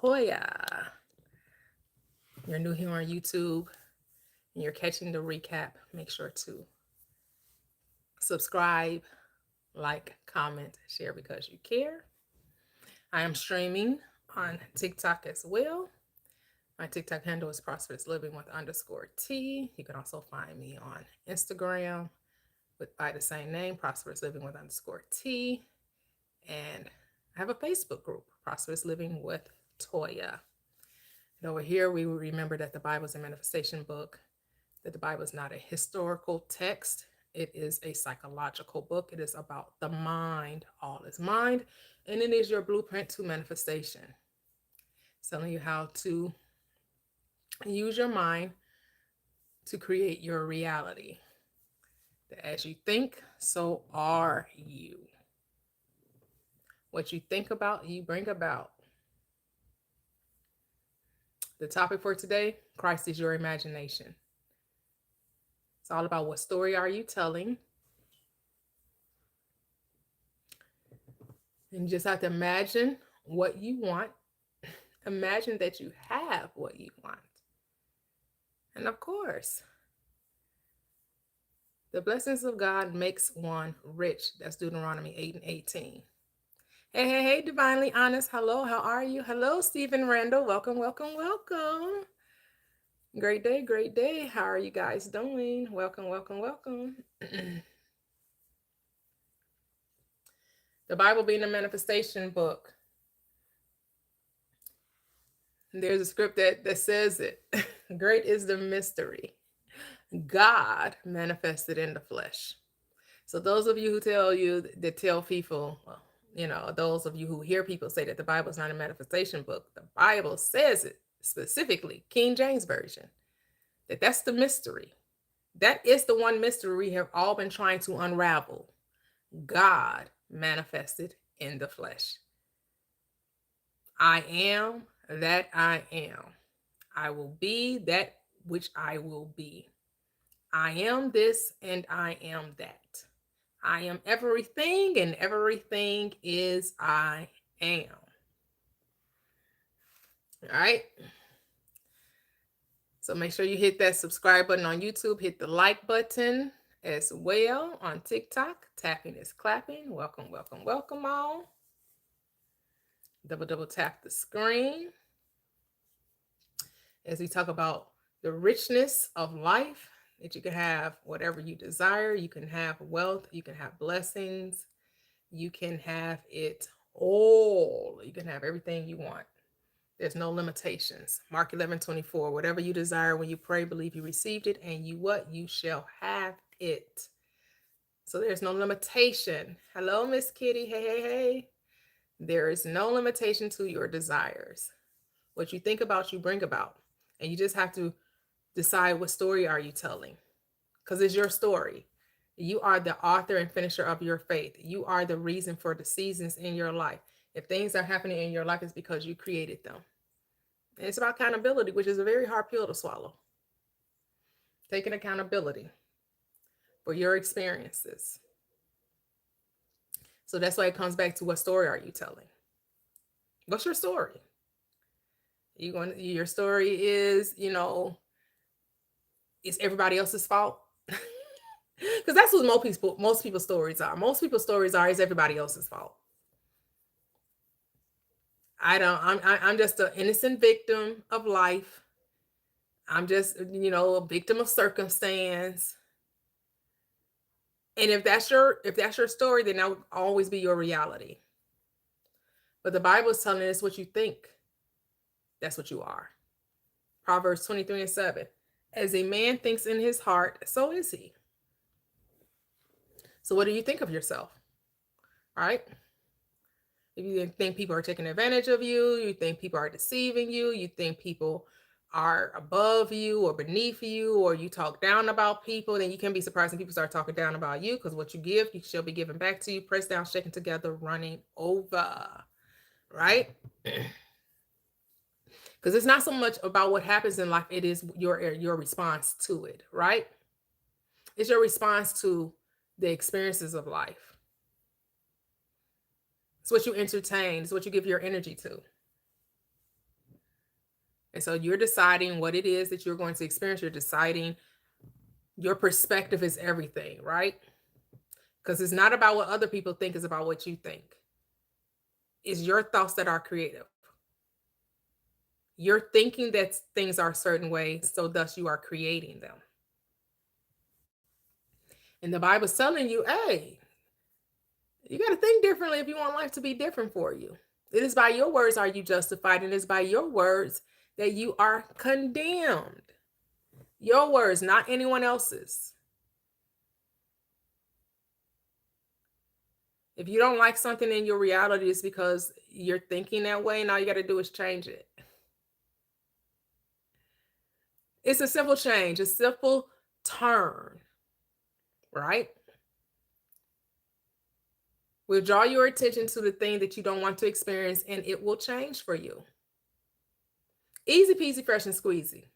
Toyia. You're new here on YouTube and you're catching the recap. Make sure to subscribe, like, comment, share because you care. I am streaming on TikTok as well. My TikTok handle is Prosperous Living with _T. You can also find me on Instagram by the same name, Prosperous Living with _T. And I have a Facebook group, Prosperous Living with Toyia. And over here, we remember that the Bible is a manifestation book, that the Bible is not a historical text. It is a psychological book. It is about the mind. All is mind. And it is your blueprint to manifestation. It's telling you how to use your mind to create your reality. That as you think, so are you. What you think about, you bring about. The topic for today, Christ is your imagination. It's all about what story are you telling. And you just have to imagine what you want. Imagine that you have what you want. And of course, the blessings of God makes one rich. That's Deuteronomy 8:18. Hey, divinely honest. Hello, how are you? Hello, Stephen Randall. Welcome. Great day. How are you guys doing? Welcome. The Bible being a manifestation book. There's a script that says it. Great is the mystery. God manifested in the flesh. So those of you who tell people, well, those of you who hear people say that the Bible is not a manifestation book, the Bible says it specifically, King James Version, that's the mystery. That is the one mystery we have all been trying to unravel. God manifested in the flesh. I am that I am. I will be that which I will be. I am this and I am that. I am everything and everything is I am. All right. So make sure you hit that subscribe button on YouTube. Hit the like button as well on TikTok. Tapping is clapping. Welcome all. Double tap the screen as we talk about the richness of life, that you can have whatever you desire. You can have wealth. You can have blessings. You can have it all. You can have everything you want. There's no limitations. Mark 11:24. Whatever you desire when you pray, believe you received it, and you shall have it. So there's no limitation. Hello, Miss Kitty. Hey. There is no limitation to your desires. What you think about, you bring about. And you just have to decide what story are you telling, because it's your story. You are the author and finisher of your faith. You are the reason for the seasons in your life. If things are happening in your life, it's because you created them. And it's about accountability, which is a very hard pill to swallow. Taking accountability for your experiences. So that's why it comes back to, what story are you telling? What's your story? Your story is, it's everybody else's fault. Because that's what most people's stories are. Most people's stories are, it's everybody else's fault. I'm just an innocent victim of life. I'm just, a victim of circumstance. And if that's your story, then that will always be your reality. But the Bible is telling us, what you think, that's what you are. Proverbs 23:7. As a man thinks in his heart, so is he. So what do you think of yourself? All right. If you think people are taking advantage of you, you think people are deceiving you, you think people are above you or beneath you, or you talk down about people, then you can be surprised when people start talking down about you, because what you give, you shall be given back to you, pressed down, shaken together, running over. Right? Because it's not so much about what happens in life, it is your response to it, right? It's your response to the experiences of life. It's what you entertain. It's what you give your energy to. And so you're deciding what it is that you're going to experience. You're deciding your perspective is everything, right? Because it's not about what other people think, it's about what you think. It's your thoughts that are creative. You're thinking that things are a certain way, so thus you are creating them. And the Bible's telling you, hey, you got to think differently if you want life to be different for you. It is by your words are you justified, and it is by your words that you are condemned. Your words, not anyone else's. If you don't like something in your reality, it's because you're thinking that way, and all you got to do is change it. It's a simple change, a simple turn, right? Withdraw your attention to the thing that you don't want to experience, and it will change for you. Easy peasy, fresh and squeezy.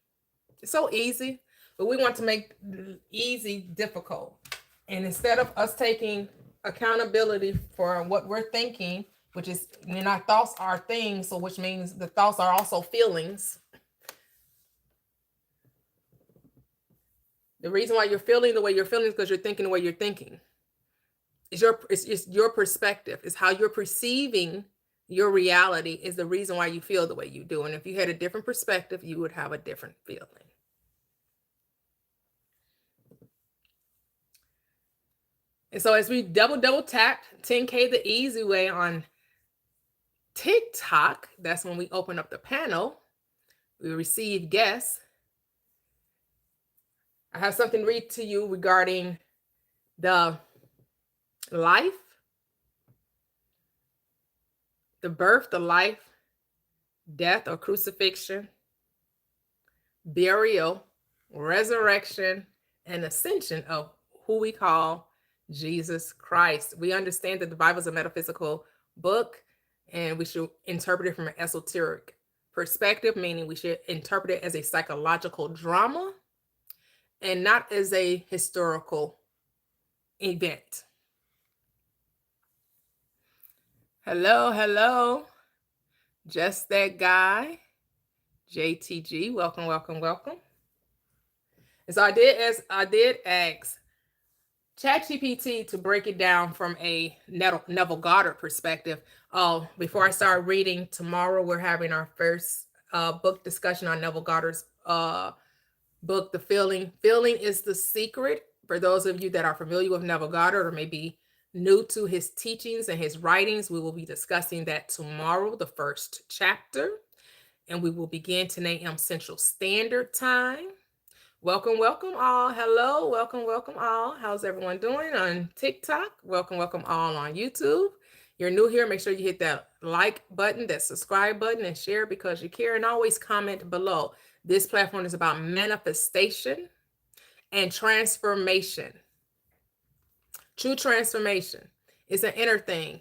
It's so easy, but we want to make easy difficult. And instead of us taking accountability for what we're thinking, which is when our thoughts are things, so which means the thoughts are also feelings. The reason why you're feeling the way you're feeling is because you're thinking the way you're thinking. It's your perspective. It's how you're perceiving your reality is the reason why you feel the way you do. And if you had a different perspective, you would have a different feeling. And so as we double tapped 10K the easy way on TikTok, that's when we open up the panel. We receive guests. I have something to read to you regarding the life, the birth, the life, death or crucifixion, burial, resurrection, and ascension of who we call Jesus Christ. We understand that the Bible is a metaphysical book, and we should interpret it from an esoteric perspective, meaning we should interpret it as a psychological drama and not as a historical event. Hello. Just that guy. JTG, welcome. And so I did ask ChatGPT to break it down from a Neville Goddard perspective. Before I start reading, tomorrow we're having our first book discussion on Neville Goddard's book, The Feeling. Feeling is the Secret. For those of you that are familiar with Neville Goddard or maybe new to his teachings and his writings, we will be discussing that tomorrow, the first chapter. And we will begin 10 a.m. Central Standard Time. Welcome all. Hello, welcome all. How's everyone doing on TikTok? Welcome all on YouTube. You're new here, make sure you hit that like button, that subscribe button, and share because you care, and always comment below. This platform is about manifestation and transformation. True transformation is an inner thing.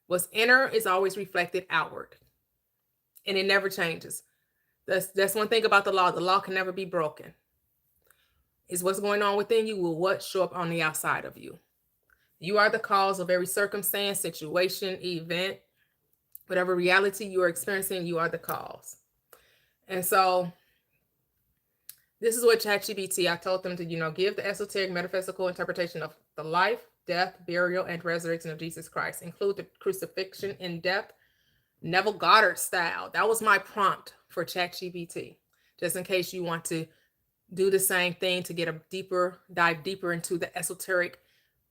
What's inner is always reflected outward, and it never changes. That's one thing about the law. The law can never be broken. It's what's going on within you will what show up on the outside of you. You are the cause of every circumstance, situation, event, whatever reality you are experiencing, you are the cause. And so this is what ChatGPT, I told them to, give the esoteric metaphysical interpretation of the life, death, burial, and resurrection of Jesus Christ. Include the crucifixion and death, Neville Goddard style. That was my prompt for ChatGPT, just in case you want to do the same thing to get dive deeper into the esoteric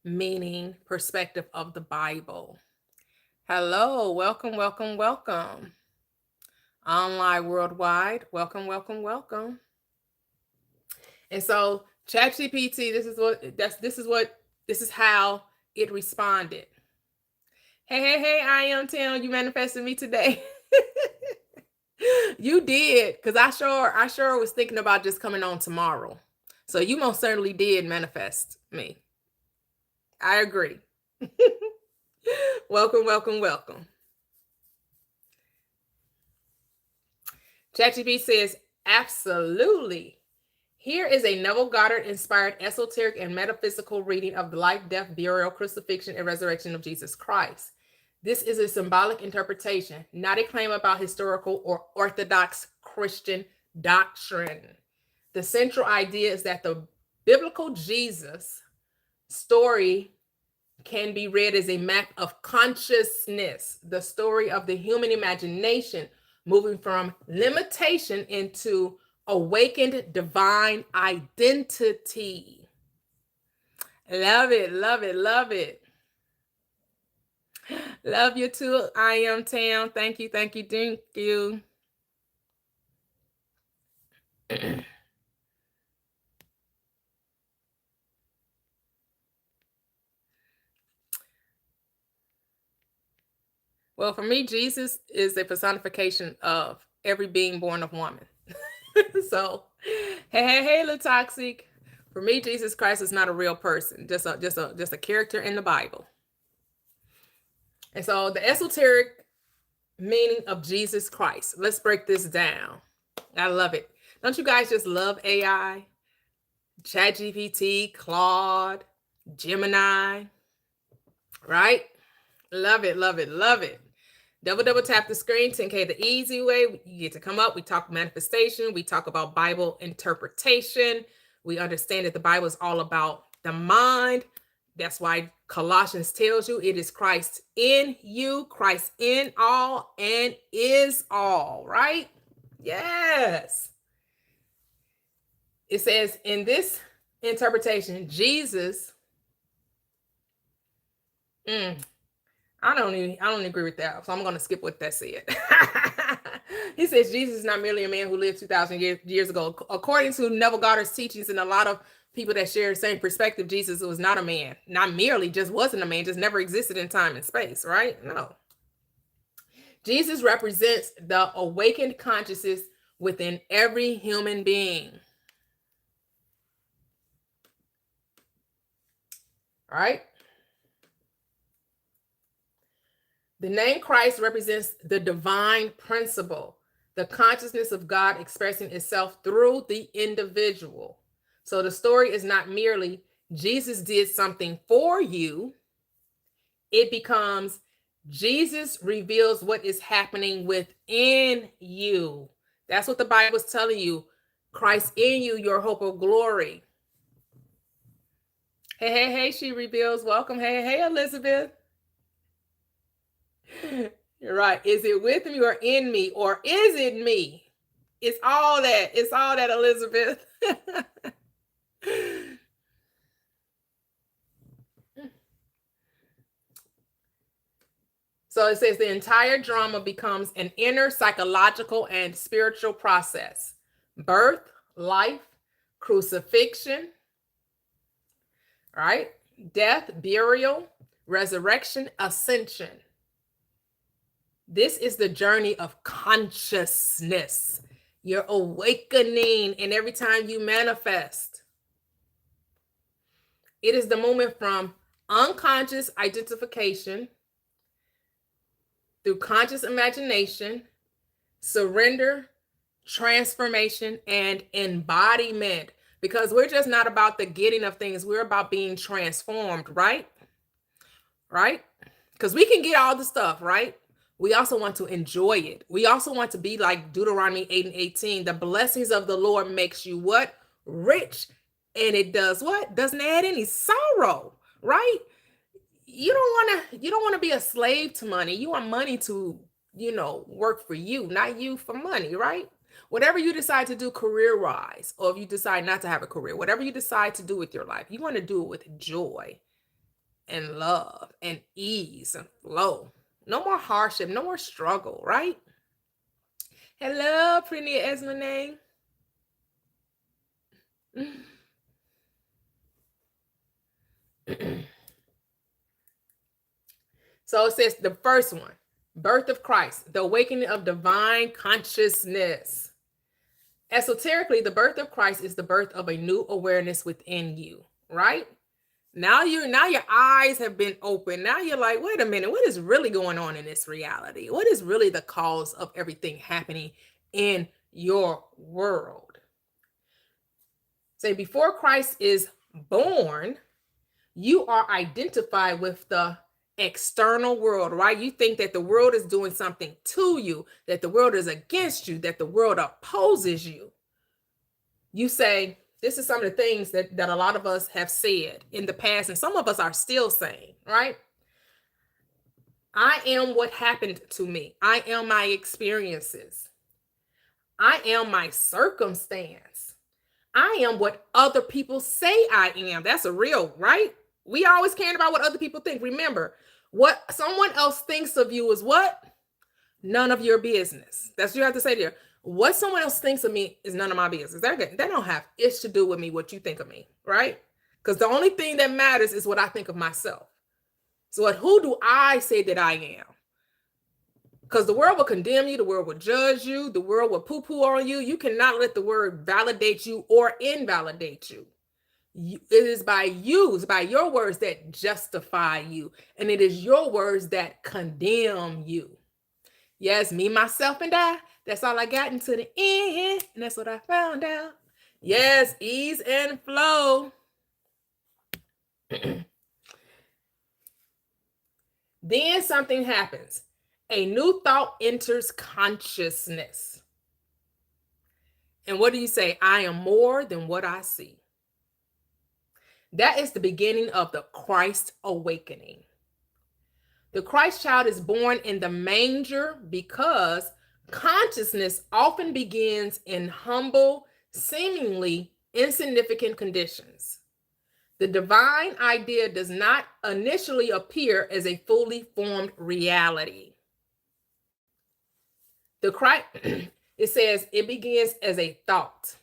meaning perspective of the Bible. Hello, welcome. Online, worldwide, welcome. And so ChatGPT, this is how it responded. Hey, I am Tim. You manifested me today. You did, because I sure was thinking about just coming on tomorrow. So you most certainly did manifest me. I agree. Welcome. ChatGPT says, absolutely. Here is a Neville Goddard inspired esoteric and metaphysical reading of the life, death, burial, crucifixion, and resurrection of Jesus Christ. This is a symbolic interpretation, not a claim about historical or orthodox Christian doctrine. The central idea is that the biblical Jesus story can be read as a map of consciousness, the story of the human imagination moving from limitation into awakened divine identity. Love it, love it, love it. Love you too, I Am Tam. Thank you, thank you, thank you. Well, for me, Jesus is a personification of every being born of woman. So, hey, Latoxic. For me, Jesus Christ is not a real person, just a character in the Bible. And so, the esoteric meaning of Jesus Christ. Let's break this down. I love it. Don't you guys just love AI? ChatGPT, Claude, Gemini, right? Love it, love it, love it. Double tap the screen, 10K the easy way. You get to come up. We talk manifestation. We talk about Bible interpretation. We understand that the Bible is all about the mind. That's why Colossians tells you it is Christ in you, Christ in all, and is all, right? Yes. It says in this interpretation, Jesus, I don't agree with that. So I'm going to skip what that said. He says Jesus is not merely a man who lived 2,000 years ago. According to Neville Goddard's teachings and a lot of people that share the same perspective, Jesus was not a man. Not merely, just wasn't a man, just never existed in time and space, right? No. Jesus represents the awakened consciousness within every human being. All right? The name Christ represents the divine principle, the consciousness of God expressing itself through the individual. So the story is not merely Jesus did something for you. It becomes Jesus reveals what is happening within you. That's what the Bible is telling you. Christ in you, your hope of glory. Hey, she reveals. Welcome. Hey, Elizabeth. You're right. Is it with me or in me, or is it me? It's all that. It's all that, Elizabeth. So it says the entire drama becomes an inner psychological and spiritual process. Birth, life, crucifixion, right? Death, burial, resurrection, ascension. This is the journey of consciousness. You're awakening, and every time you manifest, it is the moment from unconscious identification through conscious imagination, surrender, transformation, and embodiment. Because we're just not about the getting of things. We're about being transformed, right? Right? Because we can get all the stuff, right? We also want to enjoy it. We also want to be like Deuteronomy 8:18. The blessings of the Lord makes you what? Rich. And it does what? Doesn't add any sorrow, right? You don't want to be a slave to money. You want money to, work for you, not you for money, right? Whatever you decide to do career-wise, or if you decide not to have a career, whatever you decide to do with your life, you want to do it with joy and love and ease and flow. No more hardship, no more struggle, right? Hello, Prinia Esmane. So it says the first one, birth of Christ, the awakening of divine consciousness. Esoterically, the birth of Christ is the birth of a new awareness within you, right? Now your eyes have been opened. Now you're like, wait a minute, what is really going on in this reality? What is really the cause of everything happening in your world? Say, before Christ is born, you are identified with the external world, right? You think that the world is doing something to you, that the world is against you, that the world opposes you. You say, this is some of the things that a lot of us have said in the past, and some of us are still saying, right? I am what happened to me. I am my experiences. I am my circumstance. I am what other people say I am. That's a real, right? We always care about what other people think. Remember, what someone else thinks of you is what? None of your business. That's what you have to say there. What someone else thinks of me is none of my business. That don't have itch to do with me, what you think of me, right? Because the only thing that matters is what I think of myself. So who do I say that I am? Because the world will condemn you, the world will judge you, the world will poo-poo on you. You cannot let the word validate you or invalidate you. It is by you, it's by your words that justify you. And it is your words that condemn you. Yes, me, myself, and I. That's all I got until the end. And that's what I found out. Yes, ease and flow. Then something happens. A new thought enters consciousness. And what do you say? I am more than what I see. That is the beginning of the Christ awakening. The Christ child is born in the manger because consciousness often begins in humble, seemingly insignificant conditions. The divine idea does not initially appear as a fully formed reality. The Christ, it says it begins as a thought,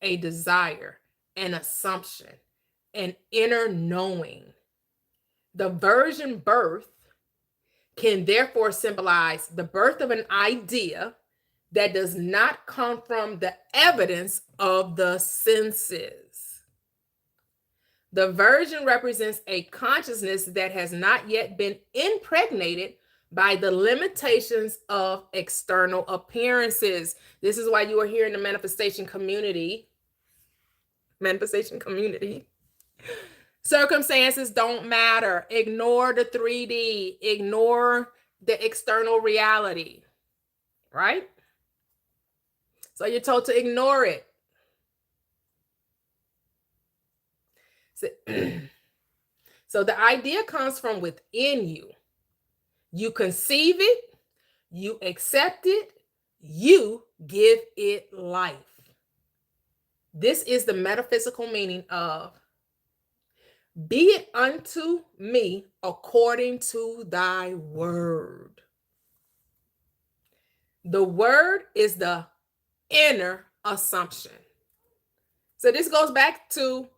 a desire, an assumption, an inner knowing. The virgin birth can therefore symbolize the birth of an idea that does not come from the evidence of the senses. The virgin represents a consciousness that has not yet been impregnated by the limitations of external appearances. This is why you are here in the manifestation community. Circumstances don't matter. Ignore the 3D. Ignore the external reality, right? So you're told to ignore it. So the idea comes from within you. You conceive it, you accept it, you give it life. This is the metaphysical meaning of be it unto me according to thy word. The word is the inner assumption. So this goes back to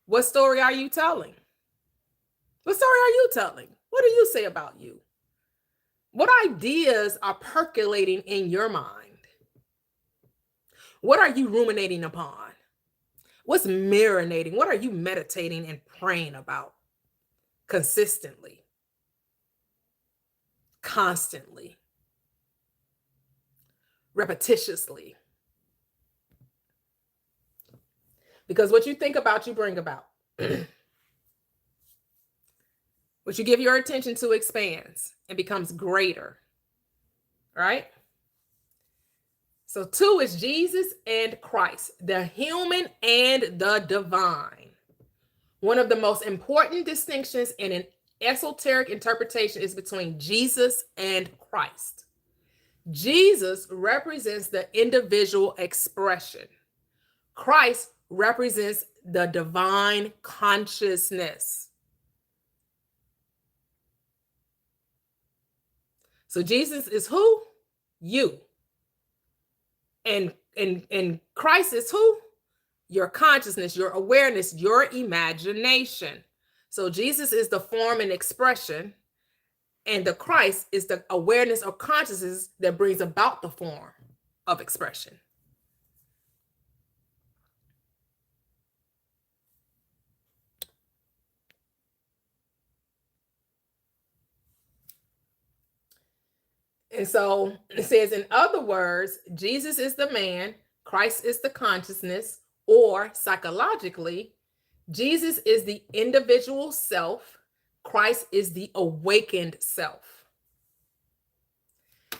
what story are you telling? What story are you telling? What do you say about you? What ideas are percolating in your mind? What are you ruminating upon? What's marinating? What are you meditating and praying about consistently, constantly, repetitiously? Because what you think about, you bring about. What you give your attention to expands and becomes greater, right? So 2 is Jesus and Christ, the human and the divine. One of the most important distinctions in an esoteric interpretation is between Jesus and Christ. Jesus represents the individual expression. Christ represents the divine consciousness. So Jesus is who? You. And Christ is who? Your consciousness, your awareness, your imagination. So Jesus is the form and expression, and the Christ is the awareness or consciousness that brings about the form of expression. And so it says, in other words, Jesus is the man, Christ is the consciousness, or psychologically, Jesus is the individual self, Christ is the awakened self.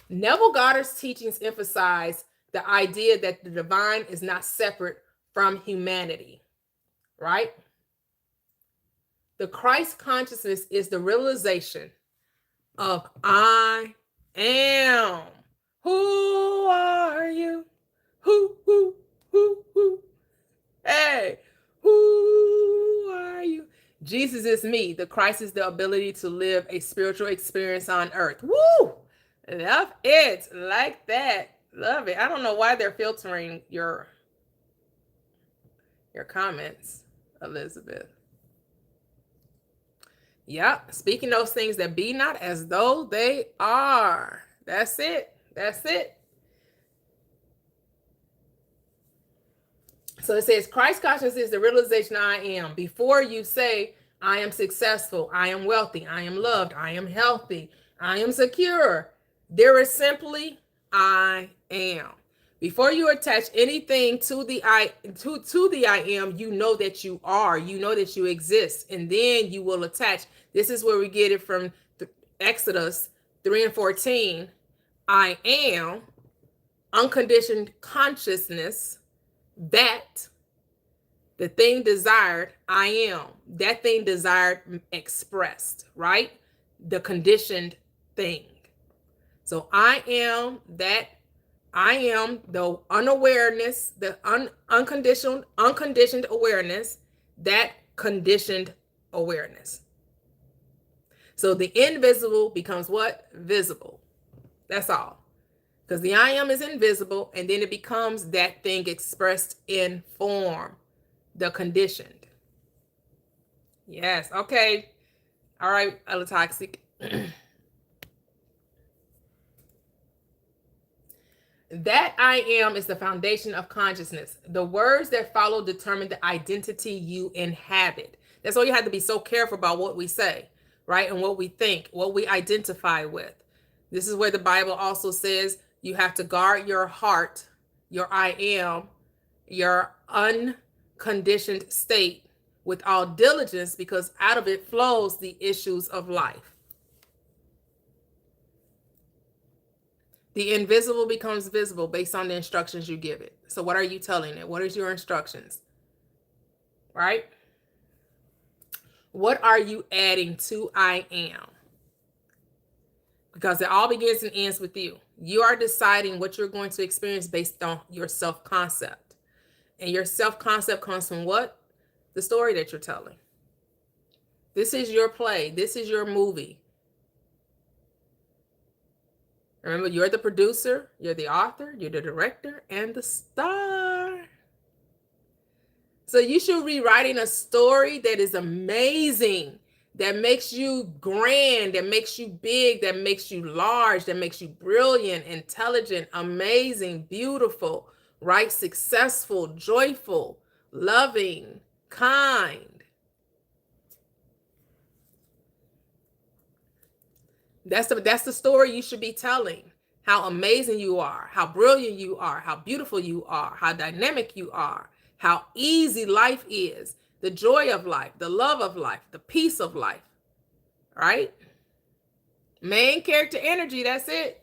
Neville Goddard's teachings emphasize the idea that the divine is not separate from humanity, right? The Christ consciousness is the realization of I am. Who are you? Who? Hey, who are you? Jesus is me. The Christ is the ability to live a spiritual experience on earth. Woo! Love it. Like that. Love it. I don't know why they're filtering your comments, Elizabeth. Yep. Speaking those things that be not as though they are. That's it. That's it. So it says Christ consciousness is the realization I am. Before you say, I am successful, I am wealthy, I am loved, I am healthy, I am secure, there is simply I am. Before you attach anything to the I am, you know that you are, you know that you exist, and then you will attach. This is where we get it from Exodus 3:14. I am unconditioned consciousness. That the thing desired, I am. That thing desired expressed, right? The conditioned thing. So I am that. I am the unawareness, the unconditioned awareness, that conditioned awareness. So the invisible becomes what? Visible. That's all. Because the I am is invisible, and then it becomes that thing expressed in form, the conditioned. Yes. Okay. All right, Allotoxic. That I am is the foundation of consciousness. The words that follow determine the identity you inhabit. That's why you have to be so careful about what we say, right? And what we think, what we identify with. This is where the Bible also says you have to guard your heart, your I am, your unconditioned state with all diligence, because out of it flows the issues of life. The invisible becomes visible based on the instructions you give it. So what are you telling it? What is your instructions? Right? What are you adding to I am? Because it all begins and ends with you. You are deciding what you're going to experience based on your self-concept. And your self-concept comes from what? The story that you're telling. This is your play. This is your movie. Remember, you're the producer, you're the author, you're the director, and the star. So you should be writing a story that is amazing, that makes you grand, that makes you big, that makes you large, that makes you brilliant, intelligent, amazing, beautiful, right? Successful, joyful, loving, kind. That's the story you should be telling. How amazing you are, how brilliant you are, how beautiful you are, how dynamic you are, how easy life is, the joy of life, the love of life, the peace of life, right? Main character energy, that's it.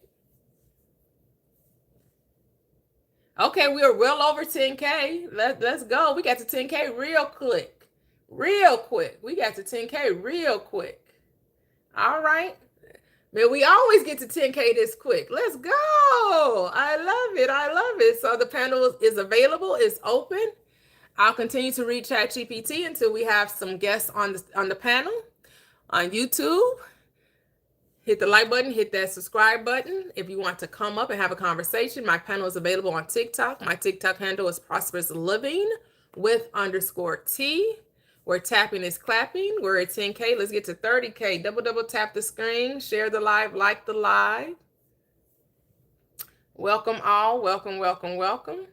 Okay, we're well over 10K. Let's go. We got to 10K real quick. Real quick. We got to 10K real quick. All right. Man, we always get to 10K this quick. Let's go. I love it. I love it. So the panel is available. It's open. I'll continue to read ChatGPT until we have some guests on the panel. On YouTube, hit the like button, hit that subscribe button. If you want to come up and have a conversation, my panel is available on TikTok. My TikTok handle is Prosperous Living with _T. Where tapping is clapping. We're at 10K. Let's get to 30K. Double tap the screen. Share the live. Like the live. Welcome all. Welcome, welcome, welcome.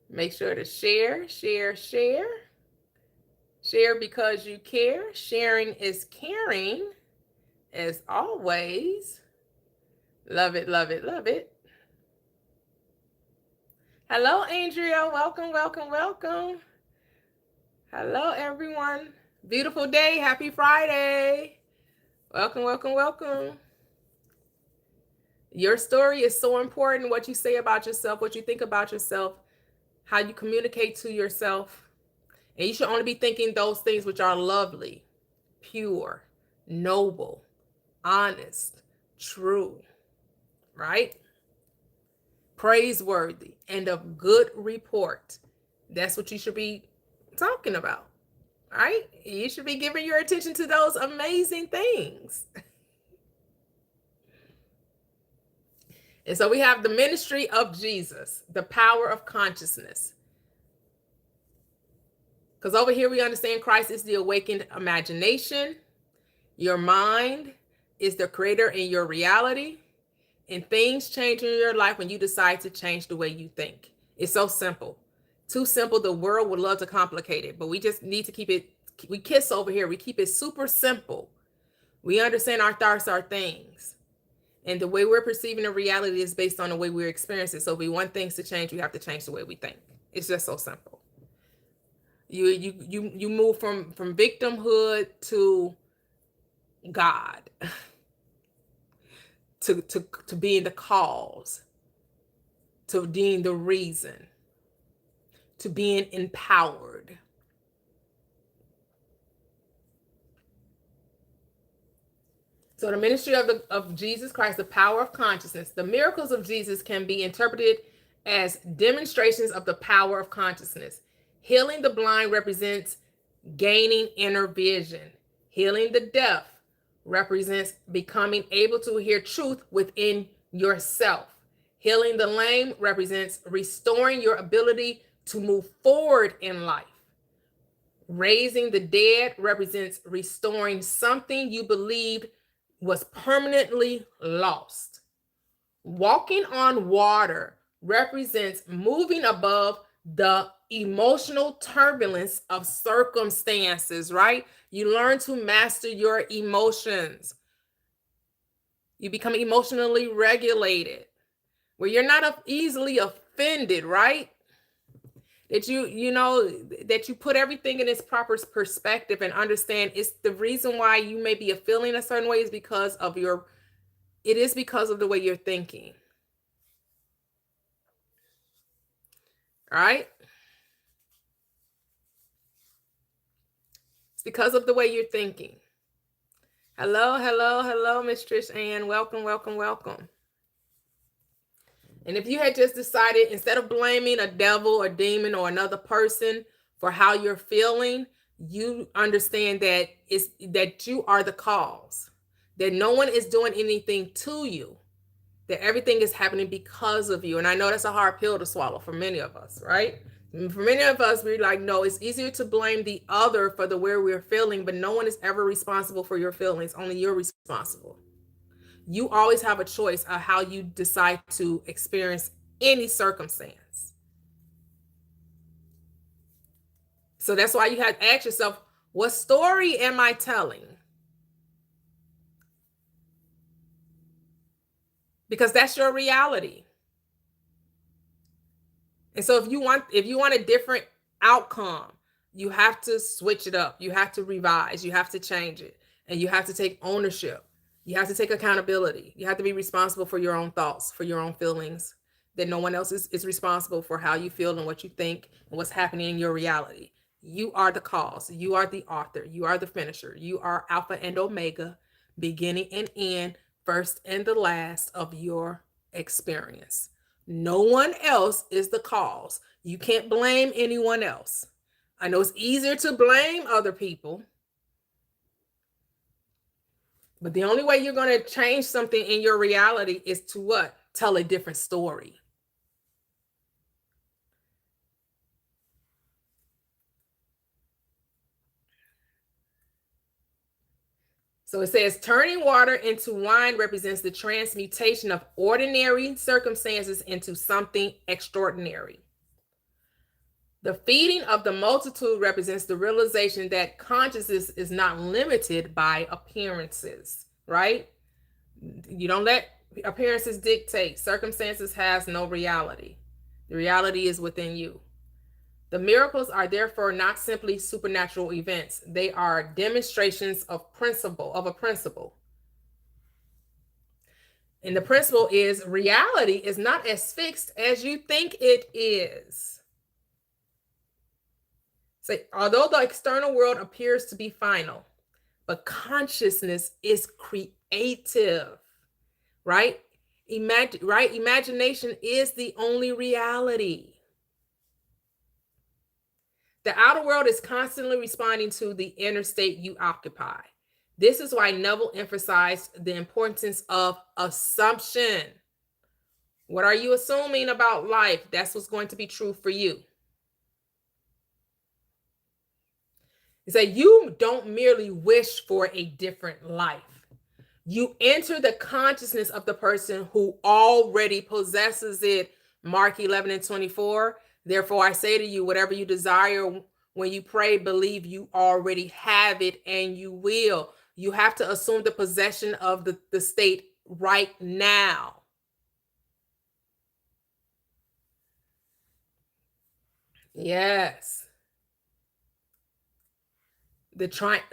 Make sure to share, share, share. Share because you care. Sharing is caring. As always. Love it, love it, love it. Hello, Andrea. Welcome, welcome, welcome. Hello, everyone. Beautiful day. Happy Friday. Welcome, welcome, welcome. Your story is so important. What you say about yourself, what you think about yourself, how you communicate to yourself. And you should only be thinking those things which are lovely, pure, noble, honest, true, right? Praiseworthy, and of good report. That's what you should be talking about, right? You should be giving your attention to those amazing things. And so we have the ministry of Jesus, the power of consciousness. Because over here we understand Christ is the awakened imagination. Your mind is the creator in your reality. And things change in your life when you decide to change the way you think. It's so simple. Too simple. The world would love to complicate it, but we just need to keep it. We kiss over here. We keep it super simple. We understand our thoughts are things. And the way we're perceiving a reality is based on the way we're experiencing. So if we want things to change, we have to change the way we think. It's just so simple. You move from victimhood to God, to being the cause, to being the reason, to being empowered. So the ministry of Jesus Christ, the power of consciousness, the miracles of Jesus can be interpreted as demonstrations of the power of consciousness. Healing the blind represents gaining inner vision. Healing the deaf represents becoming able to hear truth within yourself. Healing the lame represents restoring your ability to move forward in life. Raising the dead represents restoring something you believed was permanently lost. Walking on water represents moving above the emotional turbulence of circumstances, right? You learn to master your emotions. You become emotionally regulated, where you're not easily offended, right? That that you put everything in its proper perspective and understand it's the reason why you may be feeling a certain way is because of the way you're thinking. All right? It's because of the way you're thinking. Hello, hello, hello, Miss Trish Ann. Welcome, welcome, welcome. And if you had just decided, instead of blaming a devil or demon or another person for how you're feeling, you understand that that you are the cause, that no one is doing anything to you, that everything is happening because of you. And I know that's a hard pill to swallow for many of us, right? And for many of us, we're like, no, it's easier to blame the other for the way we're feeling, but no one is ever responsible for your feelings. Only you're responsible. You always have a choice of how you decide to experience any circumstance. So that's why you have to ask yourself, what story am I telling? Because that's your reality. And so if you want a different outcome, you have to switch it up. You have to revise. You have to change it. And you have to take ownership. You have to take accountability. You have to be responsible for your own thoughts, for your own feelings, that no one else is responsible for how you feel and what you think and what's happening in your reality. You are the cause. You are the author. You are the finisher. You are Alpha and Omega, beginning and end, first and the last of your experience. No one else is the cause. You can't blame anyone else. I know it's easier to blame other people, but the only way you're going to change something in your reality is to what? Tell a different story. So it says turning water into wine represents the transmutation of ordinary circumstances into something extraordinary. The feeding of the multitude represents the realization that consciousness is not limited by appearances, right? You don't let appearances dictate. Circumstances has no reality. The reality is within you. The miracles are therefore not simply supernatural events. They are demonstrations of a principle. And the principle is reality is not as fixed as you think it is. So, although the external world appears to be final, but consciousness is creative, right? Imagination is the only reality. The outer world is constantly responding to the inner state you occupy. This is why Neville emphasized the importance of assumption. What are you assuming about life? That's what's going to be true for you. He said, you don't merely wish for a different life. You enter the consciousness of the person who already possesses it. Mark 11:24. Therefore, I say to you, whatever you desire when you pray, believe you already have it and you will. You have to assume the possession of the state right now. Yes.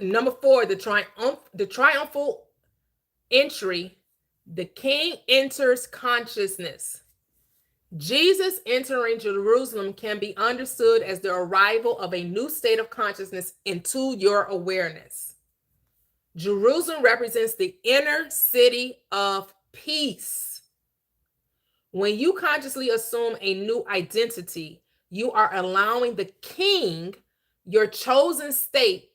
Number 4, the triumphal entry. The king enters consciousness. Jesus entering Jerusalem can be understood as the arrival of a new state of consciousness into your awareness. Jerusalem represents the inner city of peace. When you consciously assume a new identity, you are allowing the king, your chosen state,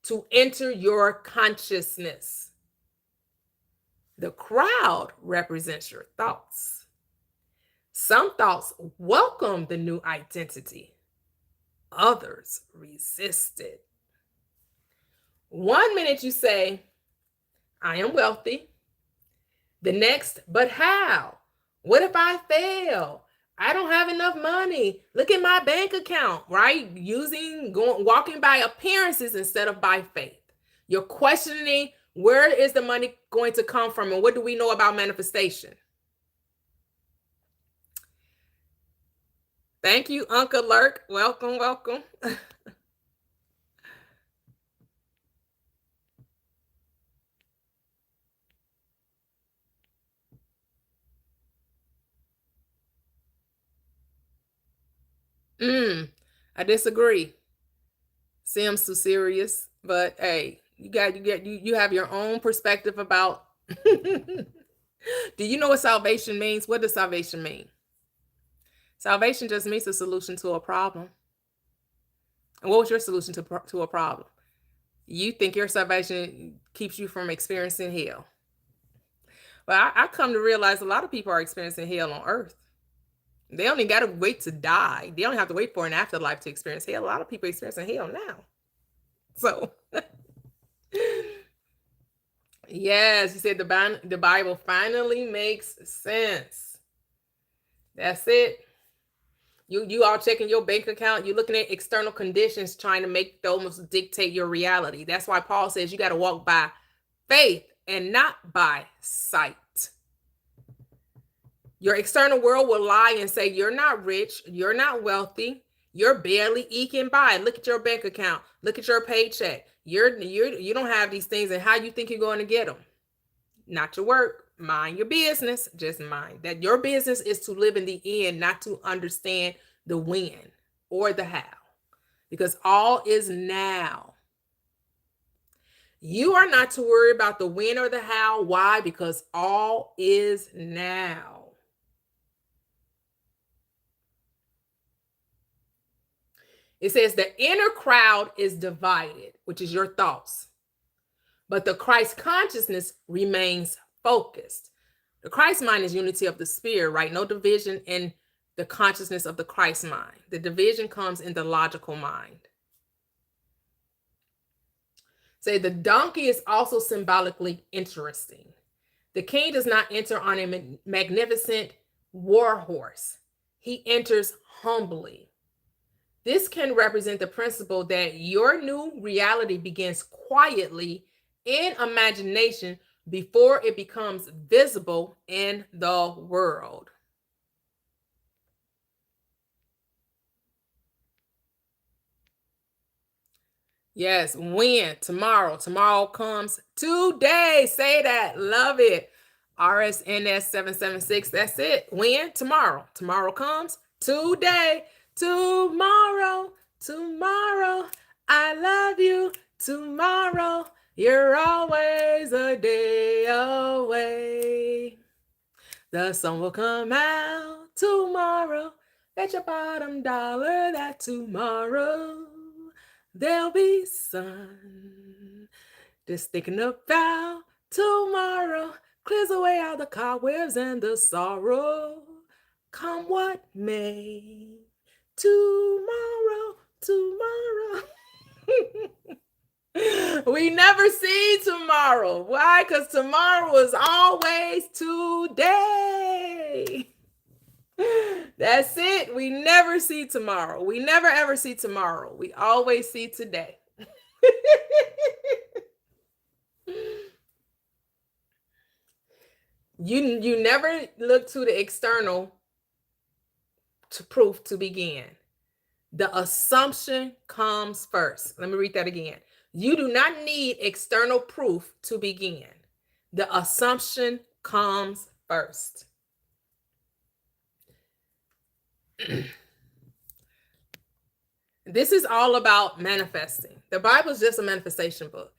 to enter your consciousness. The crowd represents your thoughts. Some thoughts welcome the new identity. Others resist it. 1 minute you say, I am wealthy. The next, but how? What if I fail? I don't have enough money. Look at my bank account, right? Walking by appearances instead of by faith. You're questioning, where is the money going to come from? And what do we know about manifestation? Thank you, Uncle Lurk. Welcome, welcome. I disagree. Seems too serious, but hey, you have your own perspective about. Do you know what salvation means? What does salvation mean? Salvation just means a solution to a problem. And what was your solution to a problem? You think your salvation keeps you from experiencing hell. But I come to realize a lot of people are experiencing hell on earth. They only got to wait to die. They don't have to wait for an afterlife to experience hell. A lot of people experiencing hell now. So, yes, you said the Bible finally makes sense. That's it. You all checking your bank account. You're looking at external conditions, trying to make those dictate your reality. That's why Paul says you got to walk by faith and not by sight. Your external world will lie and say, you're not rich, you're not wealthy, you're barely eking by. Look at your bank account, look at your paycheck. You don't have these things, and how you think you're going to get them? Not your work. Mind your business. Just mind that your business is to live in the end, not to understand the when or the how, because all is now. You are not to worry about the when or the how. Why? Because all is now. It says the inner crowd is divided, which is your thoughts, but the Christ consciousness remains focused. The Christ mind is unity of the spirit, right? No division in the consciousness of the Christ mind. The division comes in the logical mind. Say the donkey is also symbolically interesting. The king does not enter on a magnificent war horse. He enters humbly. This can represent the principle that your new reality begins quietly in imagination before it becomes visible in the world. Yes, when? Tomorrow. Tomorrow comes today. Say that. Love it. RSNS 776. That's it. When? Tomorrow. Tomorrow comes today. Tomorrow. Tomorrow. I love you. Tomorrow. You're always a day away. The sun will come out tomorrow. Bet your bottom dollar that tomorrow there'll be sun. Just thinking about tomorrow clears away all the cobwebs and the sorrow. Come what may, tomorrow, tomorrow. We never see tomorrow. Why? Because tomorrow is always today. That's it. We never see tomorrow. We never ever see tomorrow. We always see today. You never look to the external to proof to begin. The assumption comes first. Let me read that again. You do not need external proof to begin. The assumption comes first. This is all about manifesting. The Bible is just a manifestation book.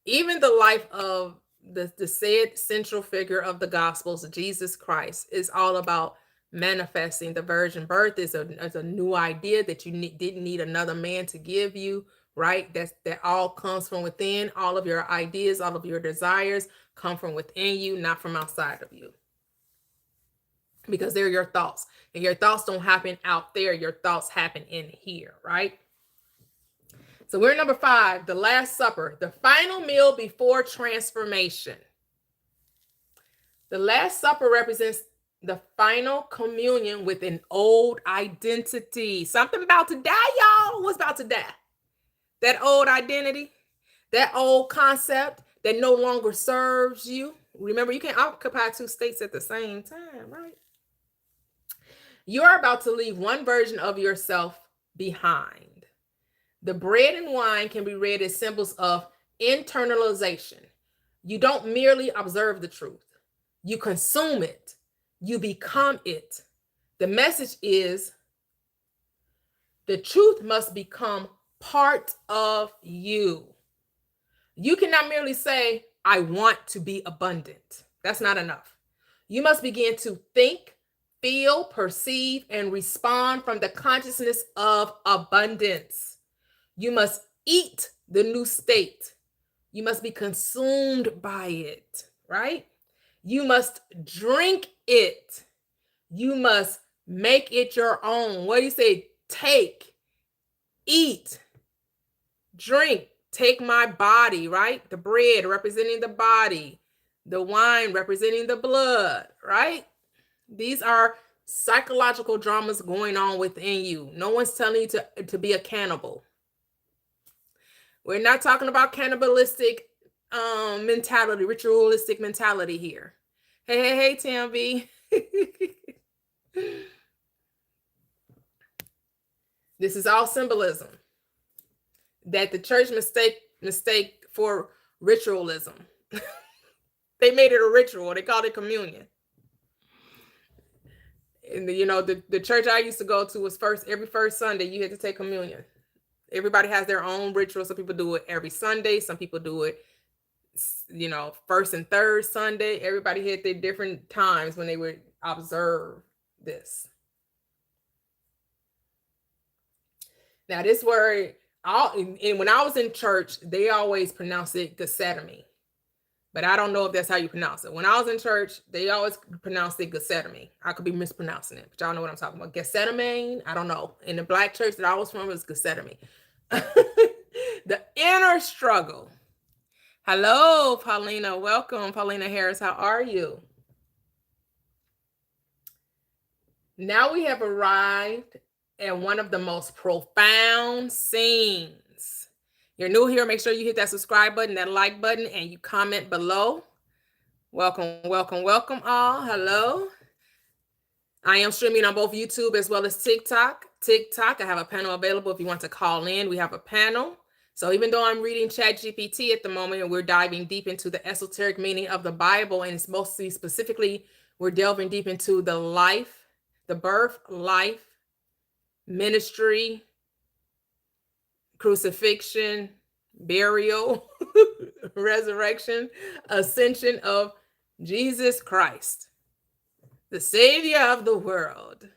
Even the life of the said central figure of the Gospels, Jesus Christ, is all about manifesting. The virgin birth is a new idea that you didn't need another man to give you, right? That all comes from within. All of your ideas, all of your desires come from within you, not from outside of you. Because they're your thoughts, and your thoughts don't happen out there. Your thoughts happen in here, right? So we're number 5, the Last Supper, the final meal before transformation. The Last Supper represents the final communion with an old identity. Something about to die, y'all. What's about to die? That old identity, that old concept that no longer serves you. Remember, you can't occupy 2 states at the same time, right? You're about to leave one version of yourself behind. The bread and wine can be read as symbols of internalization. You don't merely observe the truth. You consume it. You become it. The message is the truth must become part of you. You cannot merely say, I want to be abundant. That's not enough. You must begin to think, feel, perceive, and respond from the consciousness of abundance. You must eat the new state. You must be consumed by it, right? You must drink it. You must make it your own. What do you say? Take, eat, drink. Take my body, right? The bread representing the body, the wine representing the blood, right? These are psychological dramas going on within you. No one's telling you to be a cannibal. We're not talking about cannibalistic mentality, ritualistic mentality here. Hey, Tam B. This is all symbolism that the church mistake for ritualism. They made it a ritual. They called it communion. And the church I used to go to was every first Sunday you had to take communion. Everybody has their own ritual. Some people do it every Sunday. Some people do it, first and third Sunday. Everybody had their different times when they would observe this. Now, this word, and when I was in church, they always pronounce it Gethsemane. But I don't know if that's how you pronounce it. When I was in church, they always pronounced it Gethsemane. I could be mispronouncing it, but y'all know what I'm talking about. Gethsemane, I don't know. In the Black church that I was from, it was Gethsemane. The inner struggle. Hello, Paulina. Welcome, Paulina Harris. How are you? Now we have arrived at one of the most profound scenes. You're new here, make sure you hit that subscribe button, that like button, and you comment below. Welcome, welcome, welcome all. Hello. I am streaming on both YouTube as well as TikTok. I have a panel available if you want to call in. We have a panel. So even though I'm reading ChatGPT at the moment and we're diving deep into the esoteric meaning of the Bible, and it's mostly specifically, we're delving deep into the life, the birth, life, ministry, crucifixion, burial, resurrection, ascension of Jesus Christ, the Savior of the world.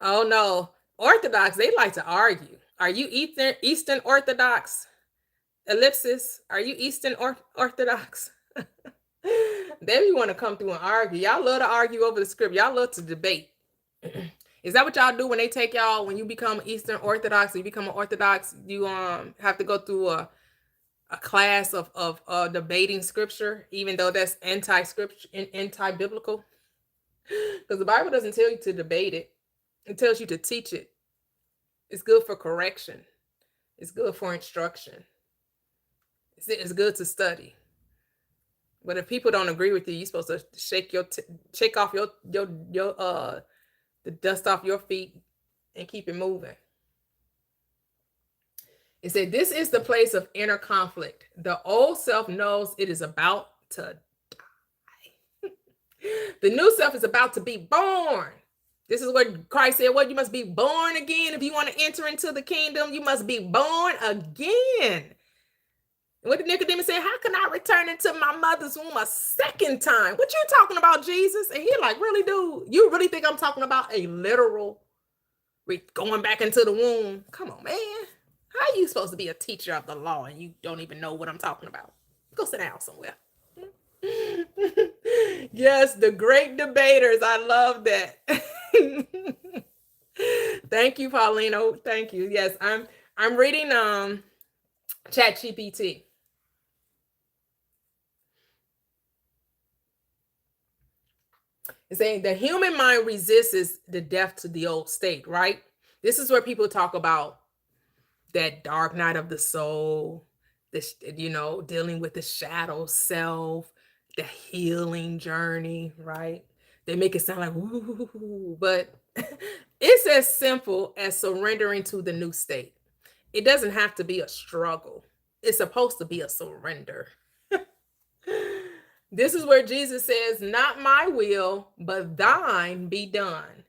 Oh no, Orthodox, they like to argue. Are you Eastern Orthodox? Ellipsis, are you Eastern Orthodox? Then you want to come through and argue. Y'all love to argue over the script. Y'all love to debate. Is that what y'all do when they take y'all, when you become Eastern Orthodox, you become an Orthodox, you have to go through a class of debating scripture, even though that's anti-scripture, anti-biblical? Because the Bible doesn't tell you to debate it. It tells you to teach it. It's good for correction. It's good for instruction. It's good to study. But if people don't agree with you, you're supposed to shake off your the dust off your feet and keep it moving. It said, this is the place of inner conflict. The old self knows it is about to die. The new self is about to be born. This is what Christ said, what? You must be born again. If you want to enter into the kingdom, you must be born again. What did Nicodemus say? How can I return into my mother's womb a second time? What you talking about, Jesus? And he like, really, dude? You really think I'm talking about a literal going back into the womb? Come on, man. How are you supposed to be a teacher of the law and you don't even know what I'm talking about? Go sit down somewhere. Yes, the great debaters. I love that. Thank you, Paulino. Thank you. Yes, I'm reading ChatGPT. It's saying the human mind resists the death to the old state, right? This is where people talk about that dark night of the soul, this, dealing with the shadow self, the healing journey, right? They make it sound like, ooh, but it's as simple as surrendering to the new state. It doesn't have to be a struggle. It's supposed to be a surrender. This is where Jesus says, not my will, but thine be done.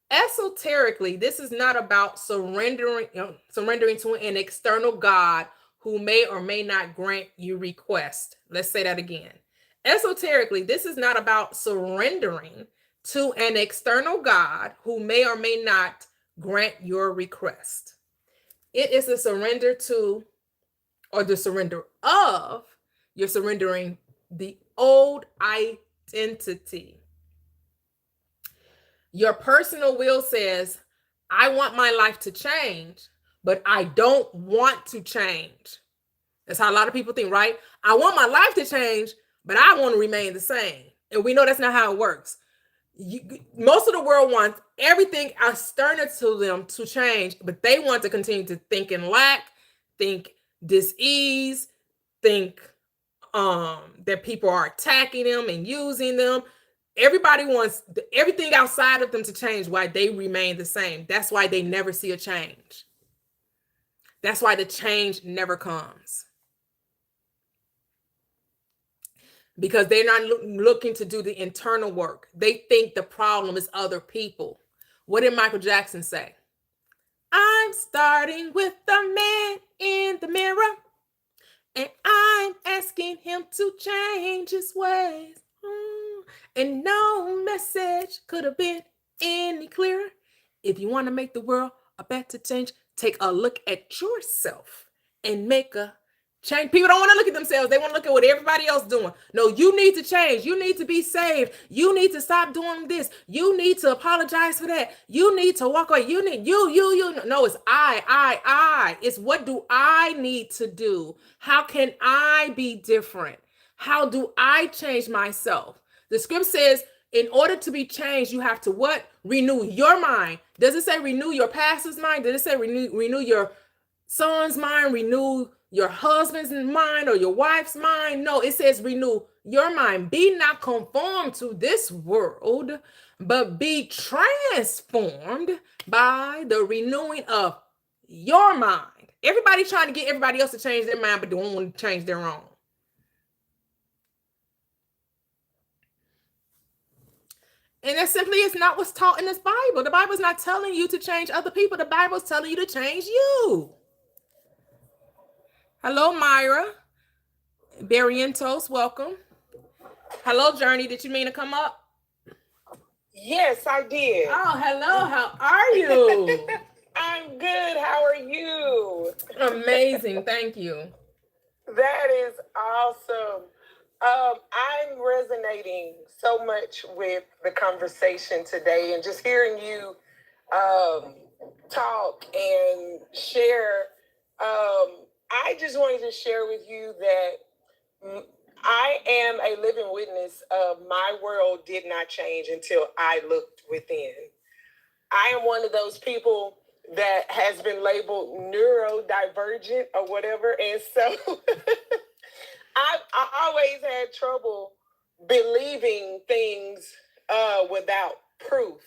Esoterically, this is not about surrendering to an external God who may or may not grant you request. Let's say that again. Esoterically, this is not about surrendering to an external God who may or may not grant your request. It is a surrender to, or the surrender of, you're surrendering the old identity. Your personal will says, I want my life to change, but I don't want to change. That's how a lot of people think, right? I want my life to change, but I want to remain the same. And we know that's not how it works. Most of the world wants everything external to them to change, but they want to continue to think in lack, think dis-ease, think that people are attacking them and using them. Everybody wants everything outside of them to change while they remain the same. That's why they never see a change. That's why the change never comes. Because they're not looking to do the internal work. They think the problem is other people. What did Michael Jackson say? I'm starting with the man in the mirror, and I'm asking him to change his ways. And no message could have been any clearer. If you want to make the world a better change, take a look at yourself and make a change. People don't want to look at themselves. They want to look at what everybody else doing. No, you need to change. You need to be saved. You need to stop doing this. You need to apologize for that. You need to walk away. You need you. No, it's I. It's what do I need to do? How can I be different? How do I change myself? The script says, in order to be changed, you have to what? Renew your mind. Does it say renew your pastor's mind? Does it say renew your son's mind? Renew your husband's mind or your wife's mind. No, it says renew your mind. Be not conformed to this world, but be transformed by the renewing of your mind. Everybody trying to get everybody else to change their mind, but they don't want to change their own. And that simply is not what's taught in this Bible. The Bible is not telling you to change other people. The Bible is telling you to change you. Hello, Myra. Barrientos, welcome. Hello, Journey. Did you mean to come up? Yes, I did. Oh, hello. How are you? I'm good. How are you? Amazing. Thank you. That is awesome. I'm resonating so much with the conversation today, and just hearing you talk and share. I just wanted to share with you that I am a living witness of my world did not change until I looked within. I am one of those people that has been labeled neurodivergent or whatever. And so I always had trouble believing things without proof,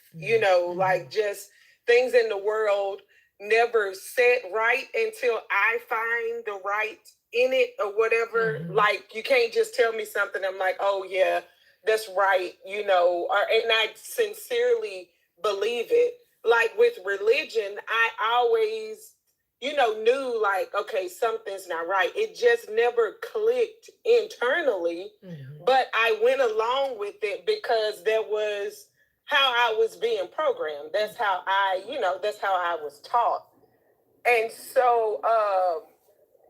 like just things in the world never set right until I find the right in it or whatever. Like, you can't just tell me something. I'm like, oh yeah, that's right, and I sincerely believe it. Like with religion, I always, knew like, okay, something's not right. It just never clicked internally, but I went along with it because that was how I was being programmed. That's how that's how I was taught. And so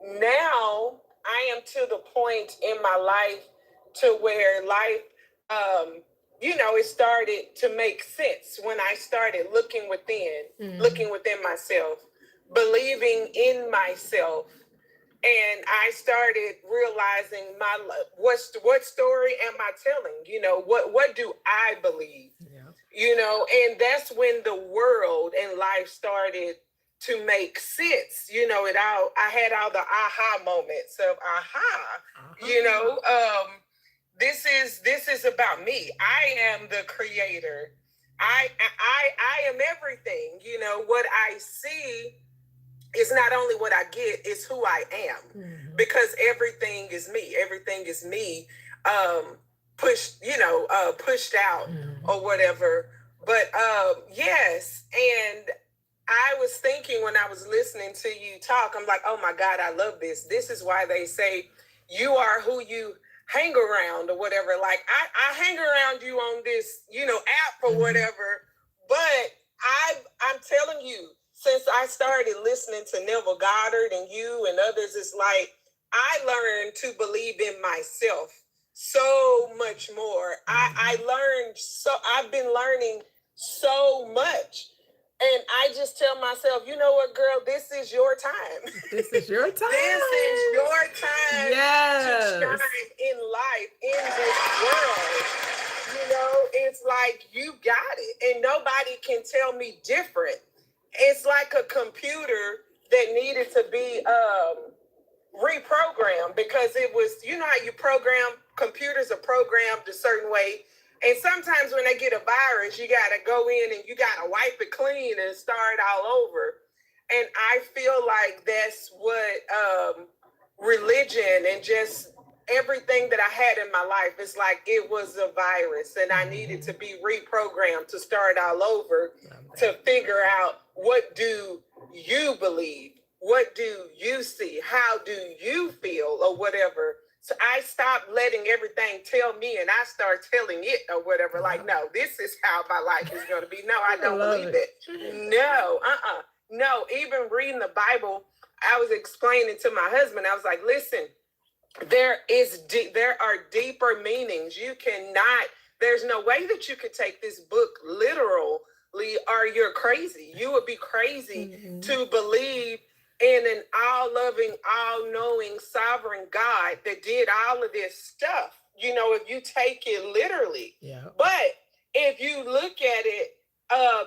now I am to the point in my life to where life, it started to make sense when I started looking within myself, believing in myself. And I started realizing what story am I telling? What do I believe? And that's when the world and life started to make sense. I had all the aha moments of this is about me. I am the creator. I am everything. What I see is not only what I get, it's who I am. Because everything is me. Everything is me pushed out or whatever. But yes, and I was thinking when I was listening to you talk, I'm like, oh my God, I love this. This is why they say you are who you hang around or whatever. Like I hang around you on this, app or whatever. But I'm telling you, since I started listening to Neville Goddard and you and others, it's like I learned to believe in myself so much more. I've been learning so much. And I just tell myself, you know what, girl, this is your time. This is your time. This is your time to shine in life, in this world. It's like you got it. And nobody can tell me different. It's like a computer that needed to be reprogrammed, because it was, how you program, computers are programmed a certain way. And sometimes when they get a virus, you got to go in and you got to wipe it clean and start all over. And I feel like that's what religion and just everything that I had in my life, it's like it was a virus and I needed to be reprogrammed to start all over, to figure out, what do you believe? What do you see? How do you feel or whatever? So I stopped letting everything tell me and I start telling it or whatever. Like, no, this is how my life is going to be. No, I don't believe it. No, no. Even reading the Bible, I was explaining to my husband, I was like, listen, there are deeper meanings. There's no way that you could take this book literally, or you're crazy. You would be crazy to believe in an all-loving, all-knowing, sovereign God that did all of this stuff, if you take it literally. Yeah. But if you look at it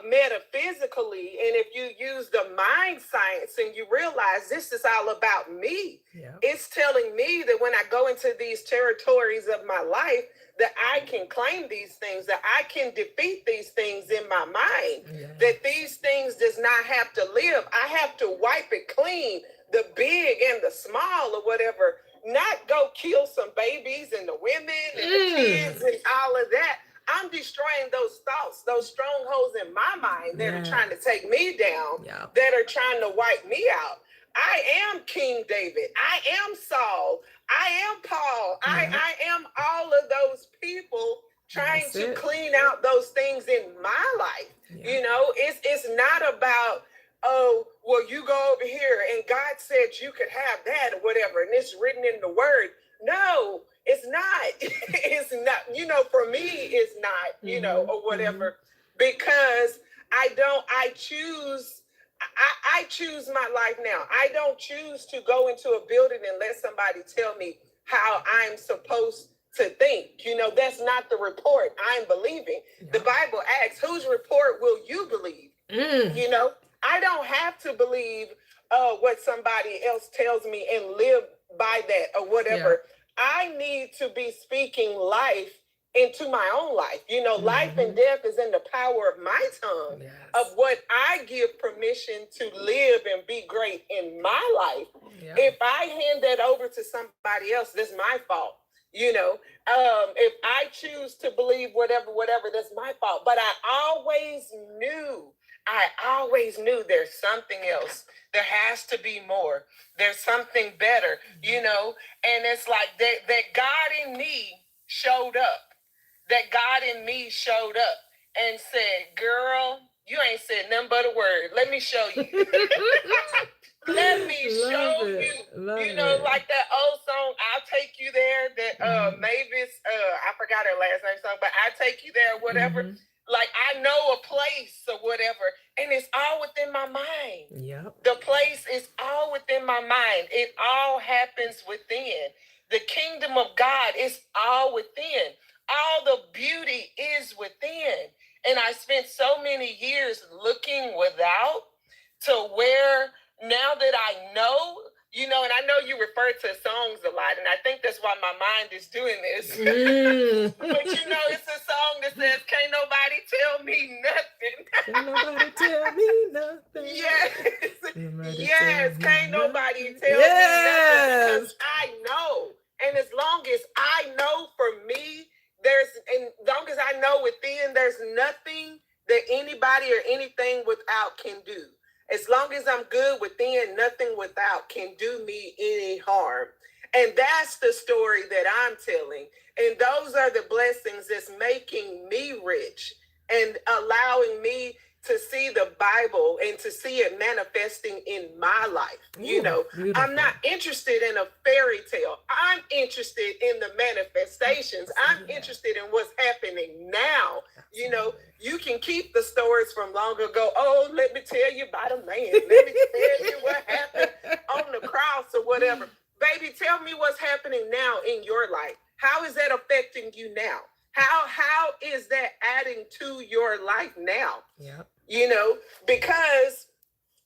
metaphysically, and if you use the mind science and you realize this is all about me, Yeah. it's telling me that when I go into these territories of my life, that I can claim these things, that I can defeat these things in my mind, Yeah. that these things does not have to live. I have to wipe it clean, the big and the small or whatever, not go kill some babies and the women and the kids and all of that. I'm destroying those thoughts, those strongholds in my mind that are trying to take me down, Yeah. that are trying to wipe me out. I am King David. I am Saul. I am Paul. Yeah. I am all of those people trying That's to it. clean out those things in my life. Yeah. You know, it's not about, oh, well, you go over here and God said you could have that or whatever, and it's written in the word. No, it's not. It's not, you know, for me, it's not, you know, or whatever, because I choose. I choose my life now. I don't choose to go into a building and let somebody tell me how I'm supposed to think. You know, that's not the report I'm believing. Yeah. The Bible asks, whose report will you believe? You know, I don't have to believe what somebody else tells me and live by that or whatever. I need to be speaking life into my own life. You know, life and death is in the power of my tongue, of what I give permission to live and be great in my life. If I hand that over to somebody else, that's my fault. You know, if I choose to believe whatever, that's my fault. But I always knew there's something else. There has to be more. There's something better, you know. And it's like that God in me showed up. That God in me showed up and said, girl, you ain't said nothing but a word. Let me show you. Let me show you. You know, like that old song, I'll Take You There, that Mavis, I forgot her last name song, but I'll Take You There, whatever. Like, I know a place or whatever, and it's all within my mind. Yep. The place is all within my mind. It all happens within. The kingdom of God is all within. All the beauty is within. And I spent so many years looking without to where now that I know, you know, and I know you refer to songs a lot, and I think that's why my mind is doing this. But you know, it's a song that says, can't nobody tell me nothing. Can't nobody tell me nothing. Yes, can't nobody tell me nothing, because I know. And as long as I know for me, as long as I know within, there's nothing that anybody or anything without can do. As long as I'm good within, nothing without can do me any harm. And that's the story that I'm telling. And those are the blessings that's making me rich and allowing me to see the Bible and to see it manifesting in my life. You know, beautiful. I'm not interested in a fairy tale. I'm interested in the manifestations. I'm interested in what's happening now. You know, you can keep the stories from long ago. Oh, let me tell you about a man. Let me tell you what happened on the cross or whatever. Baby, tell me what's happening now in your life. How is that affecting you now? How is that adding to your life now? Yep. You know, because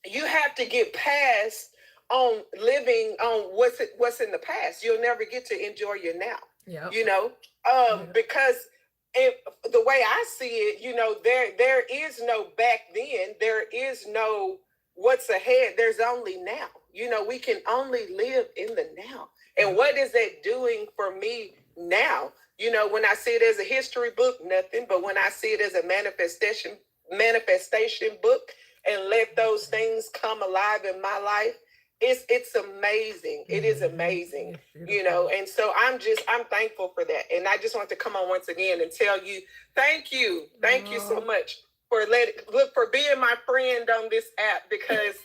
you have to get past on living on what's in the past. You'll never get to enjoy your now. Yep. You know, because the way I see it, you know, there is no back then. There is no what's ahead. There's only now. You know, we can only live in the now. And what is that doing for me now? You know, when I see it as a history book, nothing. But when I see it as a manifestation book and let those things come alive in my life, it's amazing. It is amazing, you know. And so I'm thankful for that. And I just want to come on once again and tell you, thank you so much for being my friend on this app, because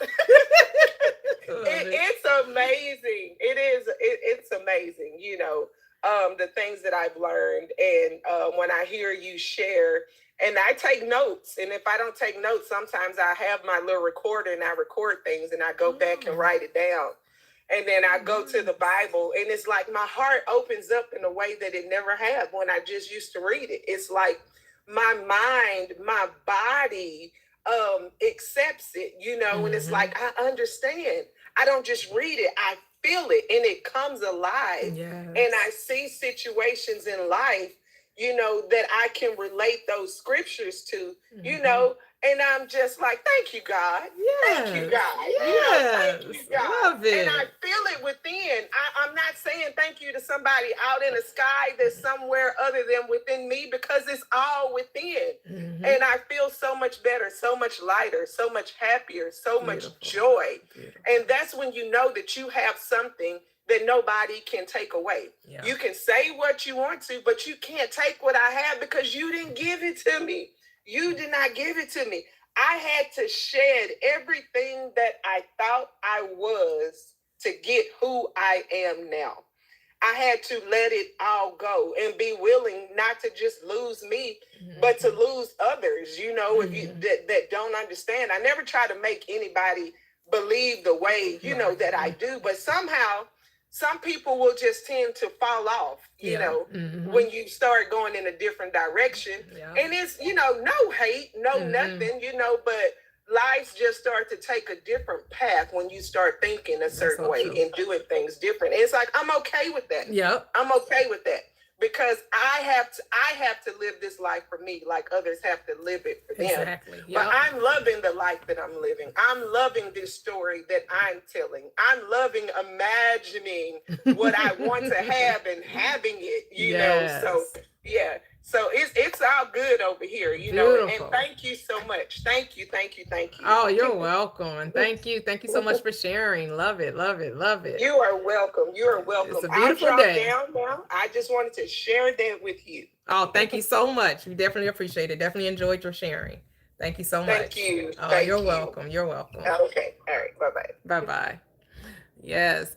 it's amazing. It's amazing, you know, the things that I've learned. And when I hear you share, and I take notes, and if I don't take notes, sometimes I have my little recorder and I record things and I go back and write it down. And then I go to the Bible, and it's like my heart opens up in a way that it never had when I just used to read it. It's like my mind, my body accepts it, and it's like, I understand. I don't just read it, I feel it, and it comes alive. Yes. And I see situations in life, that I can relate those scriptures to, and I'm just like, thank you, God. Yes. Thank you, God. Yes. Thank you, God. Love it. And I feel it within. I'm not saying thank you to somebody out in the sky that's somewhere other than within me, because it's all within. And I feel so much better, so much lighter, so much happier, so much joy. And that's when you know that you have something that nobody can take away. Yeah. You can say what you want to, but you can't take what I have, because you didn't give it to me. You did not give it to me. I had to shed everything that I thought I was to get who I am now. I had to let it all go and be willing not to just lose me, but to lose others, if you that don't understand. I never try to make anybody believe the way, that I do, but somehow some people will just tend to fall off, when you start going in a different direction. Yeah. And it's, no hate, no nothing, but lives just start to take a different path when you start thinking a certain way and doing things different. And it's like, I'm okay with that. Yep. I'm okay with that, because I have to live this life for me, like others have to live it for them. Exactly. Yep. But I'm loving the life that I'm living. I'm loving this story that I'm telling. I'm loving imagining what I want to have and having it, know. So yeah. So it's all good over here, know. And thank you so much. Thank you. Oh, you're welcome. Thank you so much for sharing. Love it. You are welcome. It's a beautiful day. Down now. I just wanted to share that with you. Oh, thank you so much. We definitely appreciate it. Definitely enjoyed your sharing. Thank you so much. Thank you. Oh, you're welcome. You're welcome. Okay. All right. Bye-bye. Bye-bye. Yes.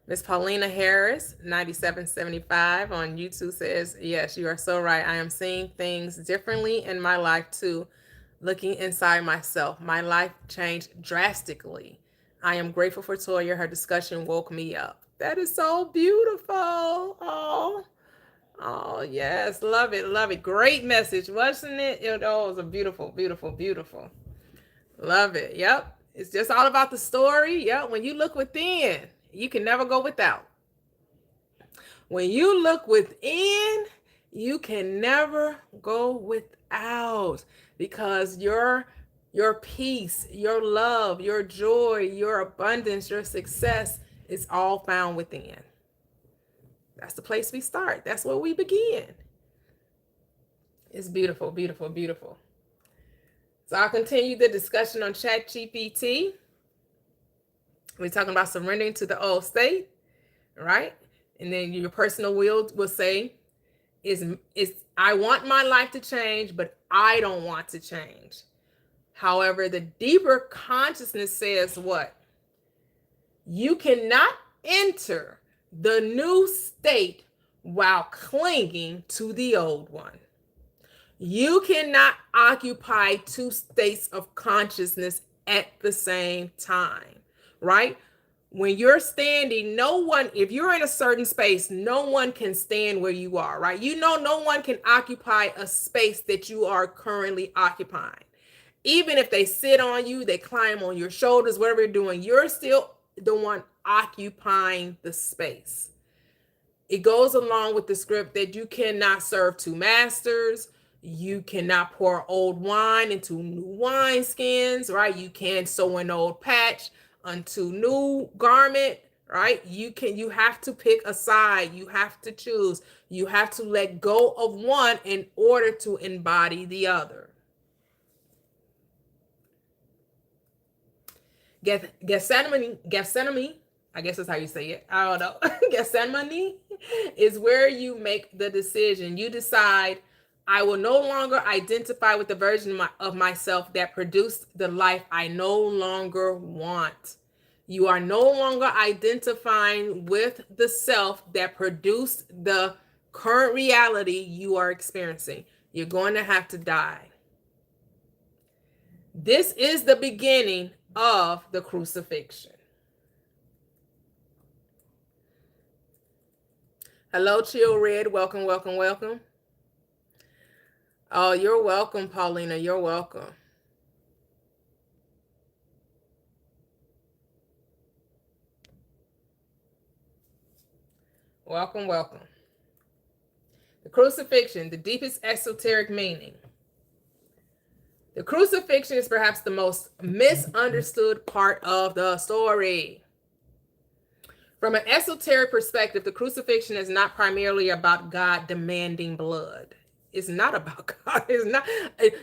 Miss Paulina Harris, 9775 on YouTube says, yes, you are so right. I am seeing things differently in my life too. Looking inside myself, my life changed drastically. I am grateful for Toyia. Her discussion woke me up. That is so beautiful. Oh, yes. Love it. Great message, wasn't it? It was a beautiful. Love it. Yep. It's just all about the story. Yep. When you look within, you can never go without. When you look within, you can never go without, because your peace, your love, your joy, your abundance, your success is all found within. That's the place we start. That's where we begin. It's beautiful. So I'll continue the discussion on ChatGPT. We're talking about surrendering to the old state, right? And then your personal will say, is I want my life to change, but I don't want to change. However, the deeper consciousness says what? You cannot enter the new state while clinging to the old one. You cannot occupy two states of consciousness at the same time, right? When you're standing, if you're in a certain space, no one can stand where you are, right? No one can occupy a space that you are currently occupying. Even if they sit on you, they climb on your shoulders, whatever you're doing, you're still the one occupying the space. It goes along with the script that you cannot serve two masters. You cannot pour old wine into new wineskins, right? You can't sew an old patch onto new garment, right? You have to pick a side. You have to choose. You have to let go of one in order to embody the other. Gethsemane, I guess that's how you say it. I don't know. Gethsemane is where you make the decision. You decide, I will no longer identify with the version of myself that produced the life I no longer want. You are no longer identifying with the self that produced the current reality you are experiencing. You're going to have to die. This is the beginning of the crucifixion. Hello, Chill Red. Welcome. Oh, you're welcome, Paulina. You're welcome. Welcome, welcome. The crucifixion, the deepest esoteric meaning. The crucifixion is perhaps the most misunderstood part of the story. From an esoteric perspective, the crucifixion is not primarily about God demanding blood. It's not about God. It's not.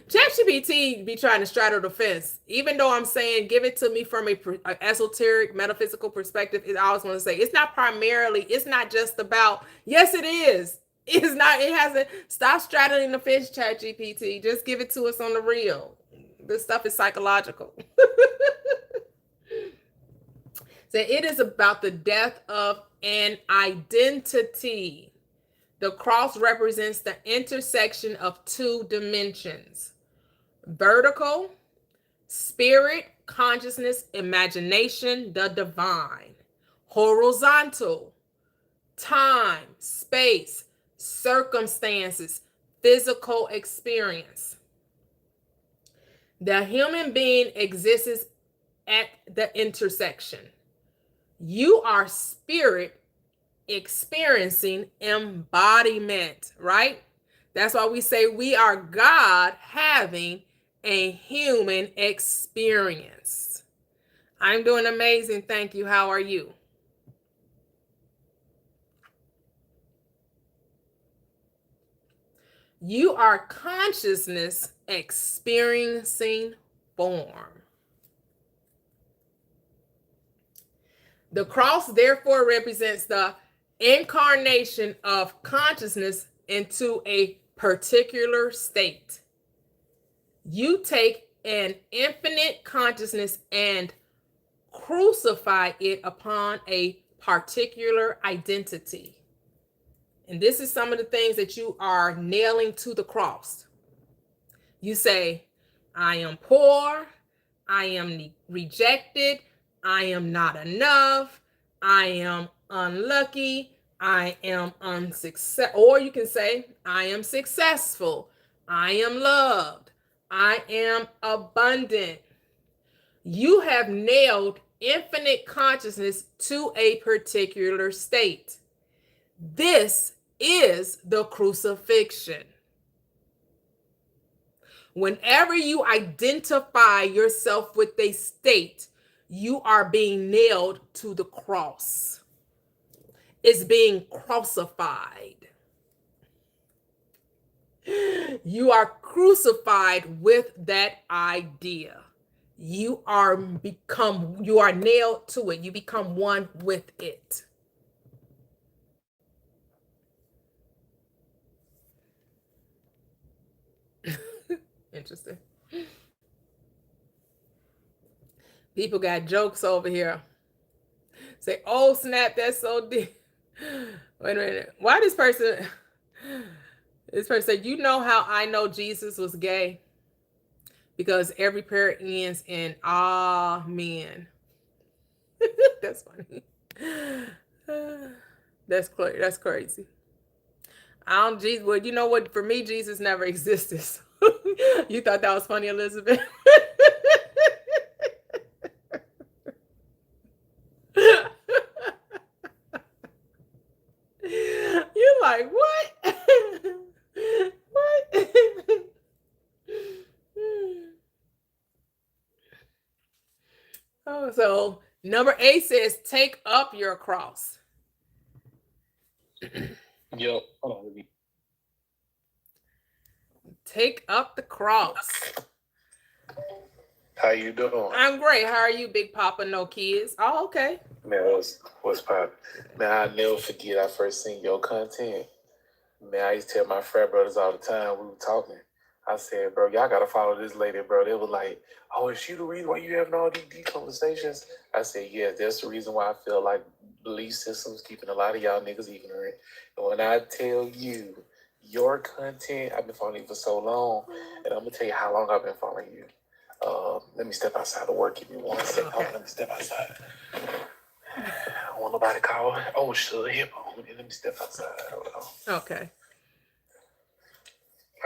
ChatGPT be trying to straddle the fence. Even though I'm saying give it to me from a esoteric metaphysical perspective, I always want to say it's not primarily. It's not just about. Yes, it is. It's not. It hasn't. Stop straddling the fence, ChatGPT. Just give it to us on the real. This stuff is psychological. So it is about the death of an identity. The cross represents the intersection of two dimensions: vertical, spirit, consciousness, imagination, the divine; horizontal, time, space, circumstances, physical experience. The human being exists at the intersection. You are spirit experiencing embodiment, right? That's why we say we are God having a human experience. I'm doing amazing. Thank you. How are you? You are consciousness experiencing form. The cross, therefore, represents the incarnation of consciousness into a particular state. You take an infinite consciousness and crucify it upon a particular identity. And this is some of the things that you are nailing to the cross. You say, I am poor, I am rejected, I am not enough, I am unlucky, I am unsuccessful. Or you can say, I am successful, I am loved, I am abundant. You have nailed infinite consciousness to a particular state. This is the crucifixion. Whenever you identify yourself with a state, you are being nailed to the cross. It's being crucified. You are crucified with that idea. You are nailed to it. You become one with it. Interesting. People got jokes over here. Say, oh snap, that's so deep. Wait a minute. Why this person said, you know how I know Jesus was gay? Because every prayer ends in amen. That's funny. That's crazy. I don't Jesus. Well, you know what? For me, Jesus never existed. You thought that was funny, Elizabeth? You're like, what? What? Oh, so number 8 says, take up your cross. Yo, hold on, baby. Take up the cross. How you doing? I'm great. How are you, Big Papa? No kids. Oh, okay. Man, what's poppin'? Man, I never forget I first seen your content. Man, I used to tell my frat brothers all the time, we were talking. I said, bro, y'all gotta follow this lady, bro. They were like, oh, is she the reason why you having all these deep conversations? I said, yeah, that's the reason why I feel like belief systems keeping a lot of y'all niggas ignorant. And when I tell you your content, I've been following you for so long, and I'm gonna tell you how long I've been following you. Let me step outside to work. Give me 1 second. Okay. Let me step outside. I don't want nobody to call. Oh, shit, hip on. Let me step outside. Hold on. Okay.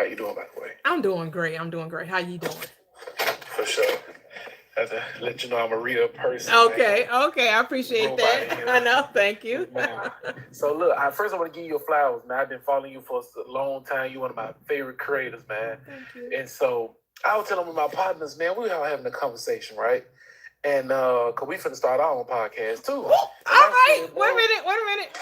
How you doing, by the way? I'm doing great. I'm doing great. How you doing? For sure. Have to let you know I'm a real person. Okay, okay. I appreciate that. I know. Thank you. Man. So look, first I want to give you your flowers, man. I've been following you for a long time. You're one of my favorite creators, man. Thank you. And so I was telling my partners, man, we all having a conversation, right? And cause we finna start our own podcast too. All right. Wait a minute. Wait a minute.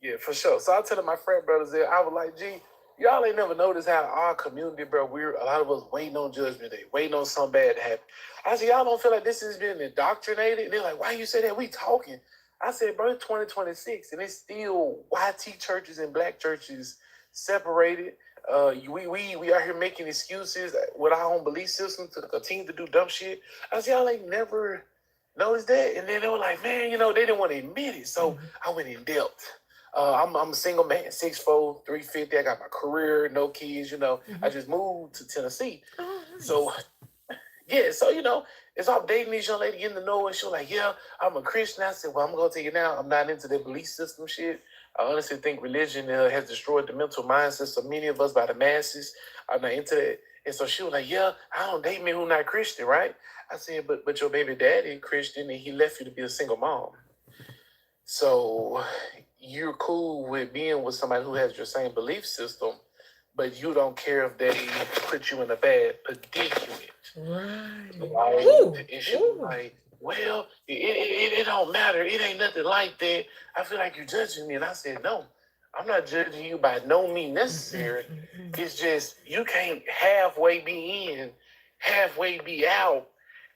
Yeah, for sure. So I telling my friend brothers there, I was like, gee, y'all ain't never noticed how our community, bro, we're a lot of us waiting on Judgment Day, waiting on something bad to happen. I said, y'all don't feel like this is being indoctrinated? And they're like, why you say that? We talking. I said, bro, it's 2026, and it's still YT churches and black churches separated. We are here making excuses with our own belief system to continue to do dumb shit. I said, y'all ain't never noticed that? And then they were like, man, they didn't want to admit it. So I went in depth. I'm a single man, 6'4", 350. I got my career, no kids. I just moved to Tennessee. Oh, nice. So yeah, so it's all dating this young lady, getting to know her. She was like, yeah, I'm a Christian. I said, well, I'm gonna tell you now, I'm not into the belief system shit. I honestly think religion has destroyed the mental mindsets of many of us by the masses. I'm not into that. And so she was like, yeah, I don't date men who not Christian, right? I said, but your baby daddy Christian, and he left you to be a single mom. So you're cool with being with somebody who has your same belief system, but you don't care if they put you in a bad predicament. Right. And she was like, well, it don't matter. It ain't nothing like that. I feel like you're judging me. And I said, no, I'm not judging you by no means necessary. It's just you can't halfway be in, halfway be out.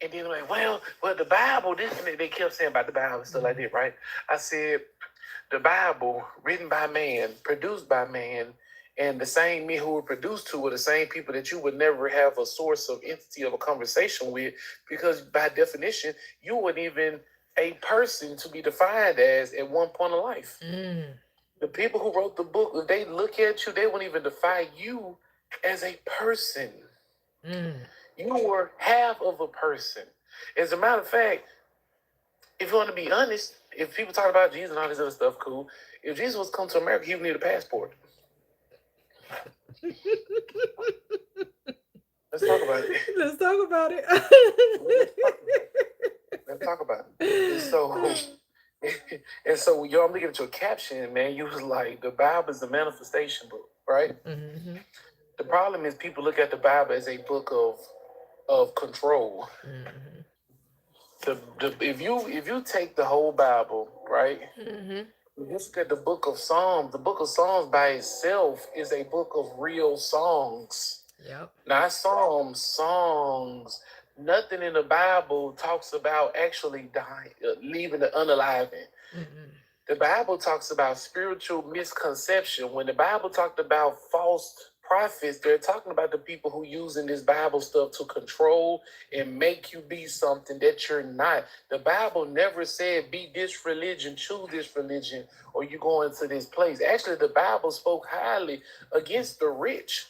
And then like, well, the Bible, this and that. They kept saying about the Bible and stuff like that, right? I said, the Bible, written by man, produced by man, and the same men who were produced to were the same people that you would never have a source of entity of a conversation with, because by definition, you weren't even a person to be defined as at one point of life. The people who wrote the book, if they look at you, they wouldn't even define you as a person. You were half of a person. As a matter of fact, if you want to be honest, if people talk about Jesus and all this other stuff, cool. If Jesus was come to America, he would need a passport. Let's talk about it. Let's talk about it. Let's talk about it. And so, I'm looking at your caption, man. You was like, the Bible is a manifestation book, right? Mm-hmm. The problem is people look at the Bible as a book of control. If you take the whole Bible, right? Just look at the book of Psalms. The book of Psalms by itself is a book of real songs. Yep. Not songs. Nothing in the Bible talks about actually dying, leaving the unaliving. The Bible talks about spiritual misconception. When the Bible talked about false prophets, they're talking about the people who using this Bible stuff to control and make you be something that you're not. The Bible never said be this religion, choose this religion, or you go into this place. Actually, the Bible spoke highly against the rich.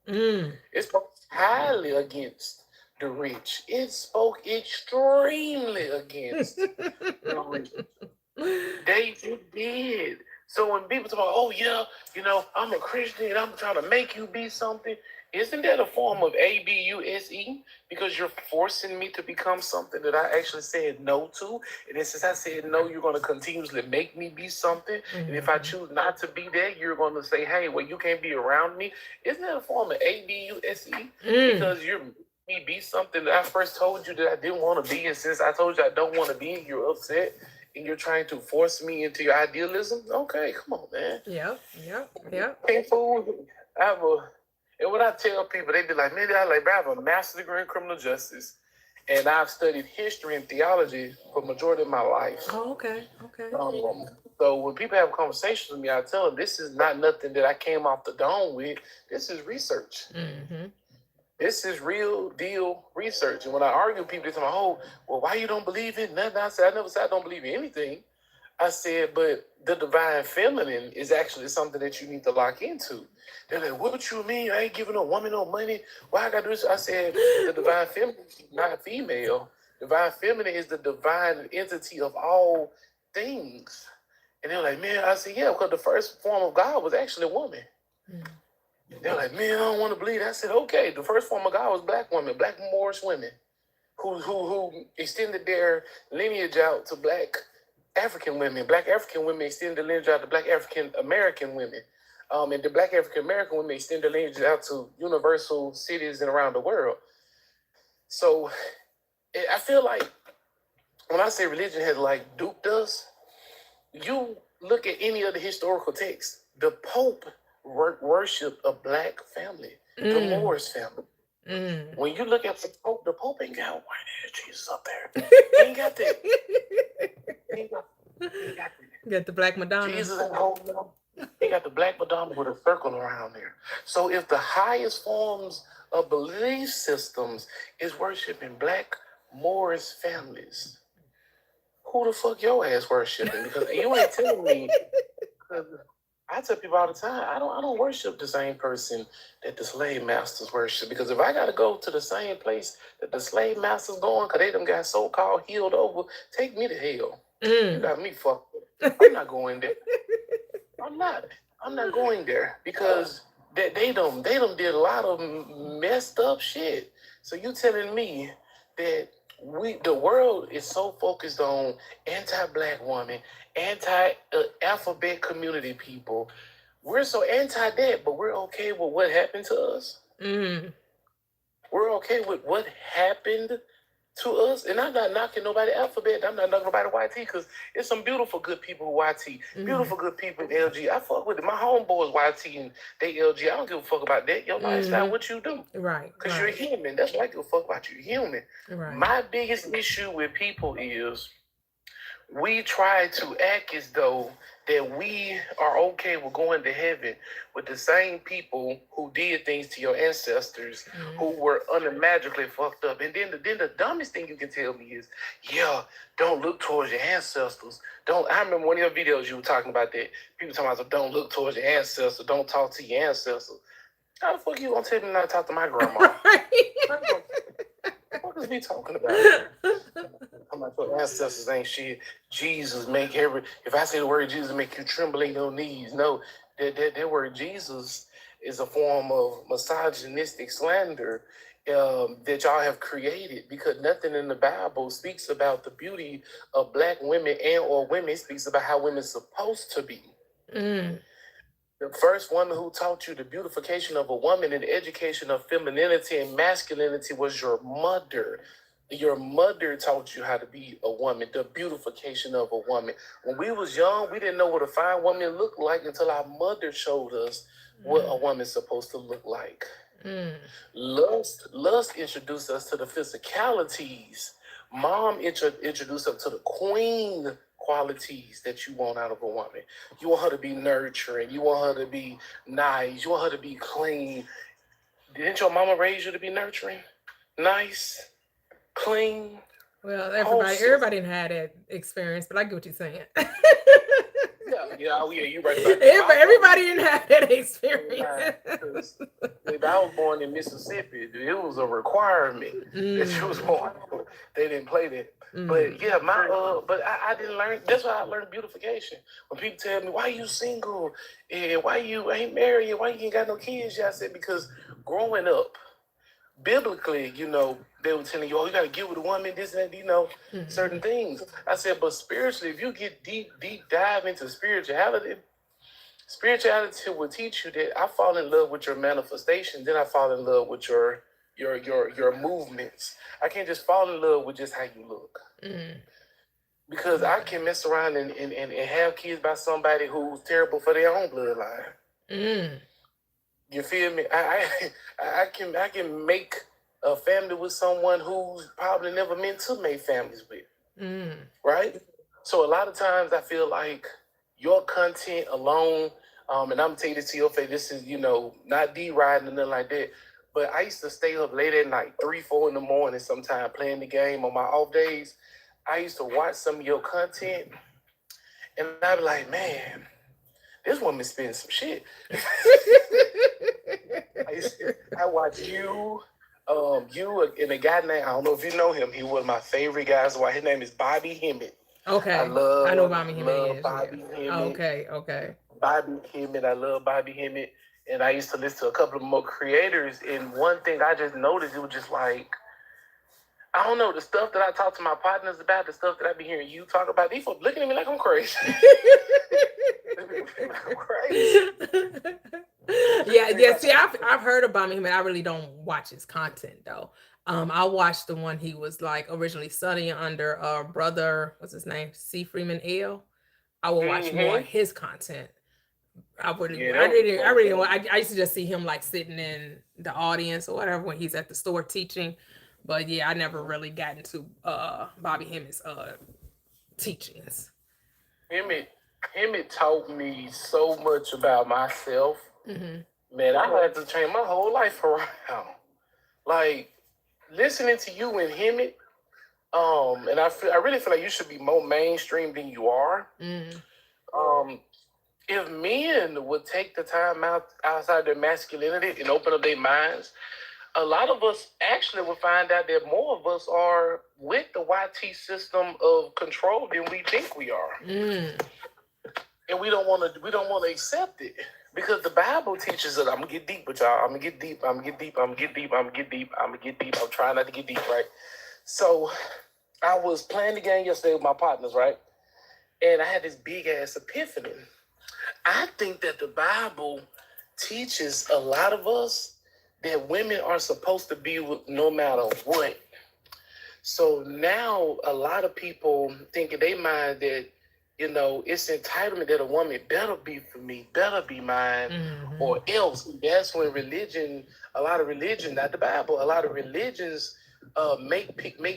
It spoke highly against the rich. It spoke extremely against the rich. They did. So when people talk about, oh yeah, I'm a Christian and I'm trying to make you be something, isn't that a form of abuse? Because you're forcing me to become something that I actually said no to. And then since I said no, you're going to continuously make me be something. And if I choose not to be that, you're going to say, hey, well, you can't be around me. Isn't that a form of abuse? Because you're me be something that I first told you that I didn't want to be. And since I told you I don't want to be, you're upset. And you're trying to force me into your idealism? Okay, come on, man. Yep. Can't fool. And when I tell people, they be like, man, I have a master's degree in criminal justice. And I've studied history and theology for the majority of my life. Oh, okay. So when people have conversations with me, I tell them this is not nothing that I came off the dome with. This is research. This is real deal research. And when I argue with people, they say, oh, well, why you don't believe in nothing? I said, I never said I don't believe in anything. I said, but the divine feminine is actually something that you need to lock into. They're like, what you mean? I ain't giving a woman no money. Why I got to do this? I said, the divine feminine is not female. Divine feminine is the divine entity of all things. And they're like, man, I said, yeah, because the first form of God was actually a woman. Mm. They're like, man, I don't want to believe that. I said, okay, the first form of God was black women, black Moorish women, who extended their lineage out to black African women. Black African women extended their lineage out to black African American women. And the black African American women extend their lineage out to universal cities and around the world. So I feel like when I say religion has like duped us, you look at any of the historical texts, the Pope worshipped a black family, the Mm. Moorish family. Mm. When you look at the Pope ain't got white ass Jesus up there. He ain't got that. He ain't got that. Got the Black Madonna. Jesus ain't holding on. He got the black Madonna with a circle around there. So if the highest forms of belief systems is worshiping black Moorish families, who the fuck your ass worshiping? Because you ain't telling me. Because I tell people all the time, I don't worship the same person that the slave masters worship. Because if I gotta go to the same place that the slave masters going, because they them got so called healed over, take me to hell. You got me fucked up. I'm not going there. I'm not. I'm not going there because they did a lot of messed up shit. So you telling me that the world is so focused on anti-black woman, anti-alphabet community people. We're so anti that, but we're okay with what happened to us. Mm. We're okay with what happened to us. And I'm not knocking nobody alphabet. I'm not knocking nobody YT because there's some beautiful good people who YT. Beautiful good people in LG. I fuck with it. My homeboys YT and they LG. I don't give a fuck about that. Your lifestyle, what you do. Right. Because you're a human. That's what I give a fuck about. You're human. Right. My biggest issue with people is we try to act as though that we are okay with going to heaven with the same people who did things to your ancestors, who were unimaginably fucked up. And then the dumbest thing you can tell me is, yeah, don't look towards your ancestors. I remember one of your videos you were talking about that. People talking about, don't look towards your ancestors, don't talk to your ancestors. How the fuck you gonna tell me not to talk to my grandma? What is we talking about? How about your ancestors ain't shit? Jesus make if I say the word Jesus make you tremble in your knees. No, that word Jesus is a form of misogynistic slander that y'all have created because nothing in the Bible speaks about the beauty of black women and or women. It speaks about how women are supposed to be. The first woman who taught you the beautification of a woman and the education of femininity and masculinity was your mother. Your mother taught you how to be a woman, the beautification of a woman. When we was young, we didn't know what a fine woman looked like until our mother showed us what a woman's supposed to look like. Lust introduced us to the physicalities. Mom introduced us to the queen qualities that you want out of a woman. You want her to be nurturing. You want her to be nice. You want her to be clean. Didn't your mama raise you to be nurturing, nice, clean? Well, everybody didn't have that experience, but I get what you're saying. Yeah, you right about that. Everybody didn't have that experience. If I was born in Mississippi, it was a requirement that you was born. They didn't play that. But yeah, but I didn't learn. That's why I learned beautification. When people tell me, why you single? And why you ain't married? Why you ain't got no kids? I said, because growing up, biblically, they were telling you, you got to get with a woman, this and that, certain things. I said, but spiritually, if you get deep dive into spirituality will teach you that I fall in love with your manifestation, then I fall in love with your movements. I can't just fall in love with just how you look. Because I can mess around and have kids by somebody who's terrible for their own bloodline. You feel me? I can make a family with someone who's probably never meant to make families with. Right? So a lot of times I feel like your content alone, and I'm taking this to your face, this is, not D-riding or nothing like that, but I used to stay up late at night, 3, 4 in the morning sometimes playing the game on my off days. I used to watch some of your content, and I'd be like, man, this woman spinning some shit. I watch you and a guy named, I don't know if you know him, he was my favorite guy. His name is Bobby Hemmett. I Okay. I know love Bobby Hemmett love is, yeah. Bobby Hemmett. Okay, okay. Bobby Hemmett. I love Bobby Hemmett. And I used to listen to a couple of more creators. And one thing I just noticed, it was just like, I don't know, the stuff that I talk to my partners about, the stuff that I be hearing you talk about, these folks looking at me like I'm crazy. I'm crazy. Yeah, yeah. See, I've heard about him, and I really don't watch his content though. I watched the one he was like originally studying under brother, what's his name? C. Freeman L. I will watch more of Mm-hmm. his content. Yeah, that was I so really, dope. I used to just see him like sitting in the audience or whatever when he's at the store teaching. But yeah, I never really got into Bobby Hemmett's teachings. Emmett, Emmett taught me so much about myself. Mm-hmm. Man, I had to change my whole life around. Like listening to you and Emmett, and I really feel like you should be more mainstream than you are. Mm. Um, if men would take the time out outside their masculinity and open up their minds, a lot of us actually will find out that more of us are with the YT system of control than we think we are. Mm. And we don't want to accept it. Because the Bible teaches us, I'm gonna get deep with y'all. I'm gonna get deep, I'm gonna get deep, I'm gonna get deep, I'm gonna get deep, I'm gonna get deep. I'm trying not to get deep, right? So I was playing the game yesterday with my partners, right? And I had this big ass epiphany. I think that the Bible teaches a lot of us that women are supposed to be with no matter what. So now a lot of people think in their mind that, it's entitlement that a woman better be for me, better be mine, Mm-hmm. or else. That's when religion, a lot of religion, not the Bible, a lot of religions make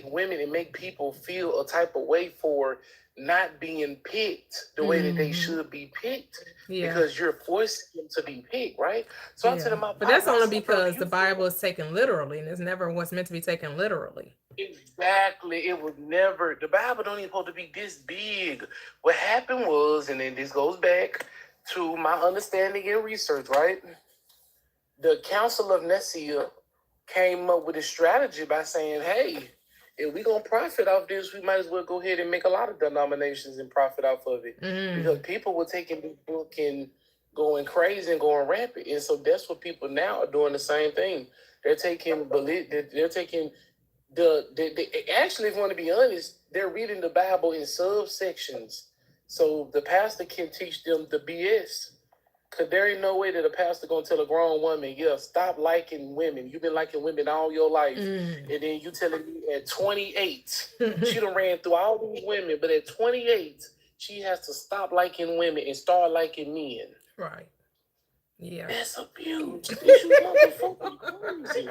women and make people feel a type of way for not being picked the way that they Mm-hmm. should be picked Yeah. because you're forcing them to be picked, right? So I Yeah. tell them, my But that's partner, I only said, bro, do because you the feel Bible is taken literally and it's never was meant to be taken literally. exactly? It was never, the Bible don't even supposed to be this big. What happened was, and then this goes back to my understanding and research, right? The Council of Nicaea came up with a strategy by saying, hey, if we're going to profit off this, we might as well go ahead and make a lot of denominations and profit off of it. Because people were taking this book and going crazy and going rampant. And so that's what people now are doing the same thing. They're taking, they're taking actually, if you want to be honest, they're reading the Bible in subsections. So the pastor can teach them the BS. Cause there ain't no way that a pastor gonna tell a grown woman, yeah, stop liking women. You've been liking women all your life. And then you telling me at 28, she done ran through all these women, but at 28, she has to stop liking women and start liking men. Right. Yeah. That's abuse. This you motherfucking crazy.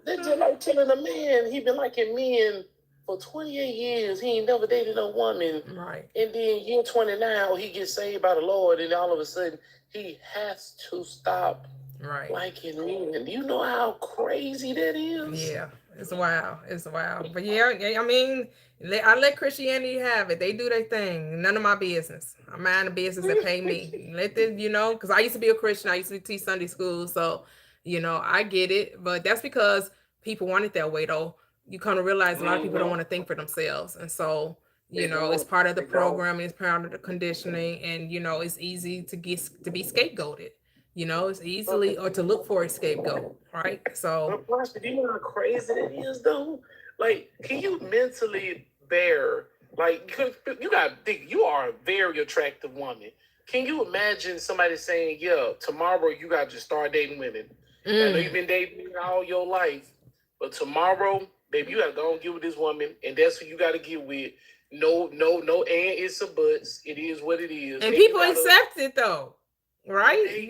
That's just like telling a man he been liking men for 28 years. He ain't never dated a woman. Right. And then year 29, he gets saved by the Lord, and all of a sudden he has to stop liking men. Do you know how crazy that is? Yeah. It's wild. It's wild. But yeah, I mean, I let Christianity have it. They do their thing. None of my business. I mind the business that pay me. Let them, because I used to be a Christian. I used to teach Sunday school. So, I get it. But that's because people want it that way, though. You kind of realize a lot of people don't want to think for themselves. And so, it's part of the programming, it's part of the conditioning. And, it's easy to be scapegoated. It's easily or to look for a scapegoat, right? So, Plus, do you know how crazy that is, though? Like, can you mentally bear? Like, you got to think you are a very attractive woman. Can you imagine somebody saying, "Yeah, tomorrow you got to start dating women"? I know you've been dating all your life, but tomorrow, baby, you got to go and get with this woman, and that's who you got to get with. No, and it's a buts. It is what it is. And people accept it though. Right?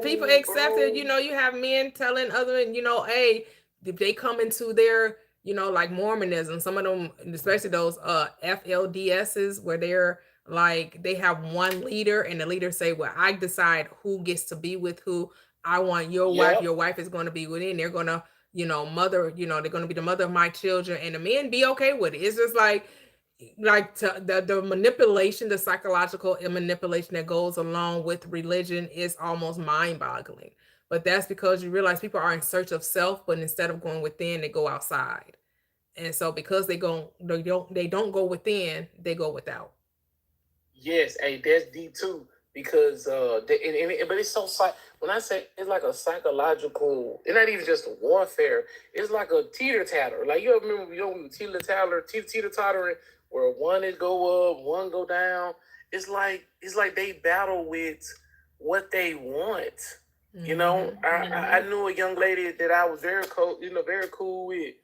People accept it. You have men telling other, hey, if they come into their, like Mormonism, some of them, especially those FLDSs, where they're like they have one leader and the leader say, well, I decide who gets to be with who. I want your wife. Your wife is going to be within. They're gonna, mother, they're gonna be the mother of my children, and the men be okay with it. It's just like the manipulation, the psychological manipulation that goes along with religion is almost mind-boggling. But that's because you realize people are in search of self, but instead of going within, they go outside. And so because they don't go within, they go without. Yes, hey, that's deep too. Because but it's so when I say it's like a psychological, it's not even just a warfare. It's like a teeter tatter. Like you ever remember teeter tottering, where one is go up, one go down. It's like they battle with what they want. You know, I knew a young lady that I was very cool with,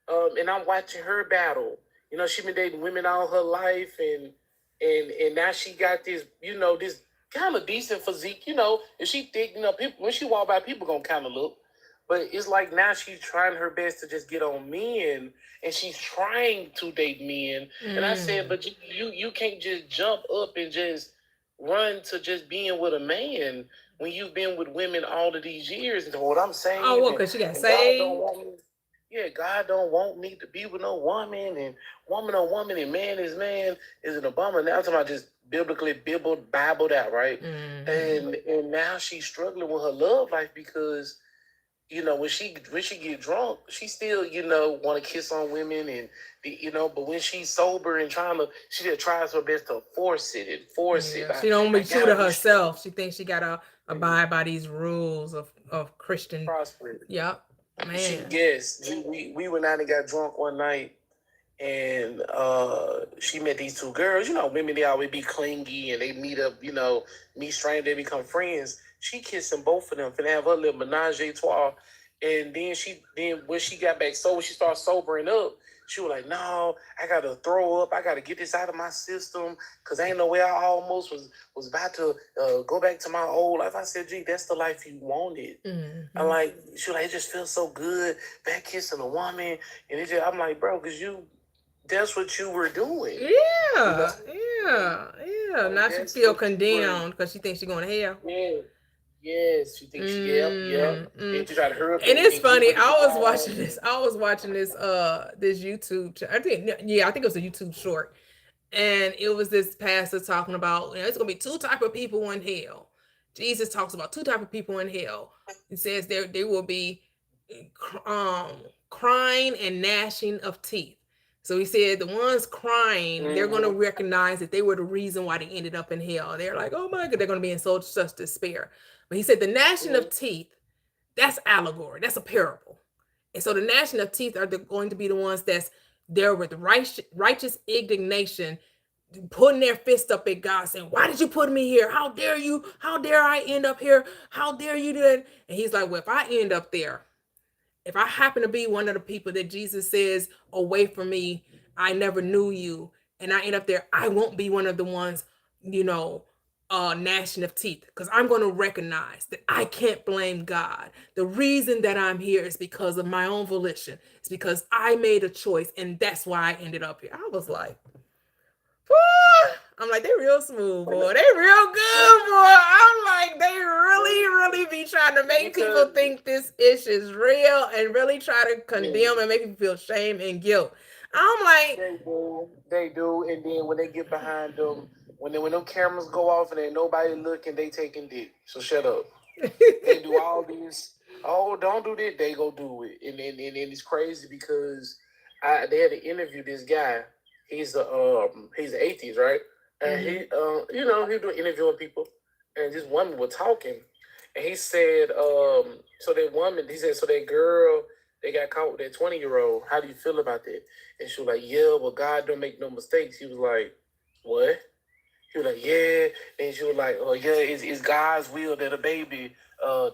and I'm watching her battle. You know, she been dating women all her life, and now she got this kind of decent physique. If she thick, people when she walk by, people gonna kind of look. But it's like now she's trying her best to just get on men, and she's trying to date men. And I said, but you can't just jump up and just run to just being with a man when you've been with women all of these years. And what I'm Oh, saying, well, and, because she got and God don't saved. want me. Yeah, God don't want me to be with no woman, and woman on woman, and man is an abomination. Now I'm talking about just biblically bibled out, right? And now she's struggling with her love life because when she get drunk, she still want to kiss on women, and but when she's sober and she just tries her best to force it and force it. Yeah, she don't I be true to gotta be herself. She thinks she gotta abide by these rules of Christian. prosperous. Yep, man. We went out and got drunk one night, and she met these two girls. Women, they always be clingy, and they meet up. Meet strangers, they become friends. She kissing both of them, finna have her little menage a trois. And then when she got back sober, she started sobering up. She was like, "No, I gotta throw up. I gotta get this out of my system, cause ain't no way I almost was about to go back to my old life." I said, "Gee, that's the life you wanted." I'm like, she was like, "It just feels so good back kissing a woman," and I'm like, "Bro, cause that's what you were doing." You know, Yeah, yeah, yeah. like Now she that's feel what you were. condemned because she thinks she's going to hell. Yeah. Yes, you think yep. Then you try to hurry up And it's and get funny. with the I was guy. watching this. I was watching this YouTube. I think, yeah, I think it was a YouTube short, and it was this pastor talking about, it's gonna be two type of people in hell. Jesus talks about two type of people in hell. He says there will be um crying and gnashing of teeth. So he said the ones crying, they're going to recognize that they were the reason why they ended up in hell. They're like, oh my God, they're going to be in such despair. But he said the gnashing of teeth, that's allegory. That's a parable. And so the gnashing of teeth are going to be the ones that's there with righteous indignation, putting their fist up at God, saying, "Why did you put me here? How dare you? How dare I end up here? How dare you do it?" And he's like, "Well, if I end up there, if I happen to be one of the people that Jesus says, away from me, I never knew you, and I end up there, I won't be one of the ones, you know, gnashing of teeth, because I'm going to recognize that I can't blame God. The reason that I'm here is because of my own volition. It's because I made a choice, and that's why I ended up here." I was like, boy, I'm like, they real smooth, boy. They real good, boy. I'm like, they really be trying to make people think this ish is real and really try to condemn and make people feel shame and guilt. I'm like, They do, and then when they get behind them, when them cameras go off and ain't nobody looking, they taking dick. So shut up. They do all these. Oh, don't do that. They go do it, and it's crazy because they had to interview this guy. He's an atheist, right? And he doing interviewing people, and this woman was talking, and he said, so that woman, he said, so that girl, they got caught with that 20-year-old. How do you feel about that? And she was like, yeah, well, God don't make no mistakes. He was like, what? He was like, yeah. And she was like, oh, yeah, it's God's will that a baby,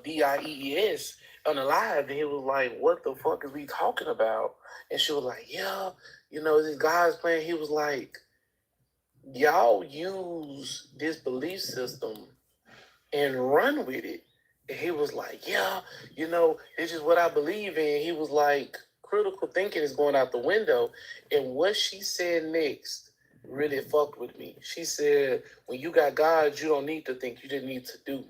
DIEES, unalive. And he was like, what the fuck is we talking about? And she was like, yeah, it's God's plan. He was like, y'all use this belief system and run with it. And he was like, yeah, this is what I believe in. He was like, critical thinking is going out the window. And what she said next really fucked with me. She said, when you got God, you don't need to think, you just need to do.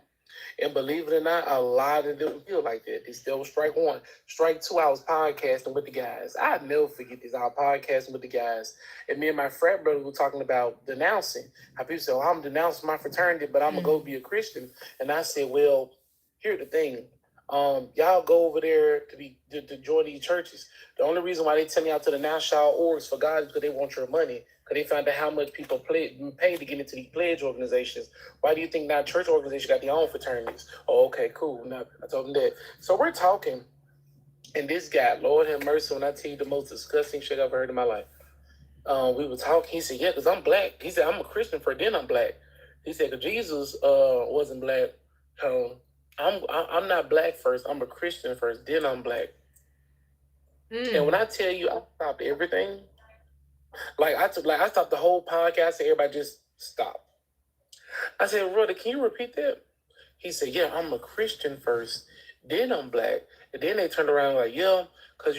And believe it or not, a lot of them feel like that. This still strike one. Strike two, I was podcasting with the guys. I'd never forget this. I was podcasting with the guys. And me and my frat brother were talking about denouncing. How people say, oh, I'm denouncing my fraternity, but I'm going to go be a Christian. And I said, well, here's the thing. Y'all go over there to join these churches. The only reason why they send y'all to the national orgs for God is because they want your money. Because they found out how much people pay to get into these pledge organizations. Why do you think now church organizations got their own fraternities? Oh, okay, cool. Now I told them that. So we're talking, and this guy, Lord have mercy, when I tell you the most disgusting shit I've heard in my life. We were talking. He said, "Yeah, because I'm black." He said, "I'm a Christian for then I'm black." He said, "Because Jesus wasn't black. I'm not black first. I'm a Christian first. Then I'm black." And when I tell you, I stopped everything. I stopped the whole podcast. And everybody just stopped. I said, "Brother, can you repeat that?" He said, "Yeah, I'm a Christian first. Then I'm black." And then they turned around like, "Yeah, because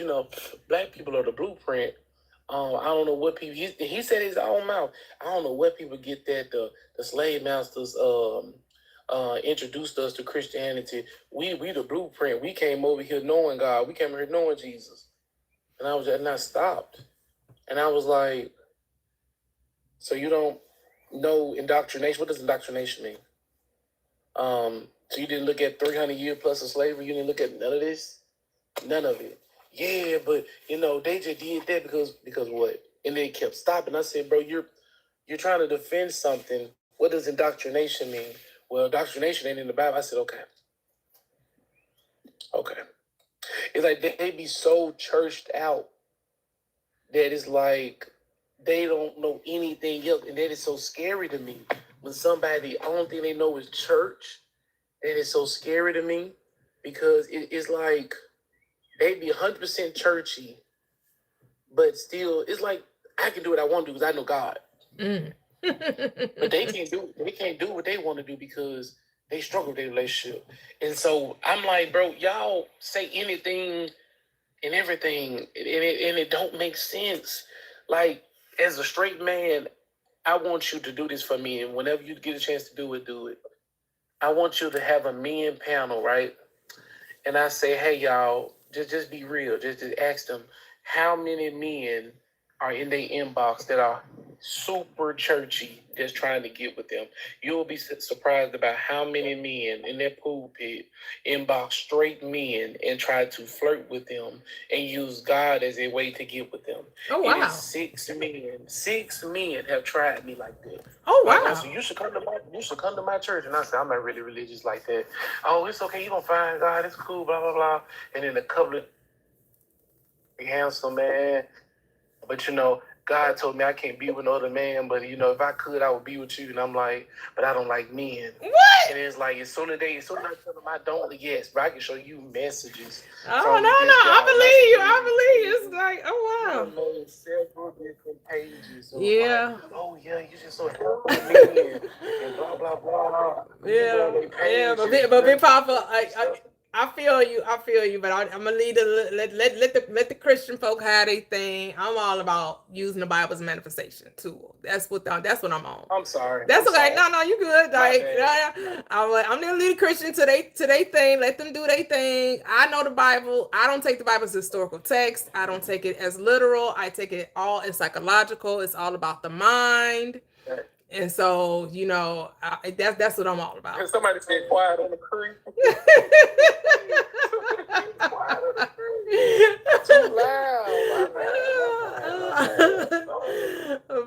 black people are the blueprint." I don't know what people. He said his own mouth. I don't know what people get that the slave masters introduced us to Christianity. We the blueprint. We came over here knowing God. We came over here knowing Jesus. And I stopped, and I was like, so you don't know indoctrination? What does indoctrination mean? So you didn't look at 300 years plus of slavery. You didn't look at none of this. None of it. Yeah, but they just did that because what? And they kept stopping. I said, bro, you're trying to defend something. What does indoctrination mean? Well, indoctrination ain't in the Bible. I said, okay. It's like they be so churched out that it's like they don't know anything else, and that is so scary to me. When somebody, only thing they know is church, that is so scary to me because it's like they be 100% churchy, but still, it's like I can do what I want to do because I know God. But they can't do what they want to do because they struggle with their relationship. And so I'm like, bro, y'all say anything and everything, and it don't make sense. Like, as a straight man, I want you to do this for me, and whenever you get a chance to do it, do it. I want you to have a men panel, right? And I say, hey, y'all, just be real. Just ask them how many men are in their inbox that are super churchy just trying to get with them. You'll be surprised about how many men in their pulpit inbox straight men and try to flirt with them and use God as a way to get with them. Oh, wow. It is 6 men. 6 men have tried me like that. Oh, wow. Like, so you should come to my church. And I said, I'm not really religious like that. Oh, it's okay. You gonna find God. It's cool. Blah blah blah. And then a couple of handsome man, but God told me I can't be with no other man. But if I could, I would be with you. And I'm like, but I don't like men. What? And it's like as soon as I tell them I don't, yes, but I can show you messages. Oh no, I believe you. It's like, oh wow. Several different pages. Yeah. Like, oh yeah, you just so men and blah blah blah. Yeah. But Big Papa, I feel you, but I'm gonna leave let the Christian folk have their thing. I'm all about using the Bible as a manifestation tool. That's what I'm on. I'm sorry. That's okay. Sorry. No, you good. Like, I'm gonna leave the Christian to they thing. Let them do their thing. I know the Bible. I don't take the Bible as a historical text. I don't take it as literal. I take it all as psychological. It's all about the mind. Right. And so, that's what I'm all about. And somebody said quiet on the creek. Too loud.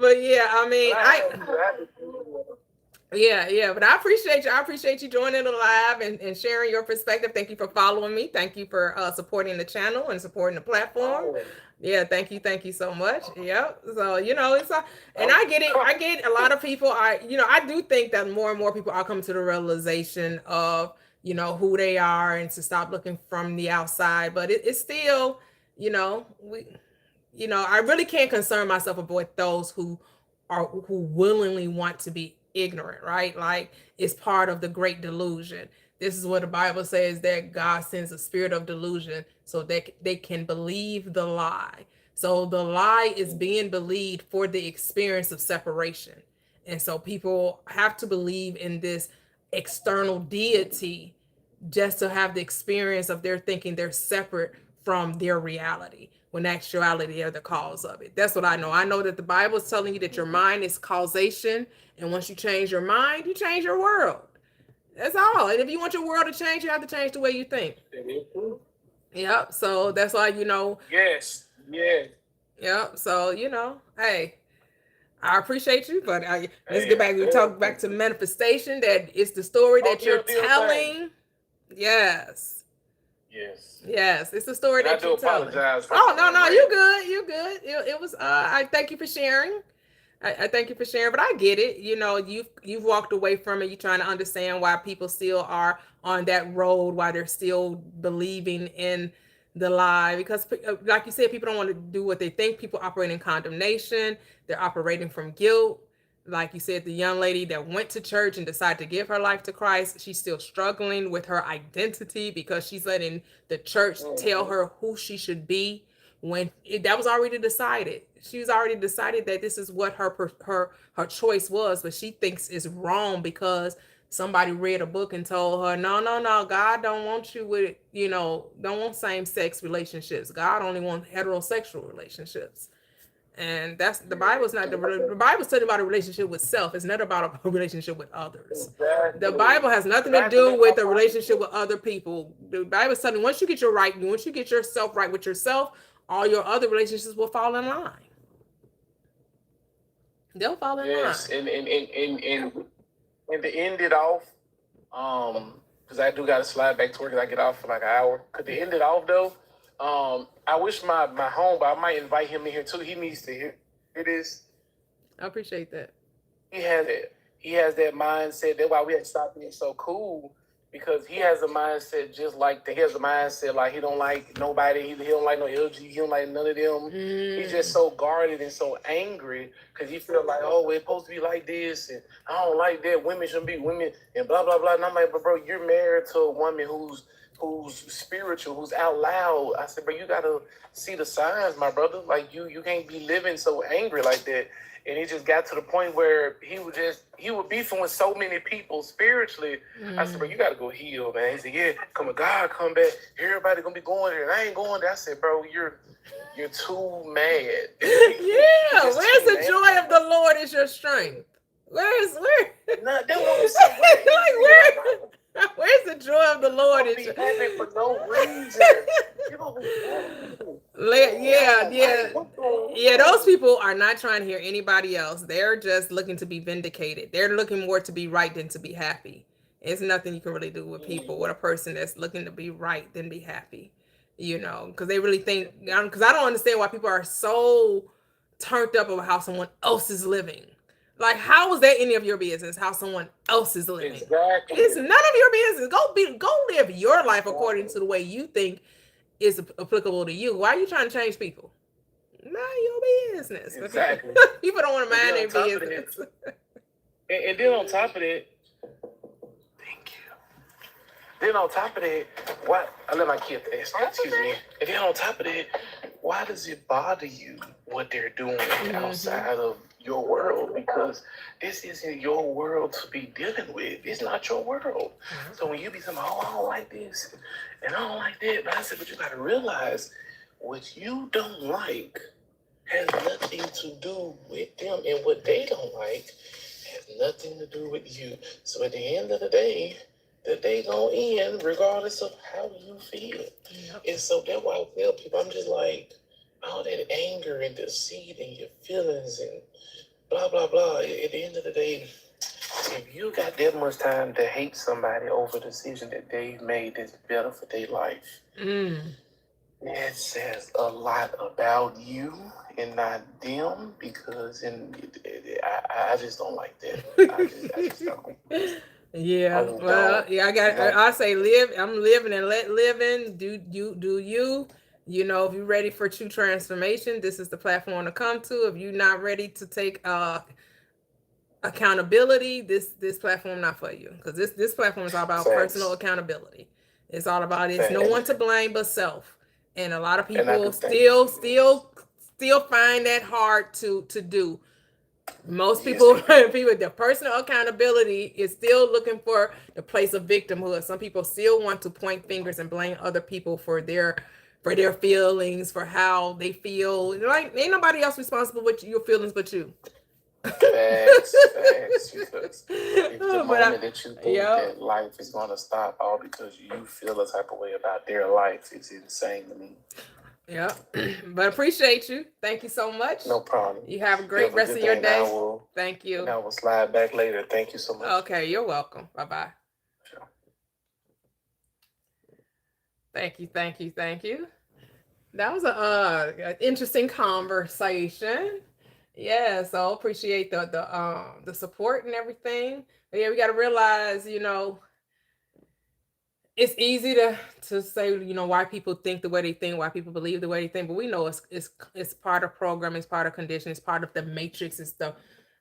But yeah, I mean, but I appreciate you joining the live and sharing your perspective. Thank you for following me. Thank you for supporting the channel and supporting the platform. Yeah, thank you so much. Yep. So it's and I get it. I get a lot of people. I do think that more and more people are coming to the realization of who they are and to stop looking from the outside. But it's still I really can't concern myself about those who willingly want to be ignorant, right? Like, it's part of the great delusion. This is what the Bible says, that God sends a spirit of delusion so that they can believe the lie. So the lie is being believed for the experience of separation. And so people have to believe in this external deity just to have the experience of their thinking they're separate from their reality, when actuality they're the cause of it. That's what I know. I know that the Bible is telling you that your mind is causation, and once you change your mind, you change your world. That's all. And if you want your world to change, you have to change the way you think. Yep. So that's why, Yes. Yes. yep. So, hey, I appreciate you, but let's get back. We talk back to manifestation. That it's the story that you're telling. Yes. Yes. Yes, it's the story And I that do you're telling. apologize for Oh, no, being you random. good. You good. It was. I thank you for sharing. I thank you for sharing, but I get it. You've walked away from it. You're trying to understand why people still are on that road, why they're still believing in the lie. Because, like you said, people don't want to do what they think. People operate in condemnation. They're operating from guilt. Like you said, the young lady that went to church and decided to give her life to Christ, she's still struggling with her identity because she's letting the church tell her who she should be when that was already decided. She was already decided that this is what her choice was, but she thinks is wrong because somebody read a book and told her, no, no, no, God don't want you with, don't want same sex relationships. God only wants heterosexual relationships. And that's the Bible's not the Bible's talking about a relationship with self. It's not about a relationship with others. Exactly. The Bible has nothing to do with a relationship with other people. The Bible's telling once you get once you get yourself right with yourself, all your other relationships will fall in line. They'll fall in line. Yes, and to end it off, because I do got to slide back to work because I get off for like an hour. Could to end it off though, I wish my homeboy, I might invite him in here too. He needs to hear this. I appreciate that. He has it. He has that mindset. That's why we had to stop being so cool because he has a mindset just like that. He has a mindset like he don't like nobody. He don't like no LG. He don't like none of them. He's just so guarded and so angry because he feel like, oh, it's supposed to be like this and I don't like that. Women shouldn't be women and blah blah blah. And I'm like, but bro, you're married to a woman who's spiritual, who's out loud. I said, bro, you gotta see the signs, my brother. Like you can't be living so angry like that. And he just got to the point where he was beefing with so many people spiritually. I said, bro, you gotta go heal, man. He said, yeah, come on, God, come back. Everybody gonna be going there, and I ain't going there. I said, bro, you're too mad. Yeah, where's the joy of the Lord is your strength? Where's Nah, that was like where's the joy of the Lord is your happy for no reason. Yeah, those people are not trying to hear anybody else. They're just looking to be vindicated. They're looking more to be right than to be happy. It's nothing you can really do with people, with a person that's looking to be right than be happy. Because they really think, because I don't understand why people are so turned up about how someone else is living. Like, how is that any of your business? How someone else is living? Exactly. It's none of your business. Go live your life according to the way you think is applicable to you. Why are you trying to change people? Not your business. Exactly. People don't want to mind their business. And then on top of that, thank you. Then on top of that, what? I let my kid ask. Excuse me. And then on top of that, why does it bother you what they're doing outside of your world? Because this isn't your world to be dealing with. It's not your world. So when you be saying, oh, I don't like this and I don't like that, but I said, but you got to realize what you don't like has nothing to do with them, and what they don't like has nothing to do with you. So at the end of the day gonna end regardless of how you feel. And so that's why I tell people, I'm just like, all that anger and deceit and your feelings and blah, blah, blah. At the end of the day, if you got that much time to hate somebody over a decision that they've made that's better for their life, it says a lot about you and not them, because I just don't like that. I just don't. Yeah, well, yeah, I say live. I'm living and let living. Do you? If you're ready for true transformation, this is the platform to come to. If you're not ready to take accountability, this platform not for you, because this platform is all about personal accountability. It's all about it's no one to blame but self, and a lot of people still find that hard to do. Most people, the personal accountability is still looking for the place of victimhood. Some people still want to point fingers and blame other people for their feelings, for how they feel. Like, ain't nobody else responsible with your feelings but you. Facts. If the moment that you think yep. that life is going to stop all because you feel a type of way about their life is insane to me. Yeah. But appreciate you. Thank you so much. No problem. You have a You great have a rest good of your day. day. Thank you. You. And I will slide back later. Thank you so much. Okay, you're welcome. Bye-bye. Sure. Thank you, thank you, thank you. That was a an interesting conversation. Yeah, so appreciate the support and everything. But yeah, we got to realize, it's easy to say, why people think the way they think, why people believe the way they think, but we know it's part of program, it's part of condition, it's part of the matrix, it's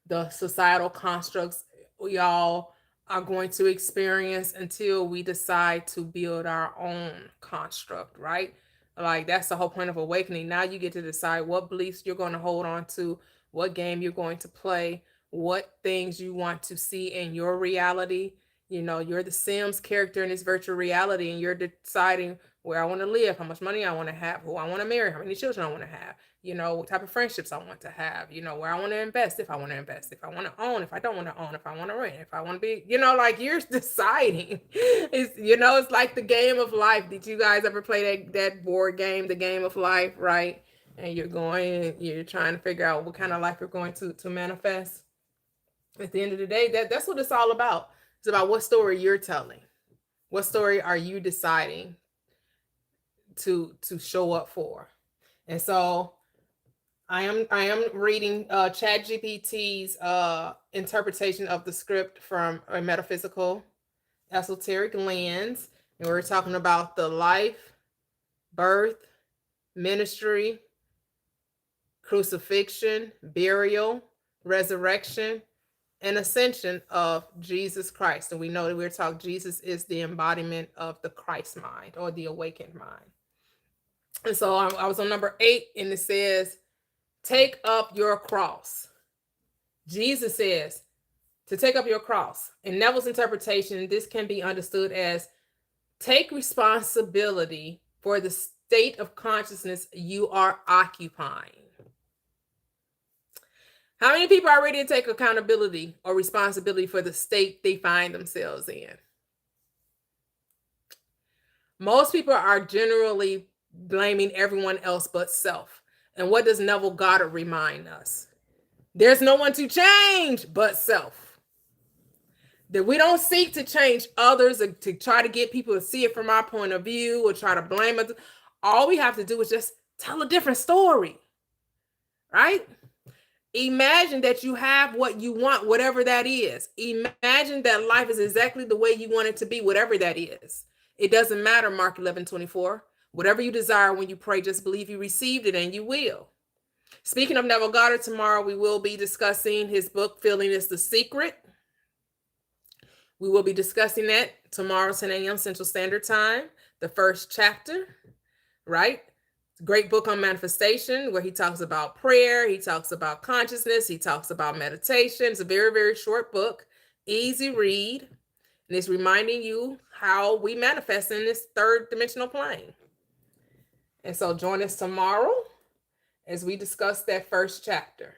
the societal constructs we all are going to experience until we decide to build our own construct, right? Like that's the whole point of awakening. Now you get to decide what beliefs you're going to hold on to, what game you're going to play, what things you want to see in your reality. You're the Sims character in this virtual reality, and you're deciding where I want to live, how much money I want to have, who I want to marry, how many children I want to have, what type of friendships I want to have, where I want to invest, if I want to invest, if I want to own, if I don't want to own, if I want to rent, if I want to be, like you're deciding. It's like the game of life. Did you guys ever play that board game, the game of life, right? And you're trying to figure out what kind of life you're going to manifest. At the end of the day, that's what it's all about. It's about what story you're telling. What story are you deciding to show up for? And so I am reading ChatGPT's interpretation of the script from a metaphysical esoteric lens. And we're talking about the life, birth, ministry, crucifixion, burial, resurrection, and ascension of Jesus Christ. And we know that we're talking, Jesus is the embodiment of the Christ mind or the awakened mind. And so I was on number 8, and it says, take up your cross. Jesus says to take up your cross. In Neville's interpretation, this can be understood as take responsibility for the state of consciousness you are occupying. How many people are ready to take accountability or responsibility for the state they find themselves in? Most people are generally blaming everyone else but self. And what does Neville Goddard remind us? There's no one to change but self. That we don't seek to change others or to try to get people to see it from our point of view or try to blame us. All we have to do is just tell a different story, right? Imagine that you have what you want, whatever that is. Imagine that life is exactly the way you want it to be, whatever that is. It doesn't matter, Mark 11:24. Whatever you desire when you pray, just believe you received it and you will. Speaking of Neville Goddard, tomorrow we will be discussing his book, Feeling is the Secret. We will be discussing that tomorrow, 10 a.m. Central Standard Time, the first chapter, right? Great book on manifestation where he talks about prayer, he talks about consciousness, he talks about meditation. It's a very, very short book, easy read, and it's reminding you how we manifest in this third dimensional plane. And so join us tomorrow as we discuss that first chapter.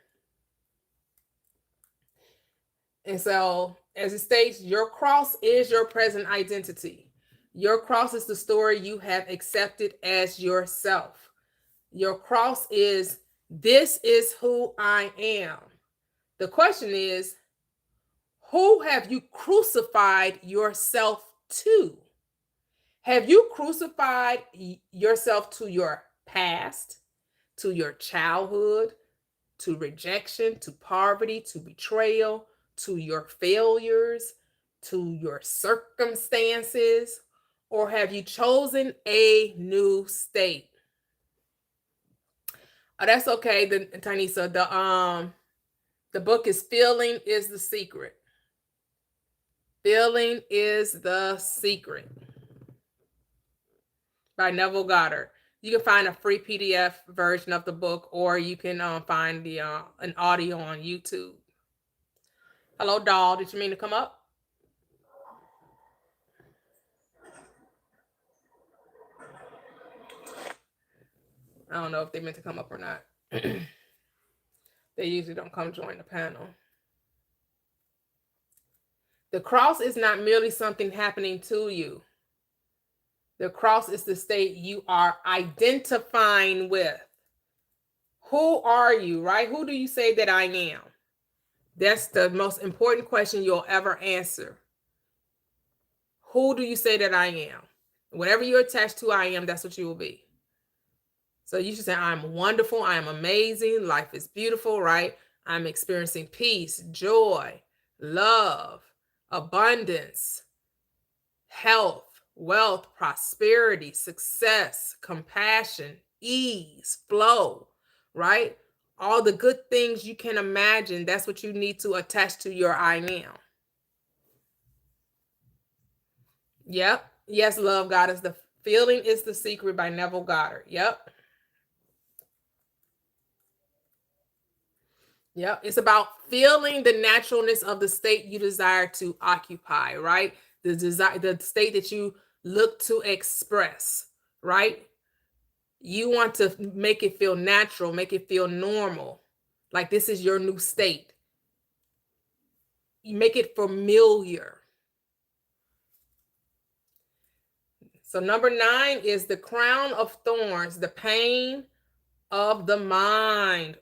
And so, as it states, your cross is your present identity. Your cross is the story you have accepted as yourself. Your cross is, this is who I am. The question is, who have you crucified yourself to? Have you crucified yourself to your past, to your childhood, to rejection, to poverty, to betrayal, to your failures, to your circumstances? Or have you chosen a new state? Oh, that's okay, Tanisa. The book is Feeling is the Secret. Feeling is the Secret by Neville Goddard. You can find a free PDF version of the book, or you can find the an audio on YouTube. Hello, doll. Did you mean to come up? I don't know if they meant to come up or not. They usually don't come join the panel. The cross is not merely something happening to you. The cross is the state you are identifying with. Who are you, right? Who do you say that I am? That's the most important question you'll ever answer. Who do you say that I am? Whatever you're attached to, I am, that's what you will be. So you should say, I'm wonderful, I am amazing, life is beautiful, right? I'm experiencing peace, joy, love, abundance, health, wealth, prosperity, success, compassion, ease, flow, right? All the good things you can imagine, that's what you need to attach to your I am. Yep. Yes, Love God is the feeling is the secret by Neville Goddard. Yep. Yep. It's about feeling the naturalness of the state you desire to occupy, right? The desire, the state that you look to express, right? You want to make it feel natural, make it feel normal. Like this is your new state. You make it familiar. So number 9 is the crown of thorns, the pain of the mind.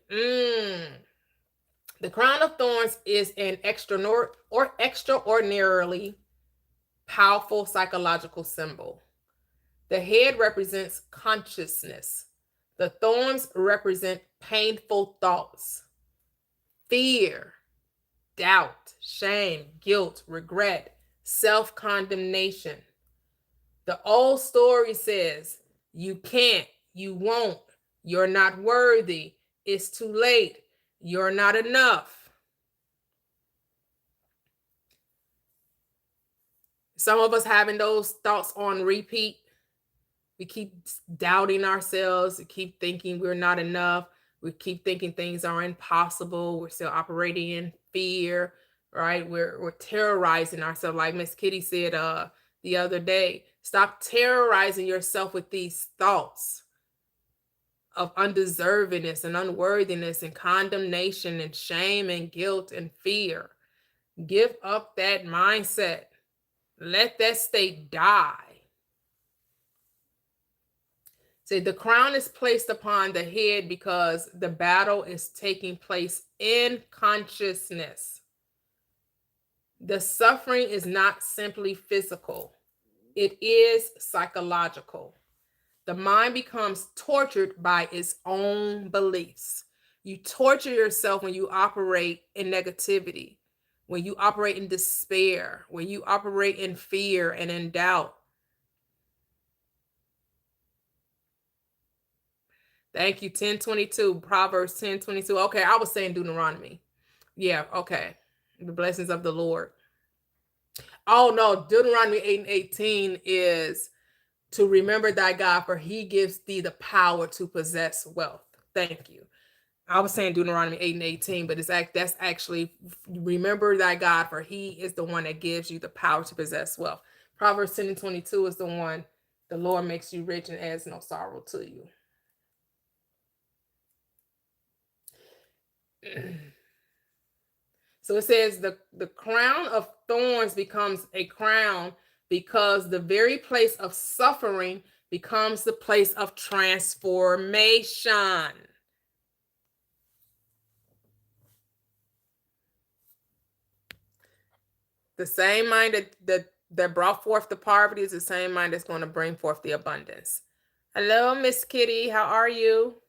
The crown of thorns is an extraordinarily powerful psychological symbol. The head represents consciousness. The thorns represent painful thoughts, fear, doubt, shame, guilt, regret, self-condemnation. The old story says, you can't, you won't, you're not worthy, it's too late, you're not enough. Some of us having those thoughts on repeat. We keep doubting ourselves. We keep thinking we're not enough. We keep thinking things are impossible. We're still operating in fear, right? We're terrorizing ourselves. Like Miss Kitty said the other day, stop terrorizing yourself with these thoughts of undeservedness and unworthiness and condemnation and shame and guilt and fear. Give up that mindset. Let that state die. See, the crown is placed upon the head because the battle is taking place in consciousness. The suffering is not simply physical, it is psychological. The mind becomes tortured by its own beliefs. You torture yourself when you operate in negativity, when you operate in despair, when you operate in fear and in doubt. Thank you. 10:22, Proverbs 10:22. Okay, I was saying Deuteronomy. Yeah, okay. The blessings of the Lord. Oh no, Deuteronomy 8:18 is to remember thy God, for he gives thee the power to possess wealth. Thank you. I was saying Deuteronomy 8:18, but that's actually remember thy God, for he is the one that gives you the power to possess wealth. Proverbs 10:22 is the one, the Lord makes you rich and adds no sorrow to you. So it says the crown of thorns becomes a crown because the very place of suffering becomes the place of transformation. The same mind that brought forth the poverty is the same mind that's going to bring forth the abundance. Hello, Miss Kitty. How are you?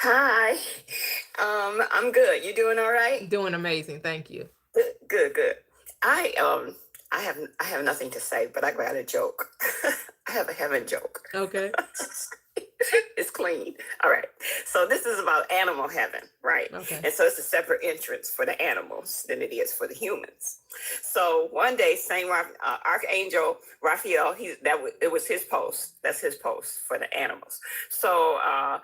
Hi. I'm good. You doing all right? Doing amazing. Thank you. Good. I have nothing to say, but I got a joke. I have a heaven joke. Okay. It's clean. All right. So this is about animal heaven, right? Okay. And so it's a separate entrance for the animals than it is for the humans. So one day, Saint Archangel Raphael, it was his post. That's his post for the animals. So a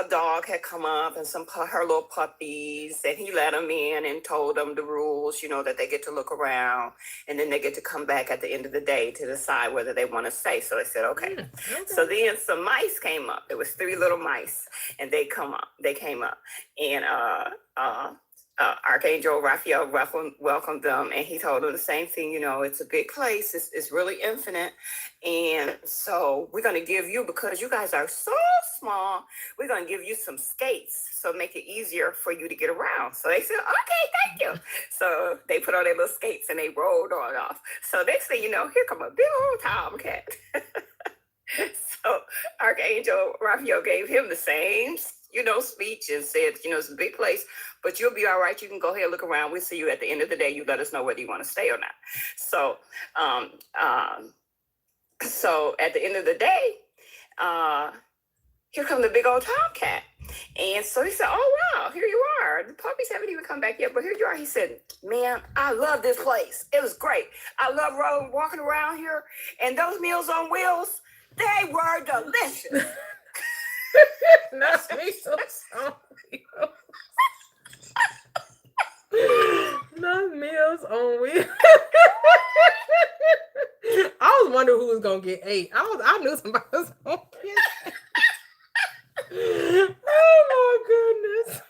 dog had come up and her little puppies, and he let them in and told them the rules. That they get to look around, and then they get to come back at the end of the day to decide whether they want to stay. So they said, okay. Okay. So then some mice came up. There was 3 little mice, and they came up, and Archangel Raphael welcomed them, and he told them the same thing. It's a big place. It's really infinite, and so we're going to give you, because you guys are so small, we're going to give you some skates, so make it easier for you to get around. So they said, okay, thank you. So they put on their little skates and they rolled on off. So next thing you know, here come a big old tomcat. So Archangel Raphael gave him the same, speech, and said, it's a big place, but you'll be all right. You can go ahead and look around. We'll see you at the end of the day. You let us know whether you want to stay or not. So, so at the end of the day, here comes the big old tomcat. And so he said, oh, wow, here you are. The puppies haven't even come back yet, but here you are. He said, man, I love this place. It was great. I love walking around here, and those Meals on Wheels, they were delicious. Not Meals on Wheels. Not Meals on Wheels. I was wondering who was gonna get 8. I knew somebody was gonna get 8. Oh my goodness.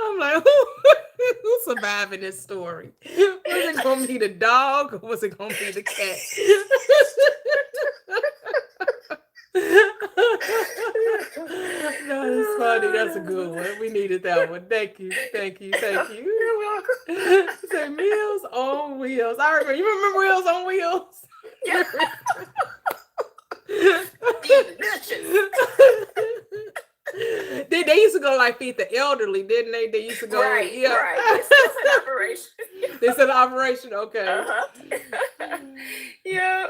I'm like, who's surviving this story? Was it gonna be the dog, or was it gonna be the cat? No, that's funny. That's a good one. We needed that one. Thank you. You're welcome. Say Meals on Wheels. I remember. You remember Meals on Wheels? Yeah. They used to go like feed the elderly, didn't they? They used to go. Right. Yeah. Right. It's an operation. They said operation. Okay. Uh-huh. Yeah.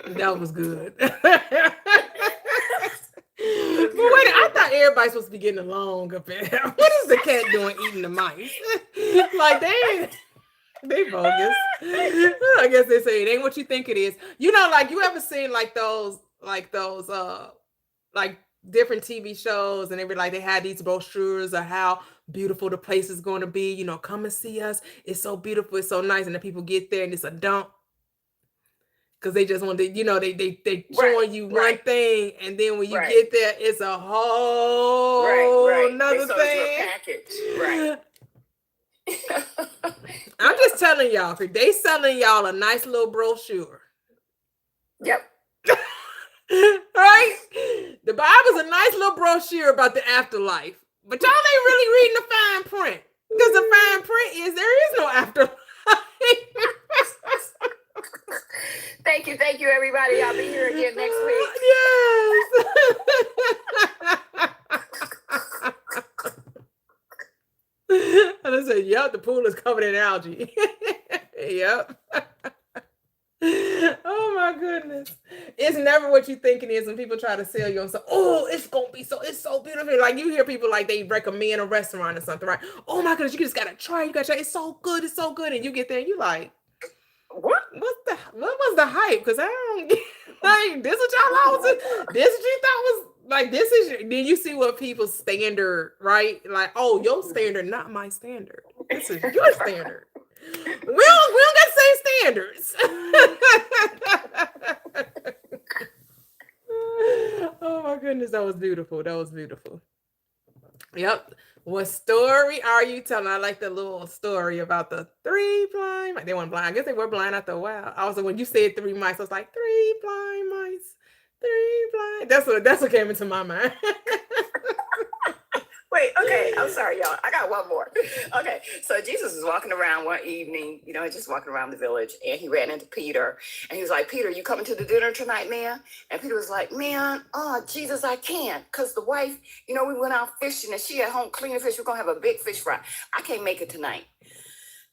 That was good. But wait, I thought everybody's supposed to be getting along up in there. What is the cat doing eating the mice? Like they bogus. I guess they say it ain't what you think it is. Like you ever seen like those like different TV shows, and they had these brochures of how beautiful the place is going to be. Come and see us. It's so beautiful. It's so nice. And then people get there and it's a dump. Because they just want to, they showing you one thing, and then when you get there, it's a whole another thing. Right. I'm just telling y'all, they selling y'all a nice little brochure. Yep. Right? The Bible's a nice little brochure about the afterlife, but y'all ain't really reading the fine print, because the fine print is there is no afterlife. Thank you, everybody. I'll be here again next week. Yes. And I said, yep, the pool is covered in algae. Yep. Oh my goodness. It's never what you think it is when people try to sell you on something. Oh, it's so beautiful. Like you hear people like they recommend a restaurant or something, right? Oh my goodness, you just gotta try. It's so good. And you get there and you like, what was the hype? Because I don't like this what y'all was. This what you thought was like this is then you see what people's standard, right? Like, oh, your standard, not my standard. This is your standard. We don't got the same standards. Oh my goodness, that was beautiful. Yep. What story are you telling? I like the little story about the 3 blind mice. They weren't blind. I guess they were blind after a while. Also, when you said 3 mice, I was like, 3 blind mice. 3 blind. That's what came into my mind. Wait, okay. I'm sorry, y'all. I got one more. Okay. So Jesus was walking around one evening, just walking around the village, and he ran into Peter, and he was like, Peter, you coming to the dinner tonight, man? And Peter was like, man, Jesus, I can't. Because the wife, we went out fishing, and she at home cleaning fish. We're going to have a big fish fry. I can't make it tonight.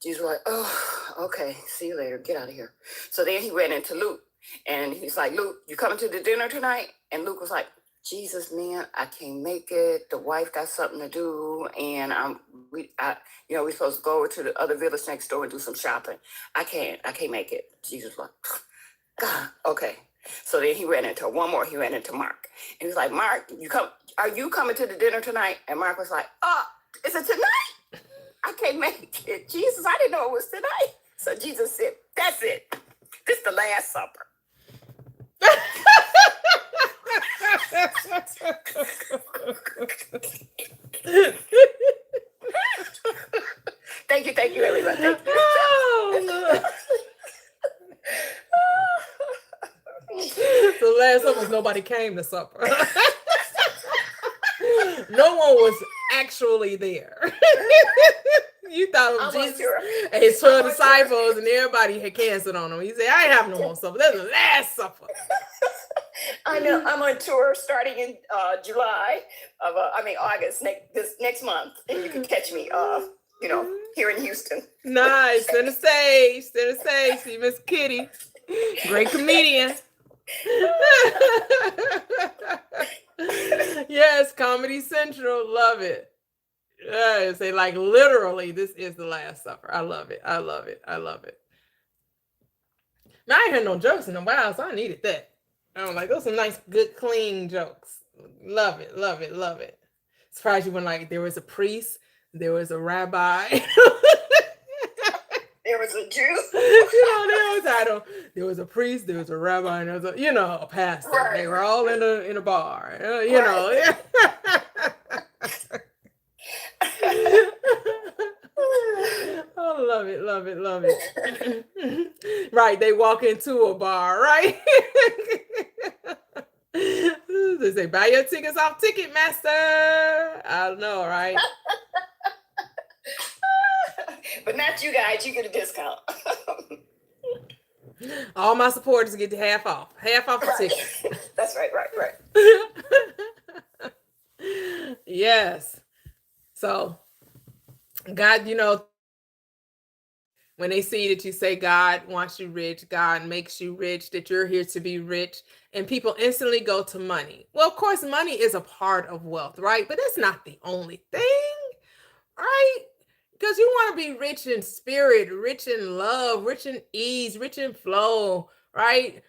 Jesus was like, oh, okay. See you later. Get out of here. So then he ran into Luke, and he's like, Luke, you coming to the dinner tonight? And Luke was like, Jesus, man, I can't make it. The wife got something to do, and we're supposed to go over to the other village next door and do some shopping. I can't make it. Jesus was like, God, okay. So then he ran into Mark. And he was like, Mark, are you coming to the dinner tonight? And Mark was like, is it tonight? I can't make it. Jesus, I didn't know it was tonight. So Jesus said, that's it. This is the Last Supper. Thank you, everyone. Thank you. Oh, so last supper, nobody came to supper. No one was actually there. You thought it was Jesus and his 12 disciples, and everybody had canceled on him. He said, I ain't having no more supper. That's the last supper. I know. I'm on tour starting in July of August next month, and you can catch me here in Houston. Nice. Center stage. See Miss Kitty. Great comedian. Yes, Comedy Central. Love it. Yes, they like literally, this is the Last Supper. I love it. Now, I ain't heard no jokes in a while, so I needed that. I'm like, those are some nice, good, clean jokes. Love it. Surprised you when like there was a priest, there was a rabbi. There was a Jew. There was a priest, there was a rabbi, and there was a pastor. Right. They were all in a bar. Oh, love it. Right, they walk into a bar, right? They say, buy your tickets off Ticketmaster. I don't know, right? But not you guys. You get a discount. All my supporters get half off the tickets. That's right. Yes. So God, when they see that you say God wants you rich, God makes you rich, that you're here to be rich, and people instantly go to money. Well, of course, money is a part of wealth, right? But that's not the only thing, right? Because you want to be rich in spirit, rich in love, rich in ease, rich in flow, right?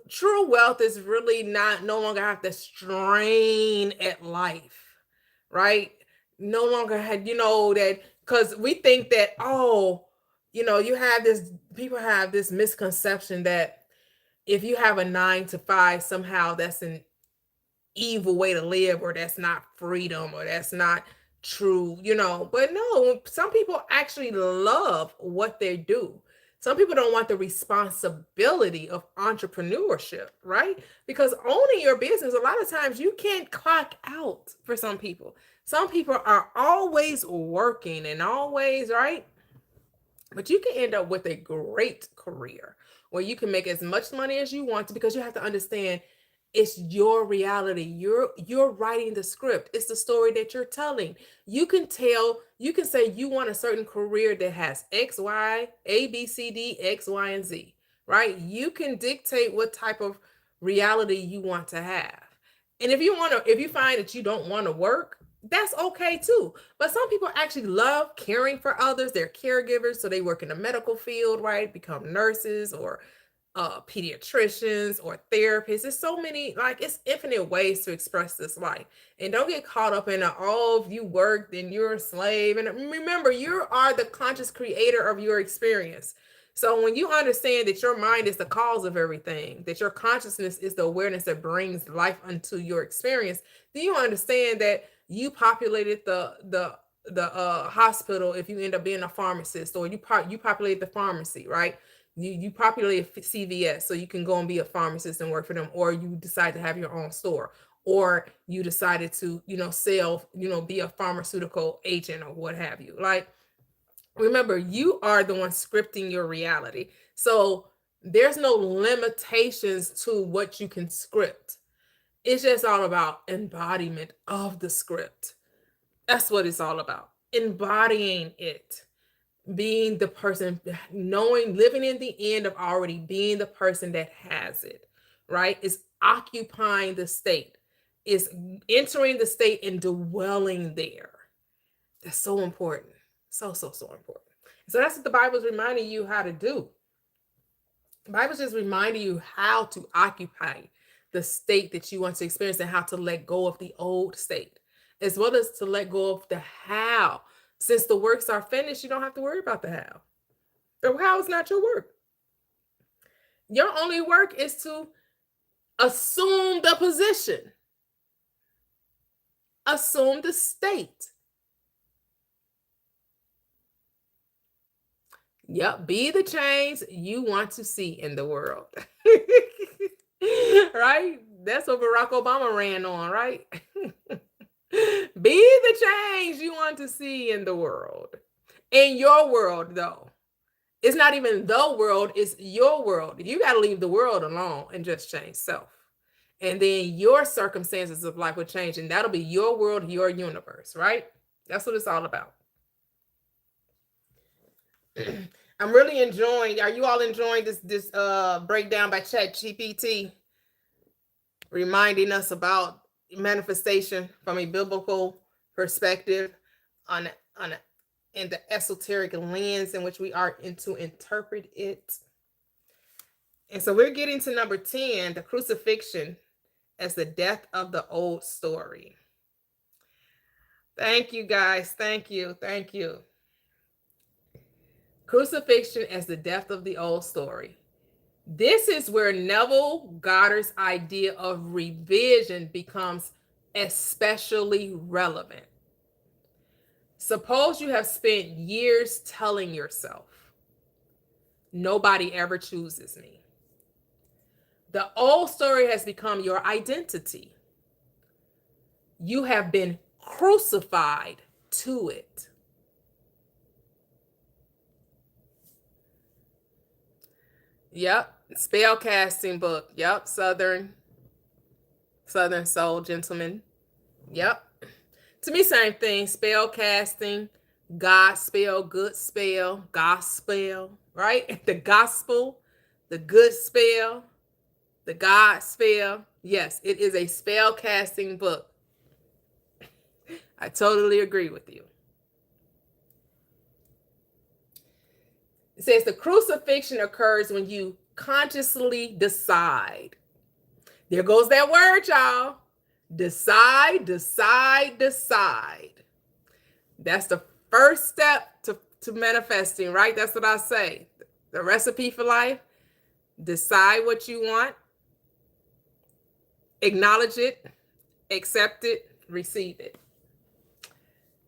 True wealth is really no longer have to strain at life, right? No longer had, that, because we think that, people have this misconception that if you have a 9 to 5, somehow that's an evil way to live, or that's not freedom, or that's not true, but no, some people actually love what they do. Some people don't want the responsibility of entrepreneurship, right? Because owning your business, a lot of times you can't clock out for some people. Some people are always working and always, right? But you can end up with a great career where you can make as much money as you want to, because you have to understand it's your reality. You're writing the script. It's the story that you're telling. You can say you want a certain career that has X, Y, A, B, C, D, X, Y, and Z, right? You can dictate what type of reality you want to have. And if you find that you don't want to work, that's okay too. But some people actually love caring for others. They're caregivers, so they work in the medical field, right? Become nurses or pediatricians or therapists. There's so many, it's infinite ways to express this life. And don't get caught up in if you work, then you're a slave. And remember, you are the conscious creator of your experience. So when you understand that your mind is the cause of everything, that your consciousness is the awareness that brings life unto your experience, then you understand that you populated the hospital if you end up being a pharmacist, or you populate the pharmacy, right? You populate CVS so you can go and be a pharmacist and work for them, or you decide to have your own store, or you decided to sell, be a pharmaceutical agent or what have you. Remember, you are the one scripting your reality. So there's no limitations to what you can script. It's just all about embodiment of the script. That's what it's all about. Embodying it. Being the person, living in the end of already being the person that has it, right? Is occupying the state, is entering the state and dwelling there. That's so important. So important. So that's what the Bible's reminding you how to do. The Bible's just reminding you how to occupy the state that you want to experience, and how to let go of the old state, as well as to let go of the how. Since the works are finished, you don't have to worry about the how. The how is not your work. Your only work is to assume the position. assume the state. Yep, be the change you want to see in the world. Right? That's what Barack Obama ran on, right? Be the change you want to see in the world. In your world, though. It's not even the world, it's your world. You got to leave the world alone and just change self. And then your circumstances of life will change, and that'll be your world, your universe, right? That's what it's all about. I'm really enjoying. Are you all enjoying this breakdown by ChatGPT, reminding us about manifestation from a biblical perspective on in the esoteric lens in which we are to interpret it. And so we're getting to number 10, the crucifixion as the death of the old story. Thank you, guys. Thank you. Thank you. Crucifixion as the death of the old story. This is where Neville Goddard's idea of revision becomes especially relevant. Suppose you have spent years telling yourself, nobody ever chooses me. The old story has become your identity. You have been crucified to it. Yep, spell casting book. Yep, Southern Soul Gentleman. Yep. To me, same thing. Spell casting, God spell, good spell, gospel, right? The gospel, the good spell, the God spell. Yes, it is a spell casting book. I totally agree with you. It says the crucifixion occurs when you consciously decide. There goes that word, y'all. Decide, decide, decide. That's the first step to manifesting, right? That's what I say. The recipe for life. Decide what you want. Acknowledge it. Accept it. Receive it.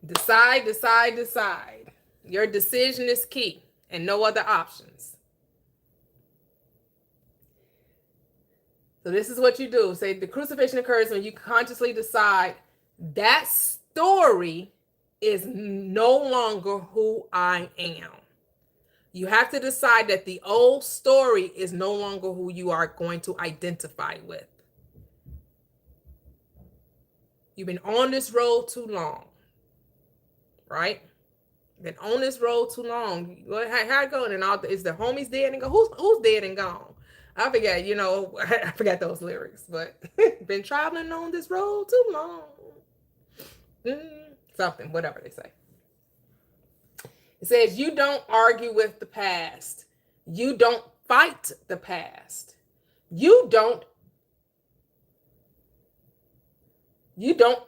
Decide, decide, decide. Your decision is key and no other options. So this is what you do. Say the crucifixion occurs when you consciously decide that story is no longer who I am. You have to decide that the old story is no longer who you are going to identify with. You've been on this road too long, right? Been on this road too long. How it going? And all is the homies dead and go? Who's dead and gone? I forget, I forgot those lyrics, but been traveling on this road too long. Something, whatever they say. It says, you don't argue with the past. You don't fight the past. You don't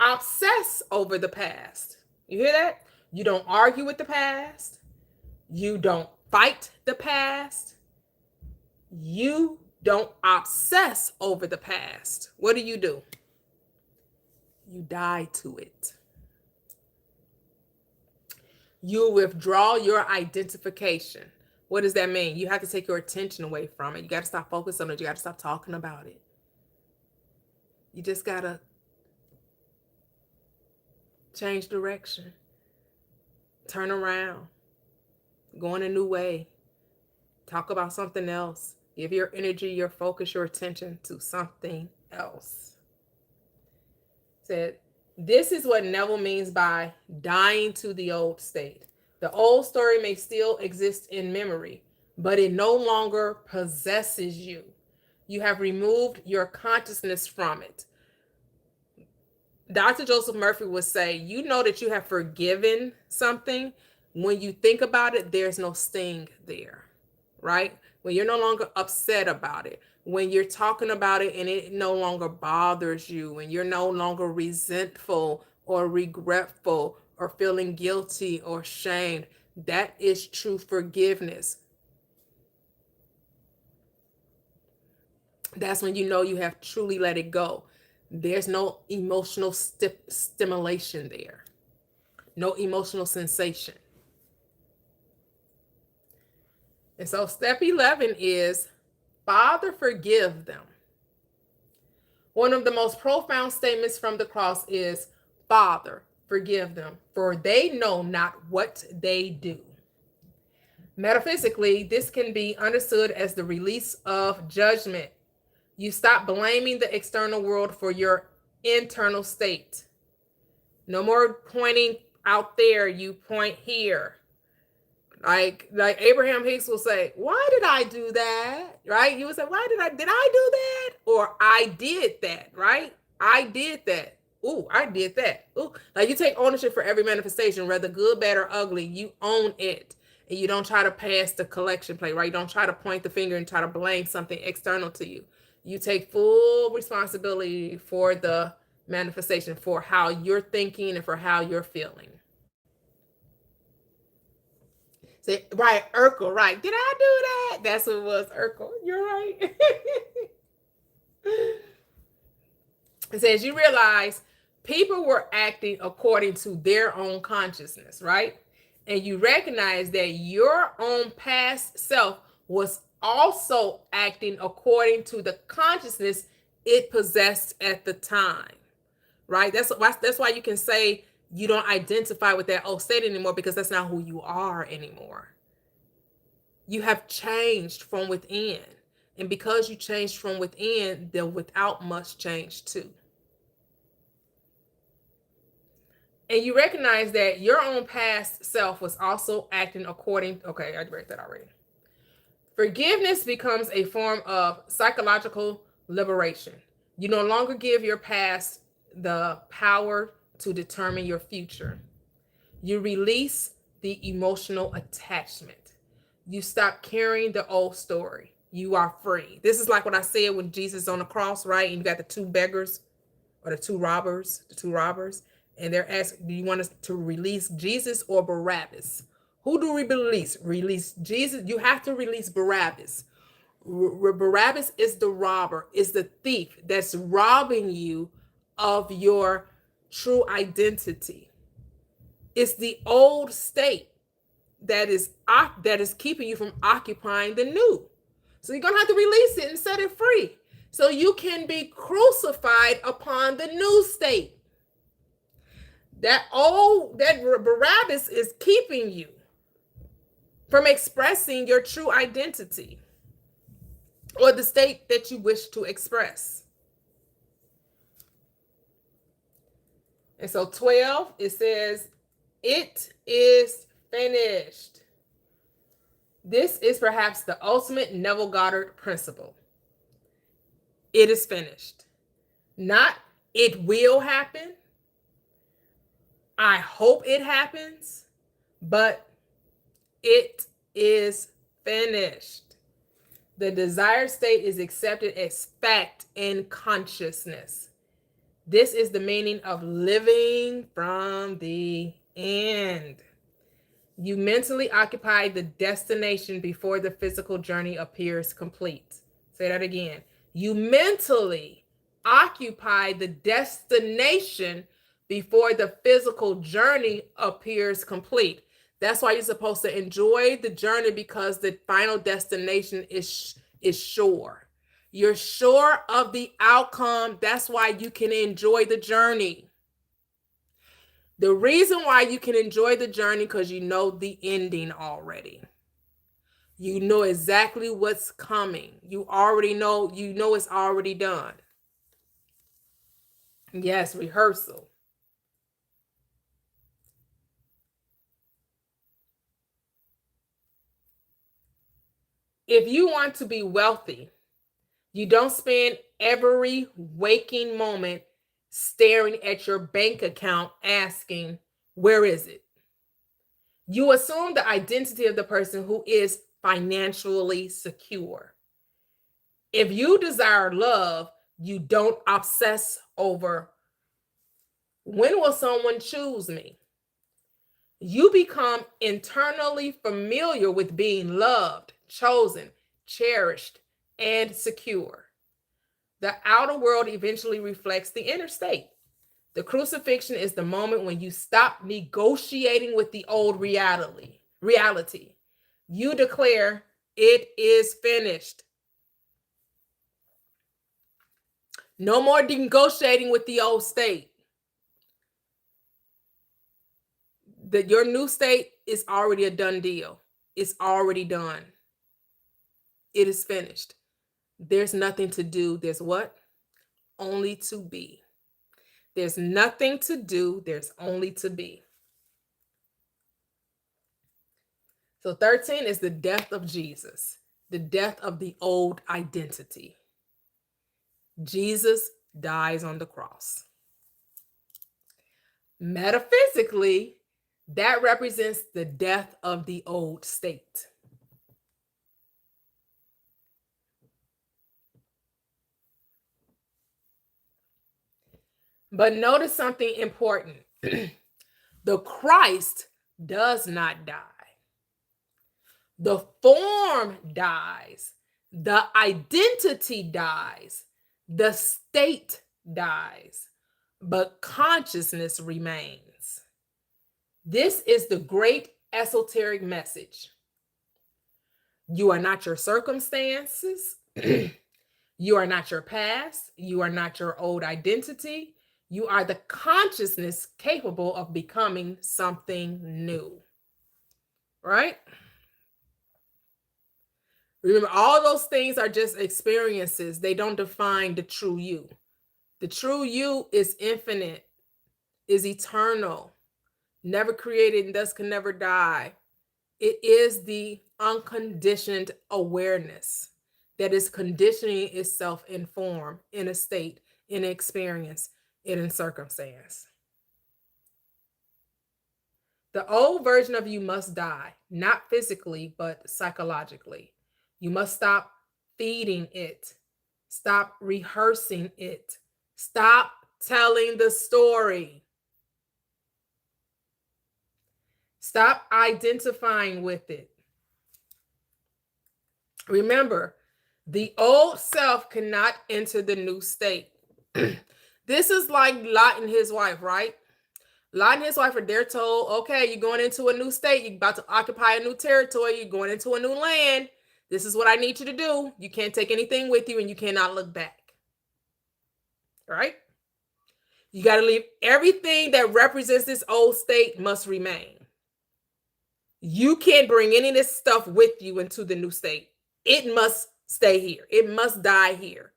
obsess over the past. You hear that? You don't argue with the past. You don't fight the past. You don't obsess over the past. What do? You die to it. You withdraw your identification. What does that mean? You have to take your attention away from it. You got to stop focusing on it. You got to stop talking about it. You just got to change direction. Turn around. Go in a new way. Talk about something else. Give your energy, your focus, your attention to something else. Said, this is what Neville means by dying to the old state. The old story may still exist in memory, but it no longer possesses you. You have removed your consciousness from it. Dr. Joseph Murphy would say, you know that you have forgiven something. When you think about it, there's no sting there, right? When you're no longer upset about it, when you're talking about it and it no longer bothers you, when you're no longer resentful or regretful or feeling guilty or shamed, that is true forgiveness. That's when you know you have truly let it go. There's no emotional stimulation there, no emotional sensation. And so step 11 is, Father, forgive them. One of the most profound statements from the cross is, Father, forgive them, for they know not what they do. Metaphysically, this can be understood as the release of judgment. You stop blaming the external world for your internal state. No more pointing out there, you point here. Like Abraham Hicks will say, why did I do that? Right? You would say, did I do that? Or I did that, right? I did that. Ooh, I did that. Ooh. Like, you take ownership for every manifestation, whether good, bad, or ugly. You own it. And you don't try to pass the collection plate, right? You don't try to point the finger and try to blame something external to you. You take full responsibility for the manifestation, for how you're thinking and for how you're feeling. Say, right, Urkel, right. Did I do that? That's what it was, Urkel. You're right. It says, you realize people were acting according to their own consciousness, right? And you recognize that your own past self was also acting according to the consciousness it possessed at the time, right? That's why you can say you don't identify with that old state anymore, because that's not who you are anymore. You have changed from within. And because you changed from within, the without must change too. And you recognize that your own past self was also acting according. Okay, I read that already. Forgiveness becomes a form of psychological liberation. You no longer give your past the power to determine your future. You release the emotional attachment. You stop carrying the old story. You are free. This is like what I said when Jesus is on the cross, right? And you got the two beggars or the two robbers, and they're asking, do you want us to release Jesus or Barabbas? Who do we release? Release Jesus. You have to release Barabbas. Barabbas is the robber, is the thief that's robbing you of your true identity. It's the old state that is keeping you from occupying the new. So you're gonna have to release it and set it free, so you can be crucified upon the new state. That Barabbas is keeping you from expressing your true identity or the state that you wish to express. And so 12, it says, it is finished. This is perhaps the ultimate Neville Goddard principle. It is finished. Not it will happen. I hope it happens, but it is finished. The desired state is accepted as fact in consciousness. This is the meaning of living from the end. You mentally occupy the destination before the physical journey appears complete. Say that again. You mentally occupy the destination before the physical journey appears complete. That's why you're supposed to enjoy the journey, because the final destination is sure. You're sure of the outcome. That's why you can enjoy the journey. The reason why you can enjoy the journey, because you know the ending already. You know exactly what's coming. You already know, it's already done. Yes, rehearsal. If you want to be wealthy, you don't spend every waking moment staring at your bank account asking, where is it? You assume the identity of the person who is financially secure. If you desire love, you don't obsess over, when will someone choose me? You become internally familiar with being loved, chosen, cherished, and secure. The outer world eventually reflects the inner state. The crucifixion is the moment when you stop negotiating with the old reality. You declare, it is finished. No more negotiating with the old state. That your new state is already a done deal. It's already done. It is finished. There's nothing to do. There's what? Only to be. There's nothing to do. There's only to be. So 13 is the death of Jesus, the death of the old identity. Jesus dies on the cross. Metaphysically, that represents the death of the old state. But notice something important. The Christ does not die. The form dies. The identity dies. The state dies. But consciousness remains. This is the great esoteric message. You are not your circumstances. You are not your past. You are not your old identity. You are the consciousness capable of becoming something new. Right? Remember, all those things are just experiences. They don't define the true you. The true you is infinite, is eternal, never created, and thus can never die. It is the unconditioned awareness that is conditioning itself in form, in a state, in experience, in a circumstance. The old version of you must die, not physically, but psychologically. You must stop feeding it. Stop rehearsing it. Stop telling the story. Stop identifying with it. Remember, the old self cannot enter the new state. This is like Lot and his wife, right? Lot and his wife are they're told, okay, you're going into a new state. You're about to occupy a new territory. You're going into a new land. This is what I need you to do. You can't take anything with you and you cannot look back. Right? You got to leave everything that represents this old state must remain. You can't bring any of this stuff with you into the new state. It must stay here. It must die here.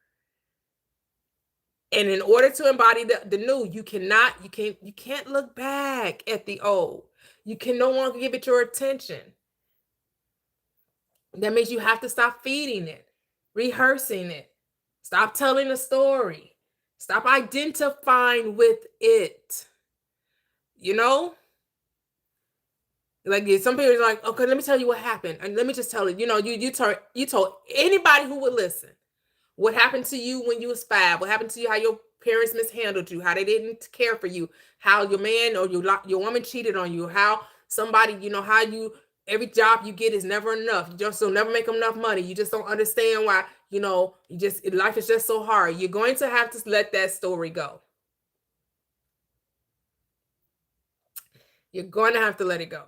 And in order to embody the new, you can't look back at the old. You can no longer give it your attention. That means you have to stop feeding it, rehearsing it. Stop telling the story. Stop identifying with it. You know? Like some people are like, okay, let me tell you what happened. And let me just tell it. You know, you told anybody who would listen what happened to you when you was 5, what happened to you, how your parents mishandled you, how they didn't care for you, how your man or your woman cheated on you, how somebody, you know, how you every job you get is never enough. You just don't never make enough money. You just don't understand why, you know, life is just so hard. You're going to have to let that story go. You're going to have to let it go.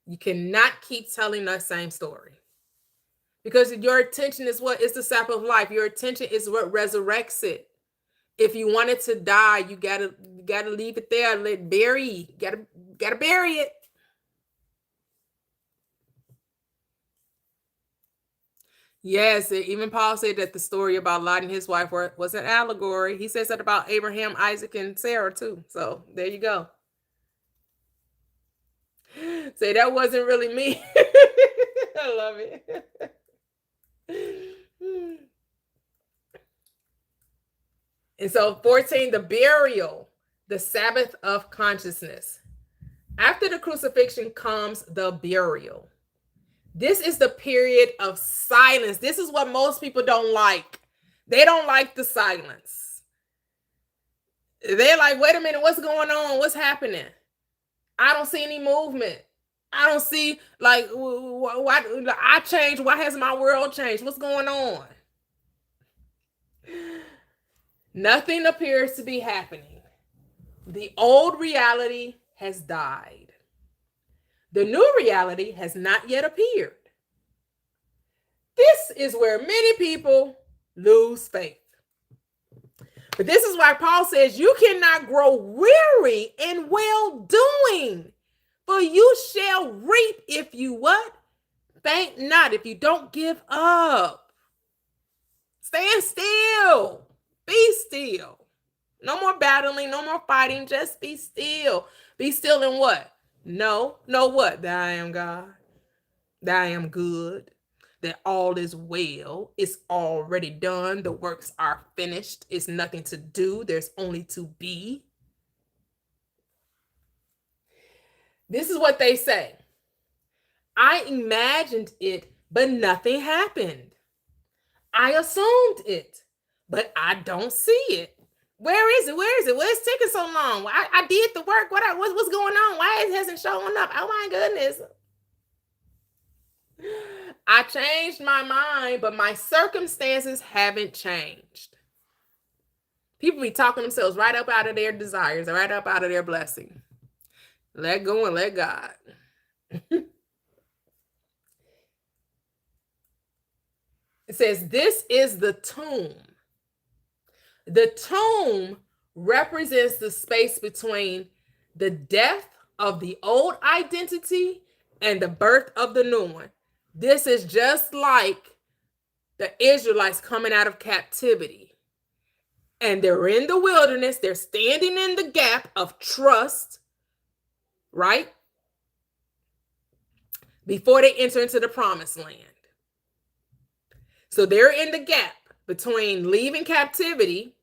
You cannot keep telling that same story. Because your attention is what is the sap of life. Your attention is what resurrects it. If you want it to die, you gotta leave it there. Let it bury. Gotta bury it. Yes, even Paul said that the story about Lot and his wife was an allegory. He says that about Abraham, Isaac, and Sarah too. So there you go. Say that wasn't really me. I love it. And so 14, the burial, the Sabbath of consciousness. After the crucifixion comes the burial. This is the period of silence. This is what most people don't like. They don't like the silence. They're like, wait a minute, what's going on? What's happening? I don't see any movement. I don't see, like, why I changed. Why has my world changed? What's going on? Nothing appears to be happening. The old reality has died. The new reality has not yet appeared. This is where many people lose faith. But this is why Paul says you cannot grow weary in well doing, for you shall reap if you what? Faint not, if you don't give up. Stand still. Be still. No more battling, no more fighting. Just be still. Be still in what? Know what? That I am God. That I am good. That all is well. It's already done. The works are finished. It's nothing to do. There's only to be. This is what they say. I imagined it, but nothing happened. I assumed it, but I don't see it. Where is it? Where is it? Where's taking so long? I did the work. What's going on? Why it hasn't shown up? Oh my goodness. I changed my mind, but my circumstances haven't changed. People be talking themselves right up out of their desires, right up out of their blessing. Let go and let God. It says, this is the tomb. The tomb represents the space between the death of the old identity and the birth of the new one. This is just like the Israelites coming out of captivity. And they're in the wilderness. They're standing in the gap of trust, right? Before they enter into the promised land. So they're in the gap between leaving captivity,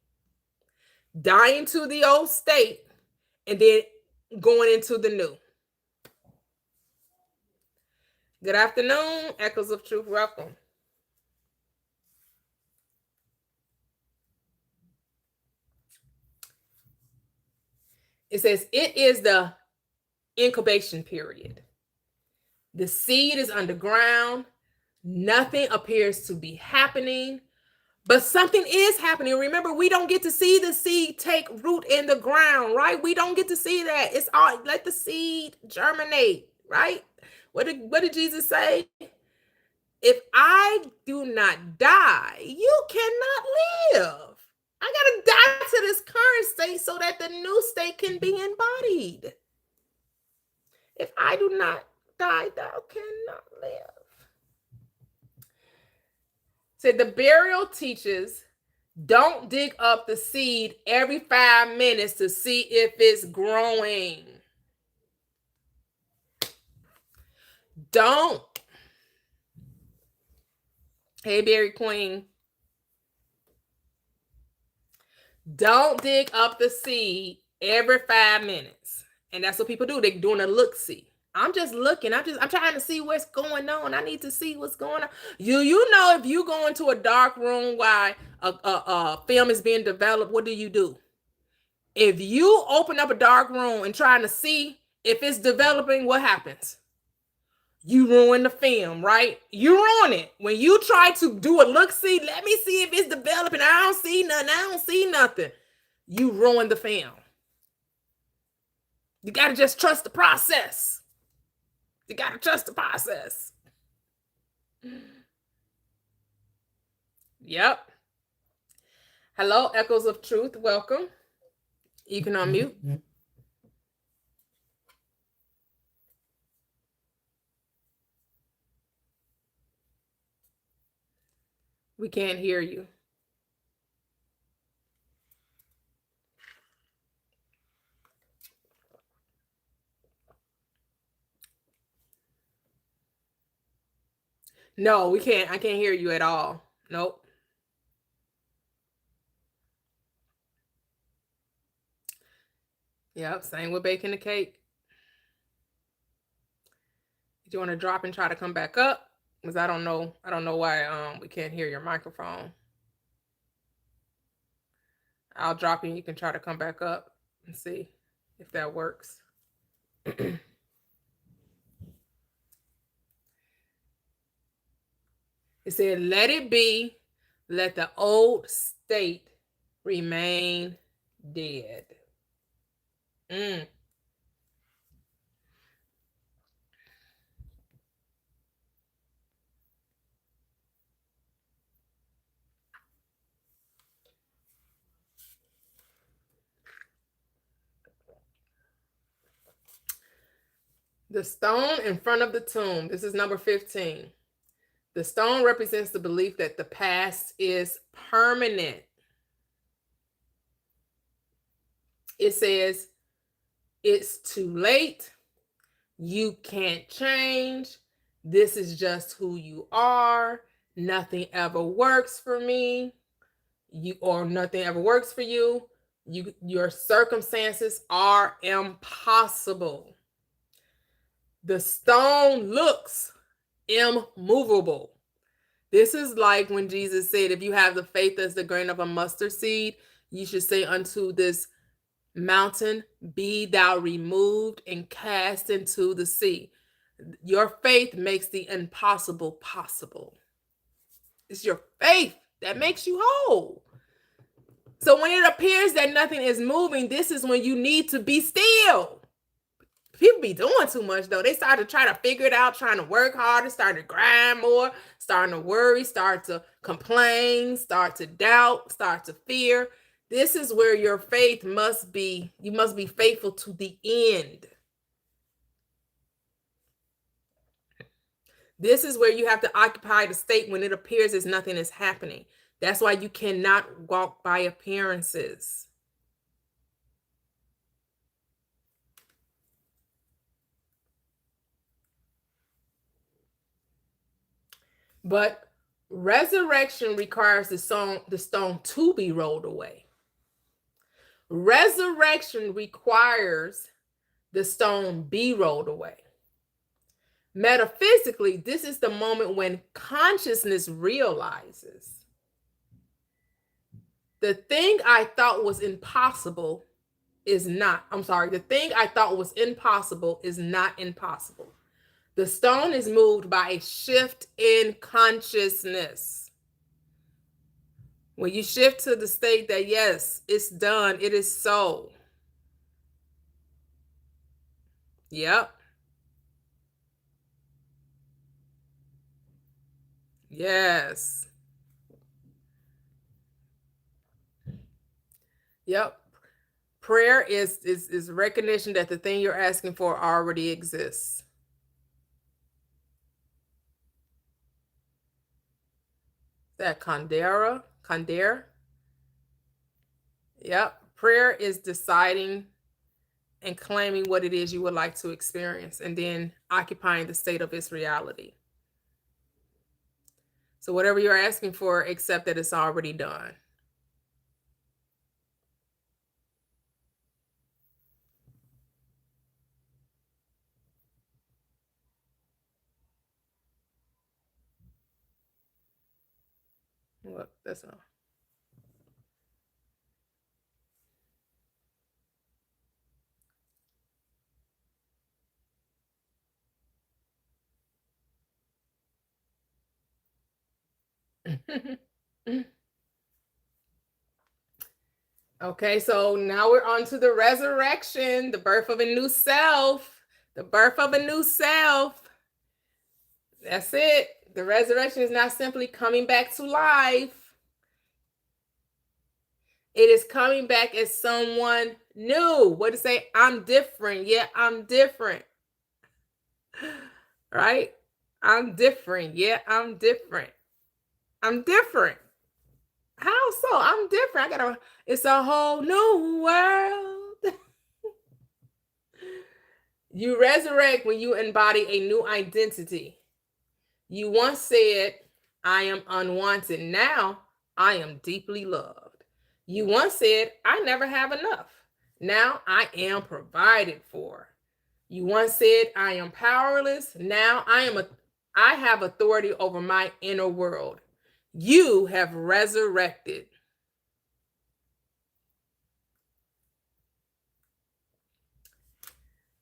dying to the old state, and then going into the new. Good afternoon, Echoes of Truth. Welcome. It says it is the incubation period. The seed is underground. Nothing appears to be happening, but something is happening. Remember, we don't get to see the seed take root in the ground, right? We don't get to see that. It's all let the seed germinate, right? What did Jesus say? If I do not die, you cannot live. I got to die to this current state so that the new state can be embodied. If I do not die, thou cannot live. So the burial teaches, don't dig up the seed every 5 minutes to see if it's growing. Don't. Hey, Berry Queen. Don't dig up the seed every 5 minutes. And that's what people do. They're doing a look-see. I'm just looking. I'm trying to see what's going on. I need to see what's going on. You know, if you go into a dark room while a film is being developed, what do? If you open up a dark room and trying to see if it's developing, what happens? You ruin the film, right? You ruin it. When you try to do a look-see, let me see if it's developing. I don't see nothing. You ruin the film. You got to just trust the process. You got to trust the process. Yep. Hello, Echoes of Truth. Welcome. You can unmute. We can't hear you. No, we can't. I can't hear you at all. Nope. Yep, same with baking the cake. Do you want to drop and try to come back up? Because I don't know why we can't hear your microphone. I'll drop you and you can try to come back up and see if that works. It said, let it be, let the old state remain dead. The stone in front of the tomb. This is number 15. The stone represents the belief that the past is permanent. It says, it's too late. You can't change. This is just who you are. Nothing ever works for me. Nothing ever works for you. Your circumstances are impossible. The stone looks immovable. This is like when Jesus said, if you have the faith as the grain of a mustard seed, you should say unto this mountain, be thou removed and cast into the sea. Your faith makes the impossible possible. It's your faith that makes you whole. So when it appears that nothing is moving, this is when you need to be still. People be doing too much though. They start to try to figure it out, trying to work harder, start to grind more, starting to worry, start to complain, start to doubt, start to fear. This is where your faith must be. You must be faithful to the end. This is where you have to occupy the state when it appears as nothing is happening. That's why you cannot walk by appearances. But resurrection requires the stone to be rolled away. Resurrection requires the stone be rolled away. Metaphysically, this is the moment when consciousness realizes the thing I thought was impossible is not. The thing I thought was impossible is not impossible. The stone is moved by a shift in consciousness. When you shift to the state that, yes, it's done, it is so. Yep. Yes. Yep. Prayer is recognition that the thing you're asking for already exists. That Kandera? Yep. Prayer is deciding and claiming what it is you would like to experience and then occupying the state of its reality. So whatever you're asking for, accept that it's already done. Look, that's all. Okay, so now we're on to the resurrection, the birth of a new self. The birth of a new self. That's it. The resurrection is not simply coming back to life. It is coming back as someone new. What to say? I'm different. Yeah, I'm different. Right? I'm different. Yeah, I'm different. I'm different. How so? I'm different. It's a whole new world. You resurrect when you embody a new identity. You once said, I am unwanted. Now I am deeply loved. You once said, I never have enough. Now I am provided for. You once said, I am powerless. Now I have authority over my inner world. You have resurrected.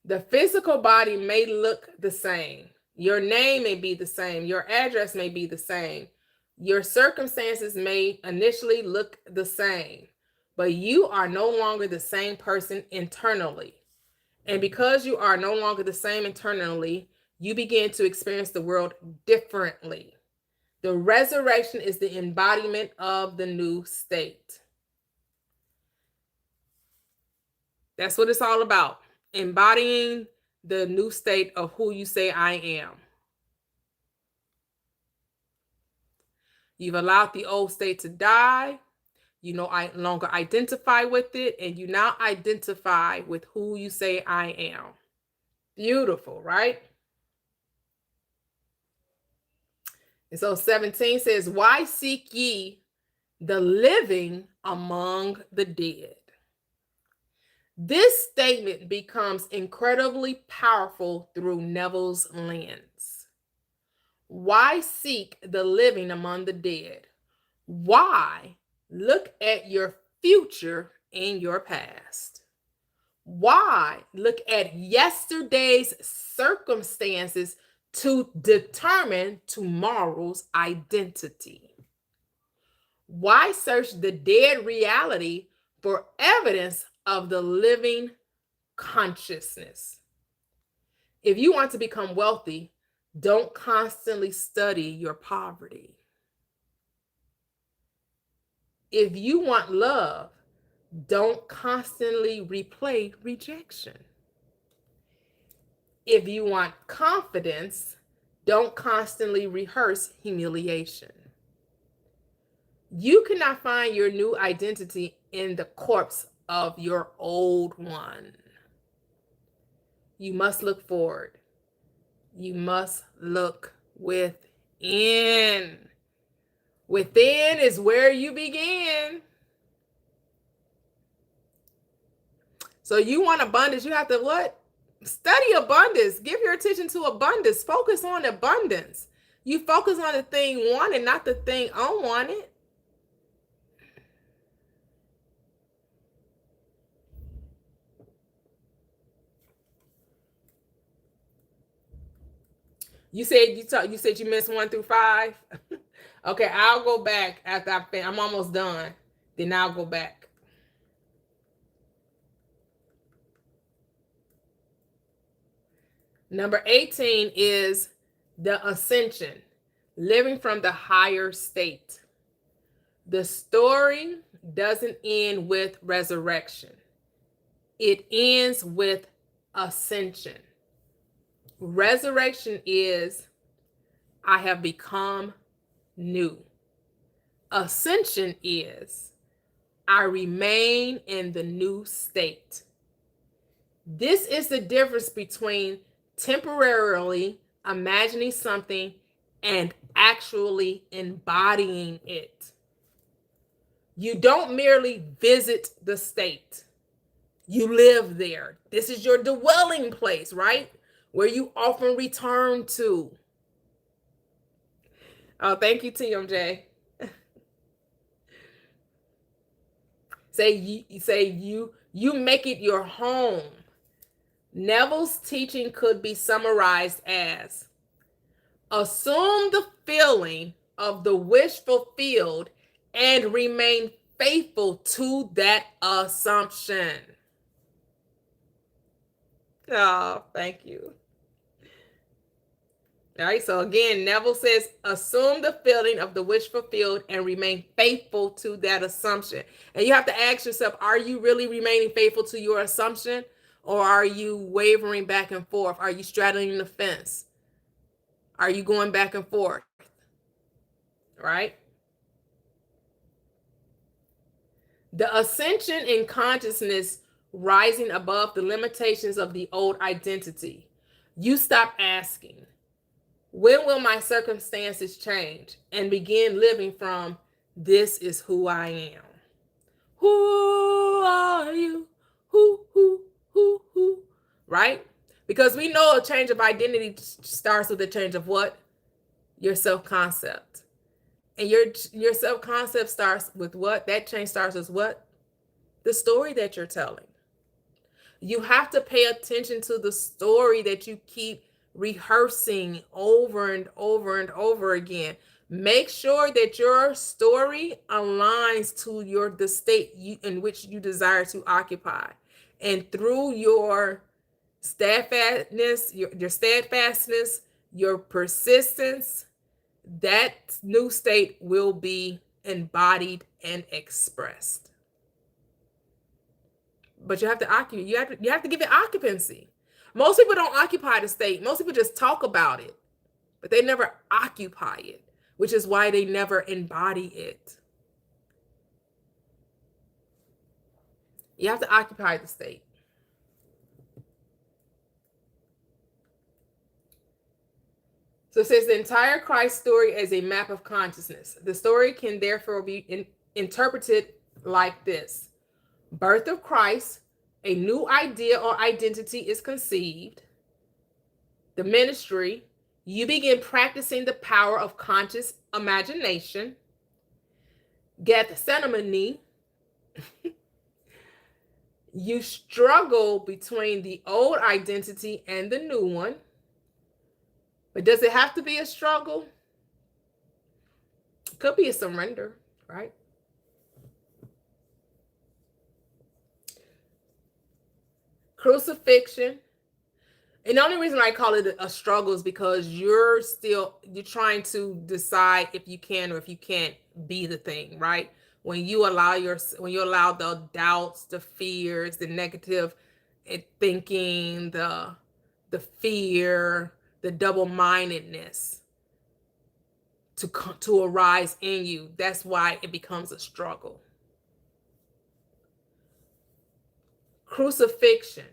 The physical body may look the same. Your name may be the same. Your address may be the same. Your circumstances may initially look the same. but you are no longer the same person internally. And because you are no longer the same internally, you begin to experience the world differently. The resurrection is the embodiment of the new state. That's what it's all about. Embodying the new state of who you say I am. You've allowed the old state to die. You no longer identify with it, and you now identify with who you say I am. Beautiful, right? And so 17 says, why seek ye the living among the dead? This statement becomes incredibly powerful through Neville's lens. Why seek the living among the dead? Why look at your future in your past? Why look at yesterday's circumstances to determine tomorrow's identity? Why search the dead reality for evidence of the living consciousness? If you want to become wealthy, don't constantly study your poverty. If you want love, don't constantly replay rejection. If you want confidence, don't constantly rehearse humiliation. You cannot find your new identity in the corpse of your old one. You must look forward. You must look within. Within is where you begin. So you want abundance, you have to what? Study abundance. Give your attention to abundance. Focus on abundance. You focus on the thing wanted, not the thing unwanted. You said you missed 1 through 5. Okay, I'll go back after I'm almost done. Then I'll go back. Number 18 is the ascension, living from the higher state. The story doesn't end with resurrection. It ends with ascension. Resurrection is I have become new. Ascension is I remain in the new state. This is the difference between temporarily imagining something and actually embodying it. You don't merely visit the state. You live there. This is your dwelling place, right? Where you often return to. Oh, thank you, TMJ. You make it your home. Neville's teaching could be summarized as assume the feeling of the wish fulfilled and remain faithful to that assumption. Oh, thank you. All right, so again, Neville says, assume the feeling of the wish fulfilled and remain faithful to that assumption. And you have to ask yourself, are you really remaining faithful to your assumption? Or are you wavering back and forth? Are you straddling the fence? Are you going back and forth? Right? The ascension in consciousness rising above the limitations of the old identity. You stop asking, when will my circumstances change? And begin living from, this is who I am. Who are you? Who? Right? Because we know a change of identity starts with a change of what? Your self-concept. And your self-concept starts with what? That change starts with what? The story that you're telling. You have to pay attention to the story that you keep rehearsing over and over and over again. Make sure that your story aligns to the state in which you desire to occupy. And through your steadfastness, your steadfastness, your persistence, that new state will be embodied and expressed. But you have to occupy, you have to give it occupancy. Most people don't occupy the state. Most people just talk about it, but they never occupy it, which is why they never embody it. You have to occupy the state. So it says the entire Christ story is a map of consciousness. The story can therefore be interpreted like this. Birth of Christ, a new idea or identity is conceived. The ministry, you begin practicing the power of conscious imagination. Gethsemane, you struggle between the old identity and the new one. But does it have to be a struggle? It could be a surrender, right? Crucifixion. And the only reason I call it a struggle is because you're trying to decide if you can or if you can't be the thing, right? When you allow the doubts, the fears, the negative thinking, the fear, the double-mindedness to arise in you, that's why it becomes a struggle. Crucifixion.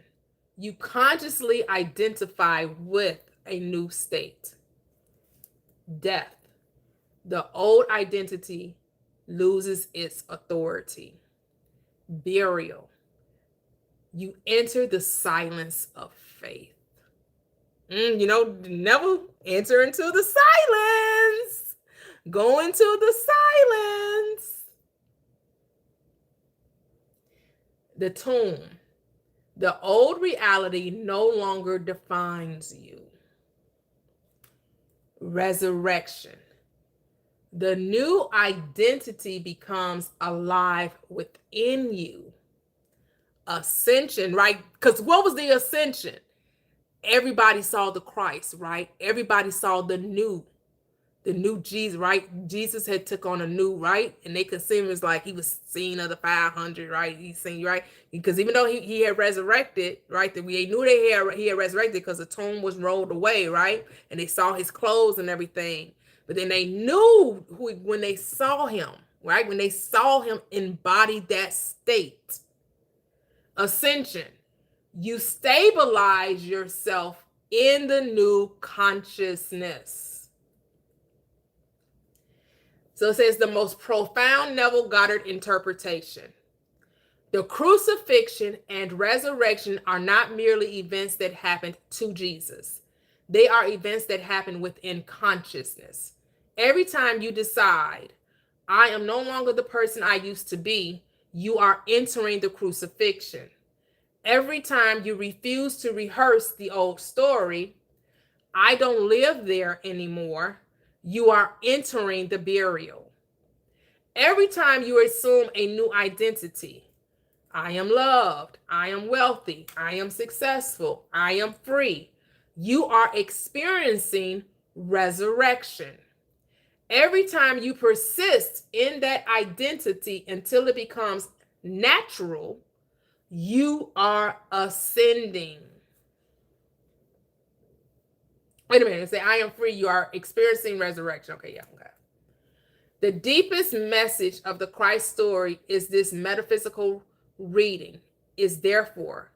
You consciously identify with a new state. Death. The old identity loses its authority. Burial. You enter the silence of faith. Never enter into the silence. Go into the silence. The tomb. The old reality no longer defines you. Resurrection. The new identity becomes alive within you. Ascension, right? Because what was the ascension? Everybody saw the Christ, right? Everybody saw the new Jesus, right? Jesus had took on a new, right? And they could see him as like he was seen of the 500, right? He's seen, right? Because even though he had resurrected, right? That we knew that he had resurrected because the tomb was rolled away, right? And they saw his clothes and everything. But then they knew when they saw him, right? When they saw him embody that state. Ascension. You stabilize yourself in the new consciousness. So it says the most profound Neville Goddard interpretation. The crucifixion and resurrection are not merely events that happened to Jesus. They are events that happen within consciousness. Every time you decide, I am no longer the person I used to be, you are entering the crucifixion. Every time you refuse to rehearse the old story, I don't live there anymore, you are entering the burial. Every time you assume a new identity, I am loved, I am wealthy, I am successful, I am free, you are experiencing resurrection. Every time you persist in that identity until it becomes natural, you are ascending. Wait a minute. Say, I am free. You are experiencing resurrection. Okay, yeah, okay. The deepest message of the Christ story is this metaphysical reading is therefore,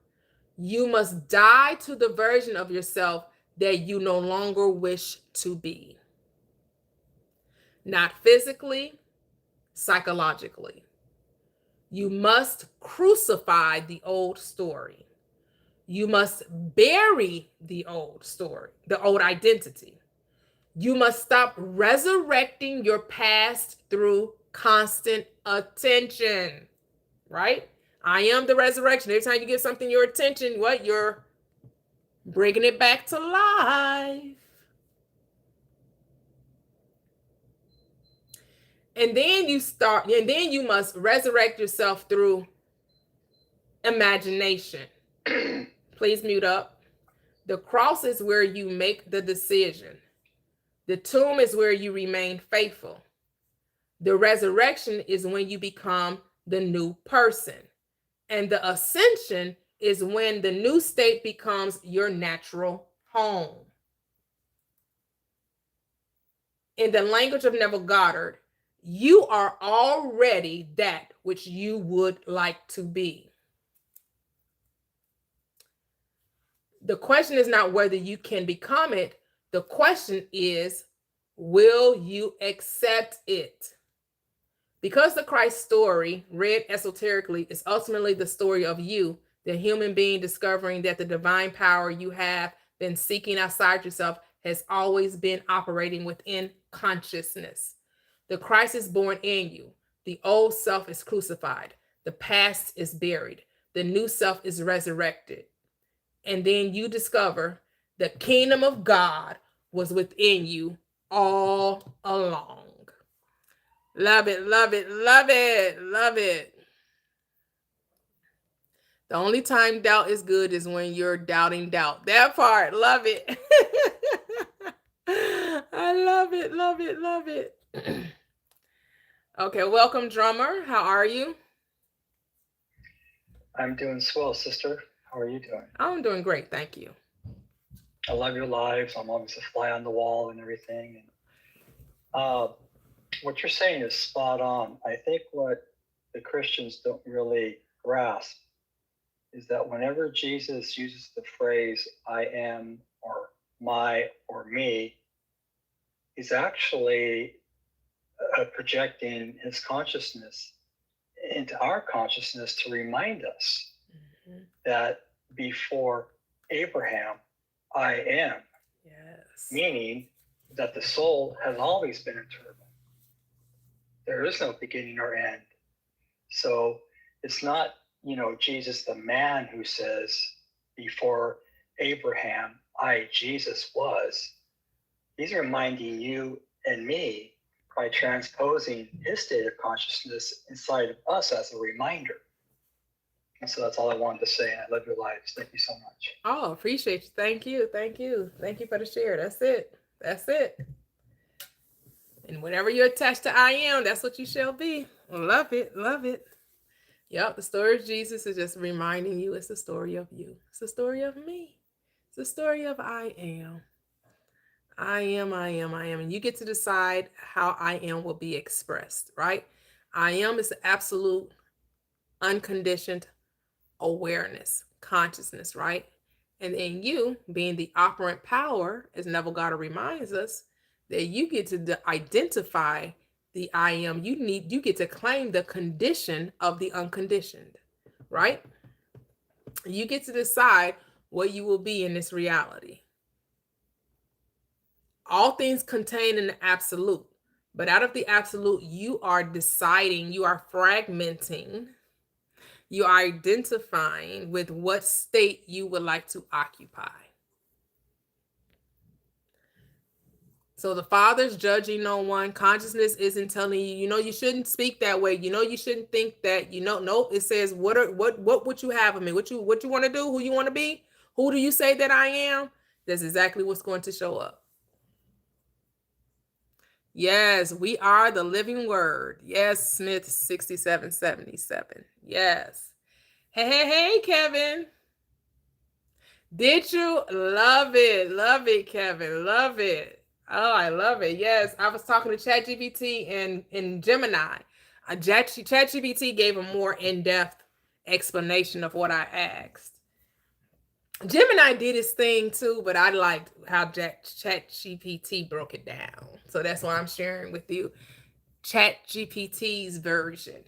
you must die to the version of yourself that you no longer wish to be. Not physically, psychologically. You must crucify the old story. You must bury the old story, the old identity. You must stop resurrecting your past through constant attention, right? I am the resurrection. Every time you give something your attention, what? You're bringing it back to life. And then you must resurrect yourself through imagination. Please mute up. The cross is where you make the decision. The tomb is where you remain faithful. The resurrection is when you become the new person. And the ascension is when the new state becomes your natural home. In the language of Neville Goddard, you are already that which you would like to be. The question is not whether you can become it. The question is, will you accept it? Because the Christ story, read esoterically, is ultimately the story of you, the human being discovering that the divine power you have been seeking outside yourself has always been operating within consciousness. The Christ is born in you. The old self is crucified. The past is buried. The new self is resurrected. And then you discover the kingdom of God was within you all along. Love it, love it, love it, love it. The only time doubt is good is when you're doubting doubt. That part, love it. I love it, love it, love it. Okay, welcome, drummer. How are you? I'm doing swell, sister. How are you doing? I'm doing great, thank you. I love your lives. I'm always a fly on the wall and everything. And what you're saying is spot on. I think what the Christians don't really grasp is that whenever Jesus uses the phrase I am or my or me, he's actually projecting his consciousness into our consciousness to remind us that before Abraham, I am. Yes. Meaning that the soul has always been eternal. There is no beginning or end. So it's not, Jesus the man who says, before Abraham, I, Jesus, was. He's reminding you and me by transposing his state of consciousness inside of us as a reminder. And so that's all I wanted to say. I love your lives. Thank you so much. Oh, appreciate you. Thank you. Thank you. Thank you for the share. That's it. That's it. And whenever you're attached to I am, that's what you shall be. Love it. Love it. Yep. The story of Jesus is just reminding you it's the story of you. It's the story of me. It's the story of I am. I am, I am, I am. And you get to decide how I am will be expressed, right? I am is the absolute, unconditioned awareness, consciousness, right? And then you, being the operant power, as Neville Goddard reminds us, that you get to identify the I am. You get to claim the condition of the unconditioned, right? You get to decide what you will be in this reality. All things contain an absolute, but out of the absolute, you are deciding, you are fragmenting, you are identifying with what state you would like to occupy. So the Father's judging no one. Consciousness isn't telling you, you shouldn't speak that way. You shouldn't think that. Nope. It says, what would you have of me? What you want to do? Who you want to be? Who do you say that I am? That's exactly what's going to show up. Yes, we are the living word. Yes, Smith 6777. Yes. Hey, Kevin. Did you love it? Love it, Kevin. Love it. Oh, I love it. Yes, I was talking to ChatGPT and Gemini. ChatGPT gave a more in-depth explanation of what I asked. Gemini did his thing too, but I liked how ChatGPT broke it down. So that's why I'm sharing with you ChatGPT's version.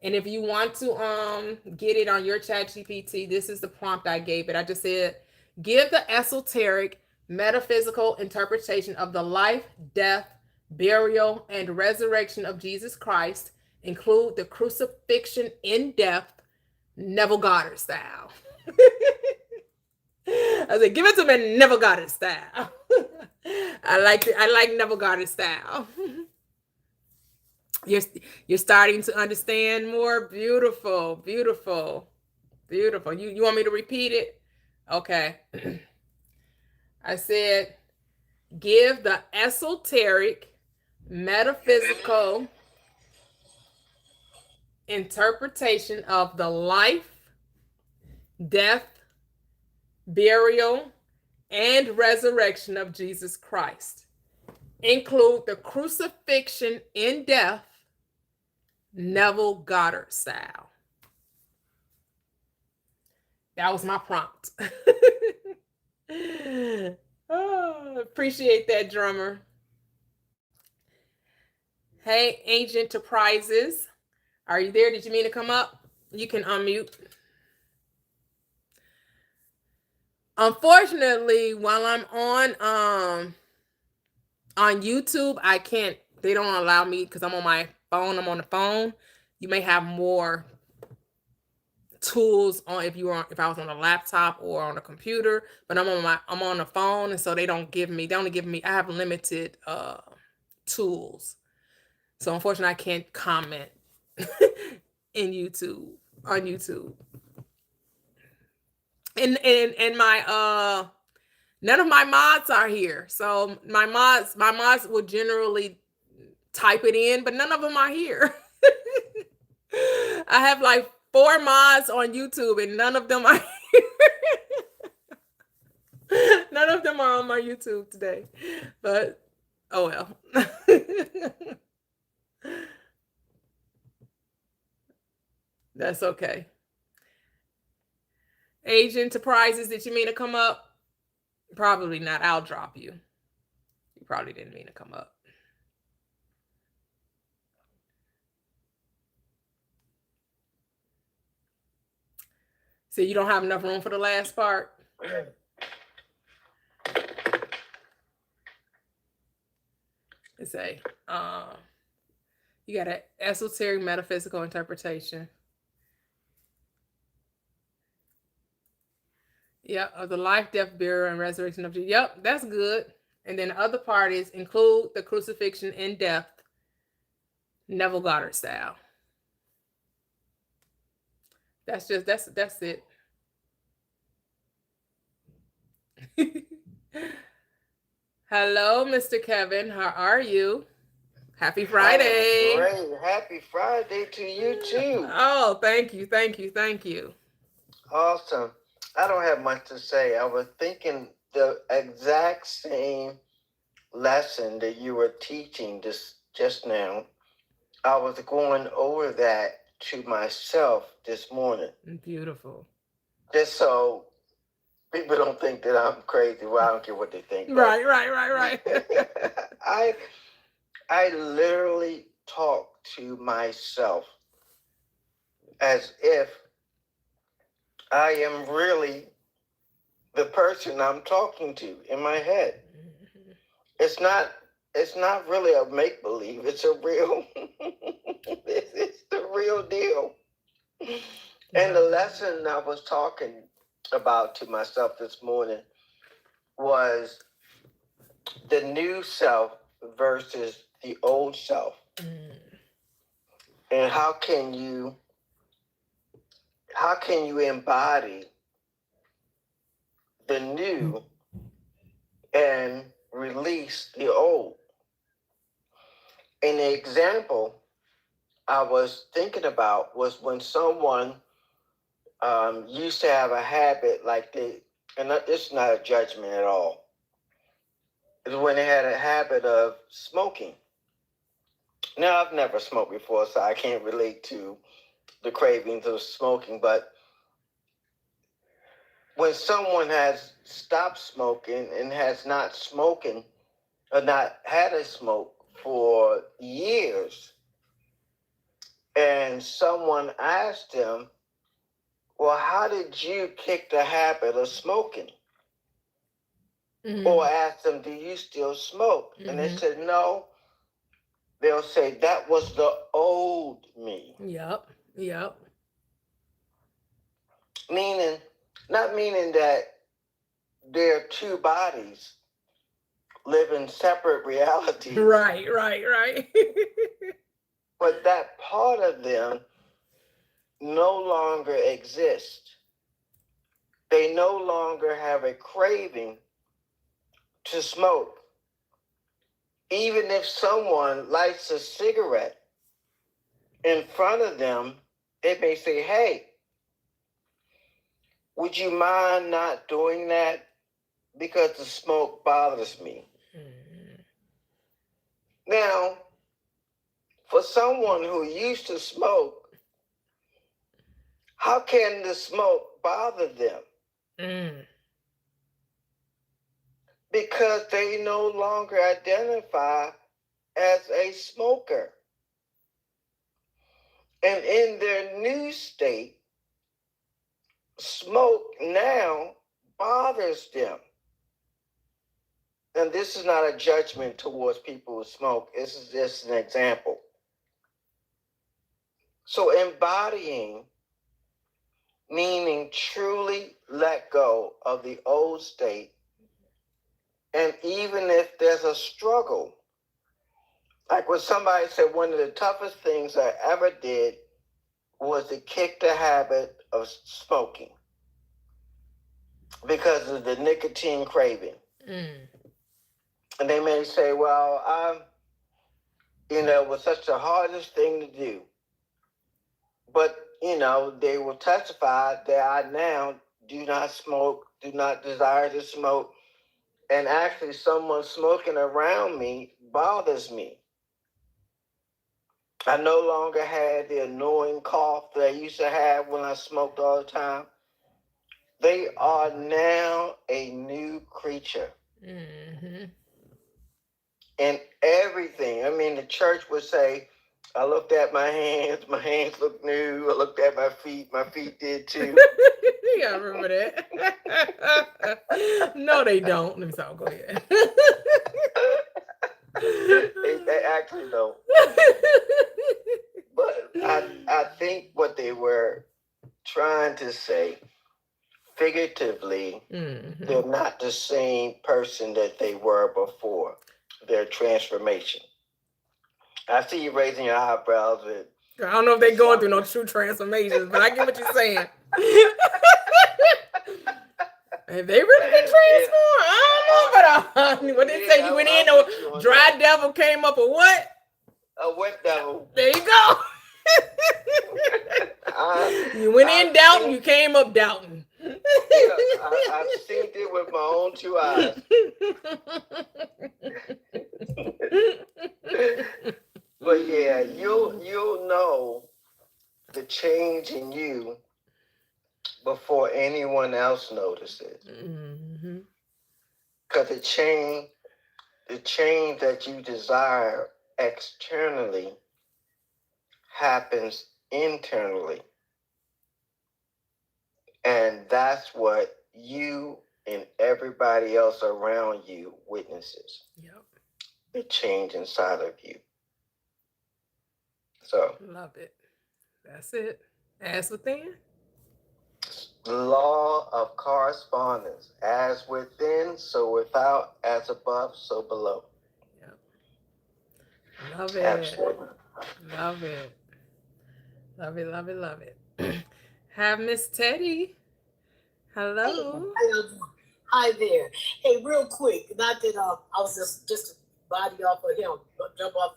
And if you want to get it on your ChatGPT, this is the prompt I gave it. I just said, give the esoteric metaphysical interpretation of the life, death, burial, and resurrection of Jesus Christ. Include the crucifixion in depth, Neville Goddard style. I said, give it to me Neville Goddard style. I like Neville Goddard style. You're starting to understand more. Beautiful, beautiful, beautiful. You want me to repeat it? Okay. I said, give the esoteric, metaphysical interpretation of the life, death, burial, and resurrection of Jesus Christ. Include the crucifixion in death, Neville Goddard style. That was my prompt. Oh, appreciate that, drummer. Hey, Ancient Enterprises. Are you there? Did you mean to come up? You can unmute. Unfortunately, while I'm on YouTube, I can't, they don't allow me because I'm on my phone. I'm on the phone. You may have more tools on if I was on a laptop or on a computer, but I'm on the phone, and so they only give me, I have limited tools. So unfortunately I can't comment on YouTube. And my none of my mods are here. So my mods will generally type it in, but none of them are here. I have like 4 mods on YouTube and none of them are here. None of them are on my YouTube today. But oh well. That's okay. Asian Enterprises, did you mean to come up? Probably not. I'll drop you. You probably didn't mean to come up. So you don't have enough room for the last part? Let's say, you got an esoteric metaphysical interpretation. Yep, of the life, death, burial, and resurrection of Jesus. Yep, that's good. And then the other part is include the crucifixion in death, Neville Goddard style. That's it. Hello, Mr. Kevin. How are you? Happy Friday. Great. Happy Friday to you too. Oh, thank you. Awesome. I don't have much to say. I was thinking the exact same lesson that you were teaching just now. I was going over that to myself this morning. Beautiful. Just so people don't think that I'm crazy. Well, I don't care what they think. Right. I literally talk to myself as if I am really the person I'm talking to in my head. It's not really a make believe. It's a real. It's the real deal. And the lesson I was talking about to myself this morning was the new self versus the old self. And how can you embody the new and release the old? And the example I was thinking about was when someone used to have a habit and this is not a judgment at all, is when they had a habit of smoking. Now, I've never smoked before, so I can't relate to the cravings of smoking, but when someone has stopped smoking and has not smoking or not had a smoke for years, and someone asked them, well, how did you kick the habit of smoking? Or asked them, do you still smoke? And they said, no. They'll say, that was the old me. Yep. Not meaning that they're two bodies live in separate realities. Right. but that part of them no longer exists. They no longer have a craving to smoke. Even if someone lights a cigarette in front of them, they may say, hey, would you mind not doing that? Because the smoke bothers me. Mm. Now, for someone who used to smoke, how can the smoke bother them? Mm. Because they no longer identify as a smoker. And in their new state, smoke now bothers them. And this is not a judgment towards people who smoke. This is just an example. So embodying, meaning truly let go of the old state. And even if there's a struggle, like when somebody said one of the toughest things I ever did was to kick the habit of smoking because of the nicotine craving. Mm. And they may say, well, it was such the hardest thing to do. But, they will testify that I now do not smoke, do not desire to smoke. And actually someone smoking around me bothers me. I no longer had the annoying cough that I used to have when I smoked all the time. They are now a new creature. Mm-hmm. In everything. I mean, the church would say, I looked at my hands look new. I looked at my feet did too. Yeah, I remember that. No, they don't. Let me stop. Go ahead. They actually don't. But I think what they were trying to say, figuratively, Mm-hmm. they're not the same person that they were before their transformation. I see you raising your eyebrows. I don't know if they're going through no true transformations, but I get what you're saying. Have they really been transformed? I don't know, but what they say, you went in, no dry devil came up, or what? A wet devil. There you go. You went in doubting, you came up doubting. Yeah, I've seen it with my own 2 eyes. But yeah, you'll know the change in you before anyone else notices. Mm-hmm. Because the change that you desire externally happens internally. And that's what you and everybody else around you witnesses. Yep. The change inside of you. So, love it. That's it. As within. the law of correspondence, as within, so without, as above, so below. Yep. Love it. Absolutely. Love it. Love it, love it, love it. Have Miss Teddy. Hello. Hi there. Hey, real quick, not that I was just body off of him, but jump off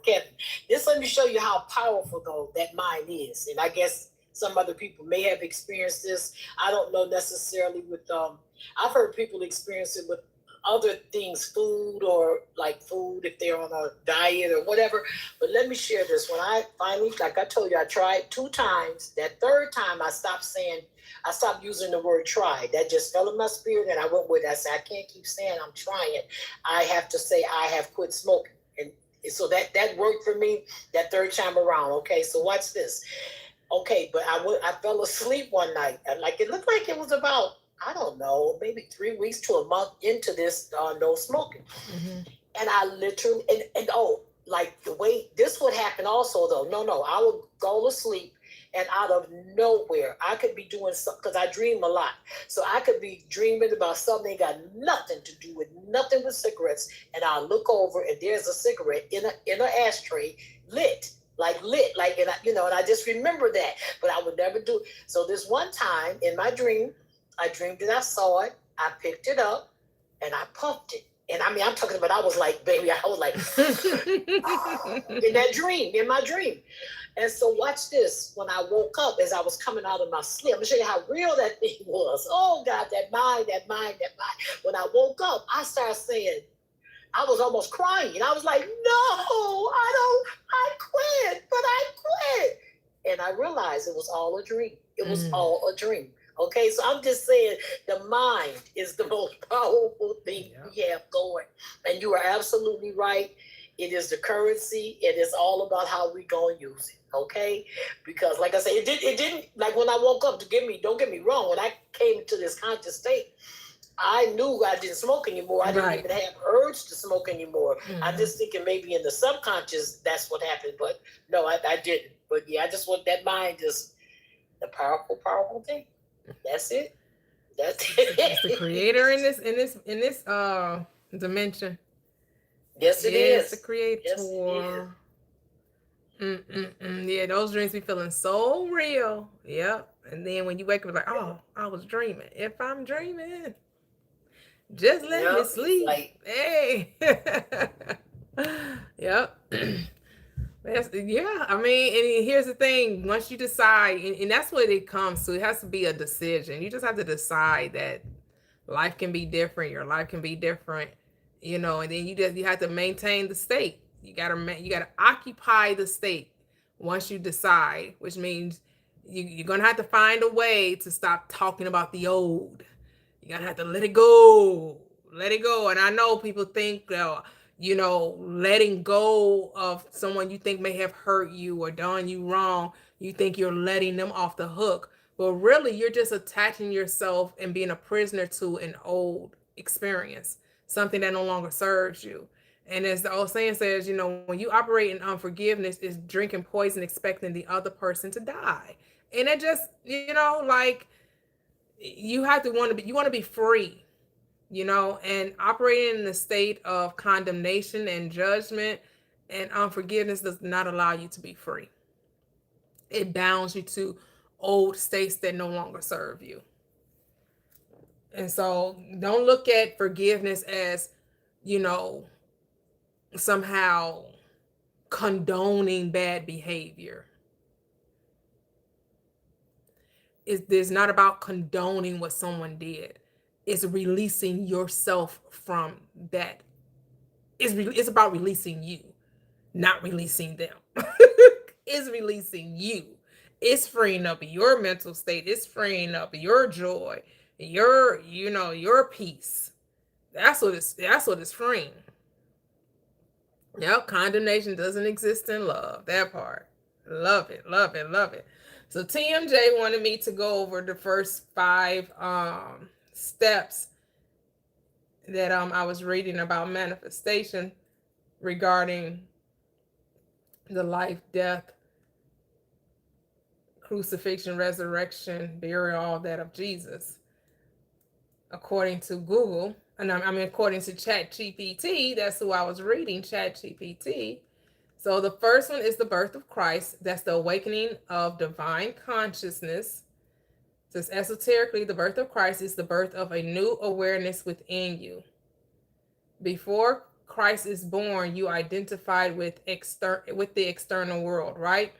Kevin. Just let me show you how powerful though that mind is, and I guess some other people may have experienced this. I don't know necessarily with I've heard people experience it with other things, food or like food if they're on a diet or whatever. But let me share this. When I finally, like I told you, I tried 2 times. That third time I stopped using the word try. That just fell in my spirit and I went with it. I said, I can't keep saying I'm trying. I have to say I have quit smoking. And so that worked for me that third time around. Okay, so watch this. Okay, but I fell asleep one night. And like it looked like it was about, I don't know, maybe 3 weeks to a month into this no smoking. Mm-hmm. And I literally, and like the way this would happen also though. No, I would go to sleep and out of nowhere, I could be doing something, because I dream a lot. So I could be dreaming about something that got nothing to do with nothing with cigarettes. And I'll look over and there's a cigarette in an ashtray lit. like lit, like, and and I just remember that, but I would never do. So this one time in my dream, I dreamed that I saw it. I picked it up and I pumped it. And I mean, I'm talking about, I was like, baby, I was like, in that dream, in my dream. And so watch this. When I woke up, as I was coming out of my sleep, I'm gonna show you how real that thing was. Oh God, that mind, that mind, that mind. When I woke up, I started saying, I was almost crying. I was like, no, I quit, but I quit. And I realized it was all a dream. It was all a dream. Okay, so I'm just saying the mind is the most powerful thing we have going. And you are absolutely right. It is the currency. It is all about how we gonna use it. Okay, because like I said, it didn't like when I woke up. Don't get me wrong. When I came into this conscious state, I knew I didn't smoke anymore. I didn't even have urge to smoke anymore. I just thinking maybe in the subconscious that's what happened, but no, I didn't. But yeah, I just want that mind, just the powerful, powerful thing. That's it. That's it. It's the creator in this dimension. Yes, it is. It's the creator. Yes, yeah, those dreams be feeling so real. Yep. And then when you wake up, like, oh, I was dreaming. If I'm dreaming, just let me sleep. Like, hey. Yep. I mean, and here's the thing. Once you decide, and that's what it comes to, it has to be a decision. You just have to decide that life can be different. Your life can be different, and then you have to maintain the state. You gotta occupy the state once you decide, which means you're gonna have to find a way to stop talking about the old. You're gonna have to let it go. Let it go. And I know people think letting go of someone you think may have hurt you or done you wrong, you think you're letting them off the hook. But really, you're just attaching yourself and being a prisoner to an old experience, something that no longer serves you. And as the old saying says, when you operate in unforgiveness, is drinking poison, expecting the other person to die. And it just, like, you have to you want to be free, and operating in a state of condemnation and judgment and unforgiveness does not allow you to be free. It bounds you to old states that no longer serve you. And so don't look at forgiveness as, somehow condoning bad behavior. It's not about condoning what someone did. It's releasing yourself from that. It's about releasing you, not releasing them. It's releasing you. It's freeing up your mental state. It's freeing up your joy, your peace. That's what it's freeing. Yep, condemnation doesn't exist in love. That part. Love it, love it, love it. So TMJ wanted me to go over the first 5 steps that I was reading about manifestation regarding the life, death, crucifixion, resurrection, burial, all that of Jesus. According to Google, and according to ChatGPT, that's who I was reading, ChatGPT. So the first one is the birth of Christ. That's the awakening of divine consciousness. It says esoterically, the birth of Christ is the birth of a new awareness within you. Before Christ is born, you identified with the external world, right?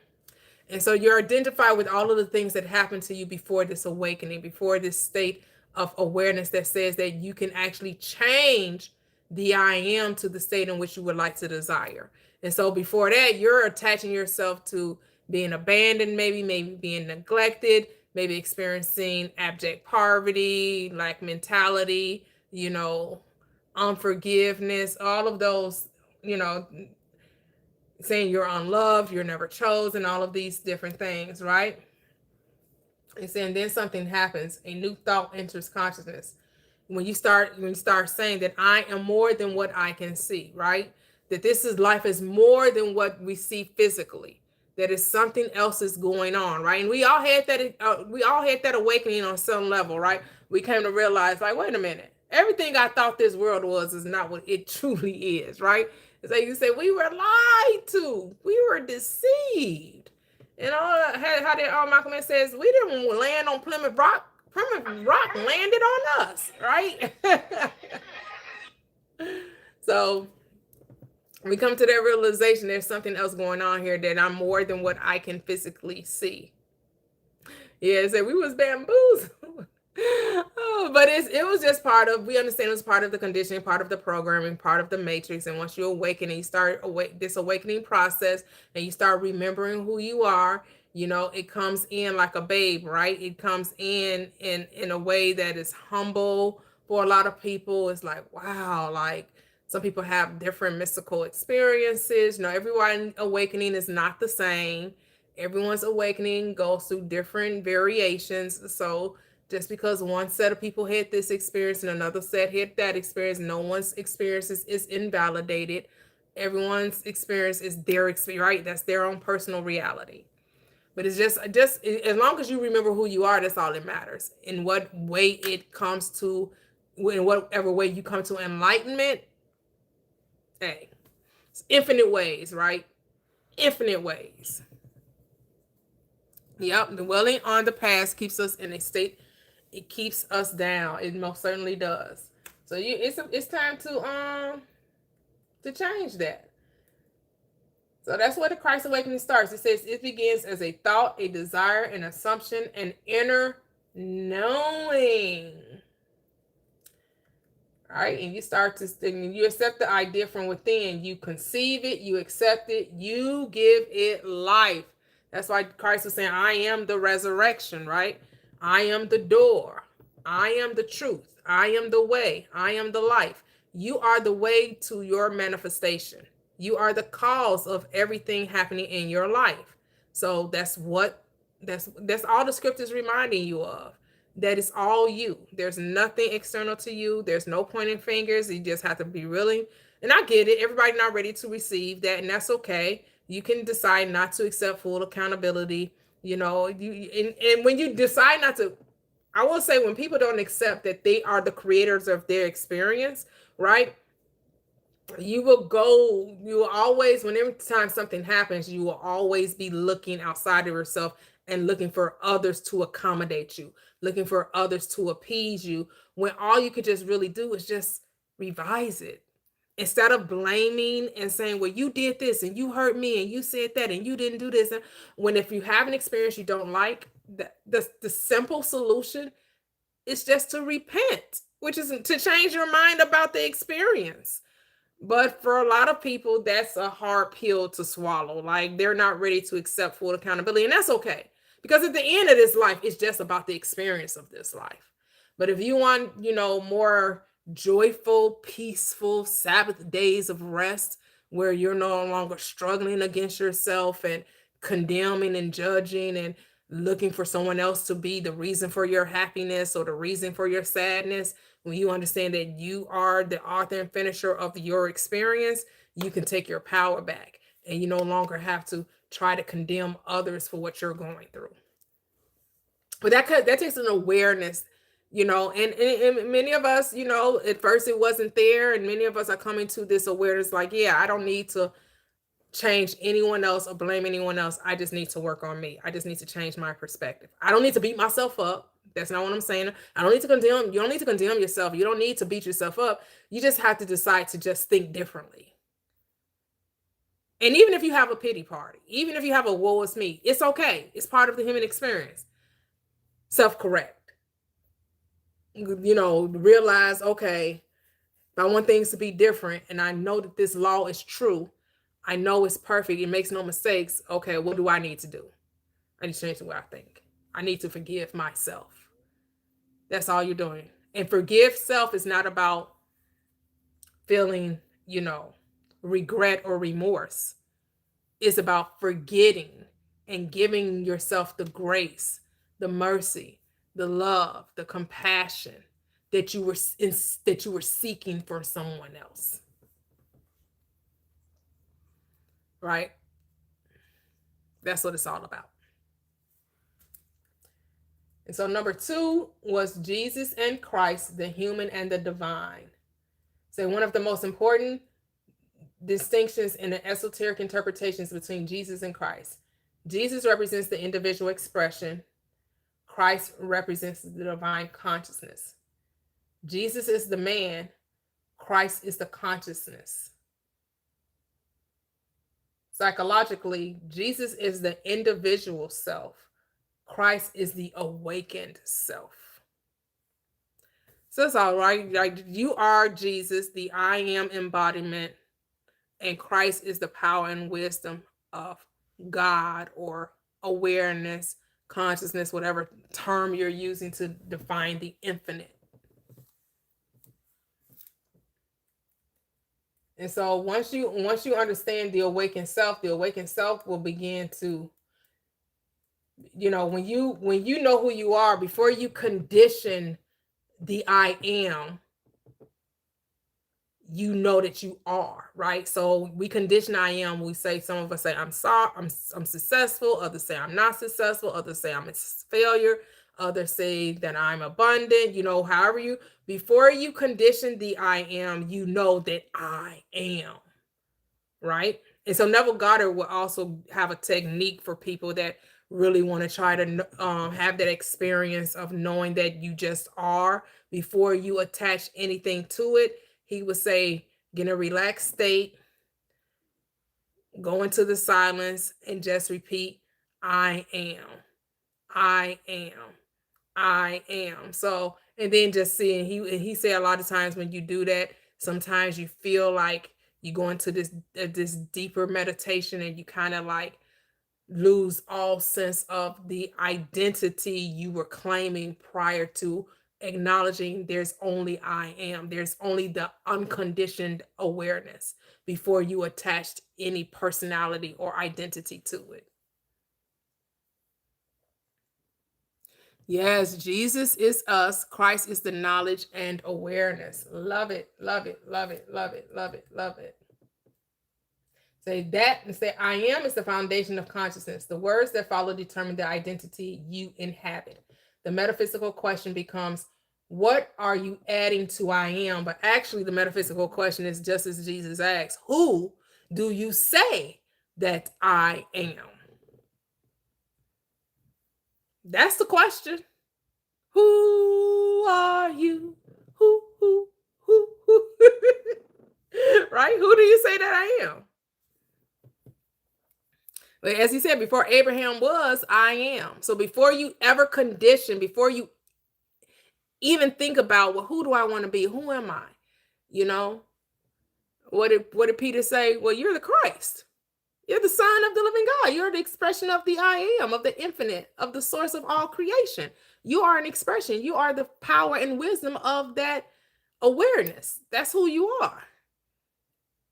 And so you're identified with all of the things that happened to you before this awakening, before this state of awareness that says that you can actually change the I am to the state in which you would like to desire. And so before that, you're attaching yourself to being abandoned, maybe being neglected, maybe experiencing abject poverty, lack mentality, unforgiveness, all of those, saying you're unloved, you're never chosen, all of these different things, right? And saying then something happens, a new thought enters consciousness. When you start saying that I am more than what I can see, right? That life is more than what we see physically. That is something else is going on, right? And we all had that awakening on some level, right? We came to realize, like, wait a minute, everything I thought this world was is not what it truly is, right? It's like you say, we were lied to. We were deceived. And all how did Malcolm X says, we didn't land on Plymouth Rock. Plymouth Rock landed on us, right? So we come to that realization there's something else going on here, that I'm more than what I can physically see. Yeah, so we was bamboozled. Oh, but it was just part of, we understand it was part of the conditioning, part of the programming, part of the matrix. And once you awaken and you start this awakening process, and you start remembering who you are, you know, it comes in like a babe, right? It comes in a way that is humble. For a lot of people, it's like, wow, like some people have different mystical experiences. You know, everyone awakening is not the same. Everyone's awakening goes through different variations. So just because one set of people had this experience and another set had that experience, no one's experiences is invalidated. Everyone's experience is their experience, right? That's their own personal reality. But it's just as long as you remember who you are, that's all that matters. In what way it comes to, in whatever way you come to enlightenment, hey, it's infinite ways, right? Infinite ways. Yep, dwelling on the past keeps us in a state. It keeps us down. It most certainly does. So it's time to change that. So that's where the Christ awakening starts. It says it begins as a thought, a desire, an assumption, an inner knowing. All right, and you start to, and you accept the idea from within. You conceive it, you accept it, you give it life. That's why Christ was saying, I am the resurrection, right? I am the door. I am the truth. I am the way. I am the life. You are the way to your manifestation. You are the cause of everything happening in your life. So that's all the scriptures reminding you of. That it's all you. There's nothing external to you. There's no pointing fingers. You just have to be willing. And I get it. Everybody's not ready to receive that, and that's okay. You can decide not to accept full accountability. You know, and when you decide not to, I will say, when people don't accept that they are the creators of their experience, right? You will always, whenever time something happens, you will always be looking outside of yourself and looking for others to accommodate you, looking for others to appease you, when all you could just really do is just revise it. Instead of blaming and saying, well, you did this and you hurt me and you said that and you didn't do this. And when, if you have an experience you don't like, the simple solution is just to repent, which is to change your mind about the experience. But for a lot of people, that's a hard pill to swallow. Like, they're not ready to accept full accountability. And that's okay. Because at the end of this life, it's just about the experience of this life. But if you want, more joyful, peaceful Sabbath days of rest, where you're no longer struggling against yourself and condemning and judging and looking for someone else to be the reason for your happiness or the reason for your sadness, when you understand that you are the author and finisher of your experience, you can take your power back, and you no longer have to try to condemn others for what you're going through. But that takes an awareness, and many of us, at first it wasn't there, and many of us are coming to this awareness like, yeah, I don't need to change anyone else or blame anyone else. I just need to work on me. I just need to change my perspective. I don't need to beat myself up. That's not what I'm saying. I don't need to condemn. You don't need to condemn yourself. You don't need to beat yourself up. You just have to decide to just think differently. And even if you have a pity party, even if you have a woe is me, it's okay. It's part of the human experience. Self-correct. Realize, okay, if I want things to be different and I know that this law is true, I know it's perfect, it makes no mistakes. Okay, what do I need to do? I need to change the way I think. I need to forgive myself. That's all you're doing. And forgive self is not about feeling, regret or remorse. It's about forgetting and giving yourself the grace, the mercy, the love, the compassion that you were seeking for someone else. Right? That's what it's all about. And so number 2 was Jesus and Christ, the human and the divine. So one of the most important distinctions in the esoteric interpretations between Jesus and Christ. Jesus represents the individual expression. Christ represents the divine consciousness. Jesus is the man. Christ is the consciousness. Psychologically, Jesus is the individual self. Christ is the awakened self. So it's all right. Like, you are Jesus, the I am embodiment, and Christ is the power and wisdom of God, or awareness, consciousness, whatever term you're using to define the infinite. And so once you understand the awakened self will begin to, when you know who you are, before you condition the I am, you know that you are, right? So we condition I am. We say, some of us say I'm sorry, I'm successful, others say I'm not successful, others say I'm a failure, others say that I'm abundant, however before you condition the I am, you know that I am, right? And so Neville Goddard will also have a technique for people that really want to try to have that experience of knowing that you just are, before you attach anything to it. He would say, get in a relaxed state, go into the silence, and just repeat, I am, I am, I am. So, and then just seeing, he said a lot of times when you do that, sometimes you feel like you go into this deeper meditation, and you kind of like lose all sense of the identity you were claiming prior to acknowledging there's only I am. There's only the unconditioned awareness before you attached any personality or identity to it. Yes, Jesus is us. Christ is the knowledge and awareness. Love it, love it, love it, love it, love it, love it. Say that and say, I am is the foundation of consciousness. The words that follow determine the identity you inhabit. The metaphysical question becomes, what are you adding to I am? But actually, the metaphysical question is just as Jesus asks, who do you say that I am? That's the question. Who are you? Who? Right? Who do you say that I am? But as he said, before Abraham was, I am. So before you ever condition, before you even think about, well, who do I want to be? Who am I? What did Peter say? Well, you're the Christ. You're the Son of the living God. You're the expression of the I am, of the infinite, of the source of all creation. You are an expression. You are the power and wisdom of that awareness. That's who you are.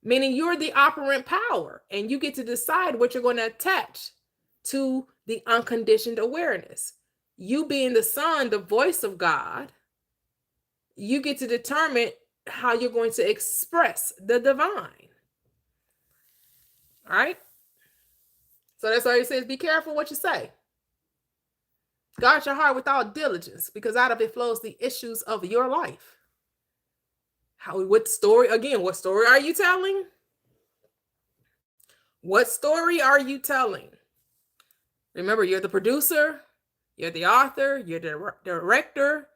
Meaning you're the operant power, and you get to decide what you're going to attach to the unconditioned awareness. You being the Son, the voice of God, you get to determine how you're going to express the divine. All right? So that's why he says, be careful what you say. Guard your heart with all diligence, because out of it flows the issues of your life. What story are you telling? What story are you telling? Remember, you're the producer, you're the author, you're the director,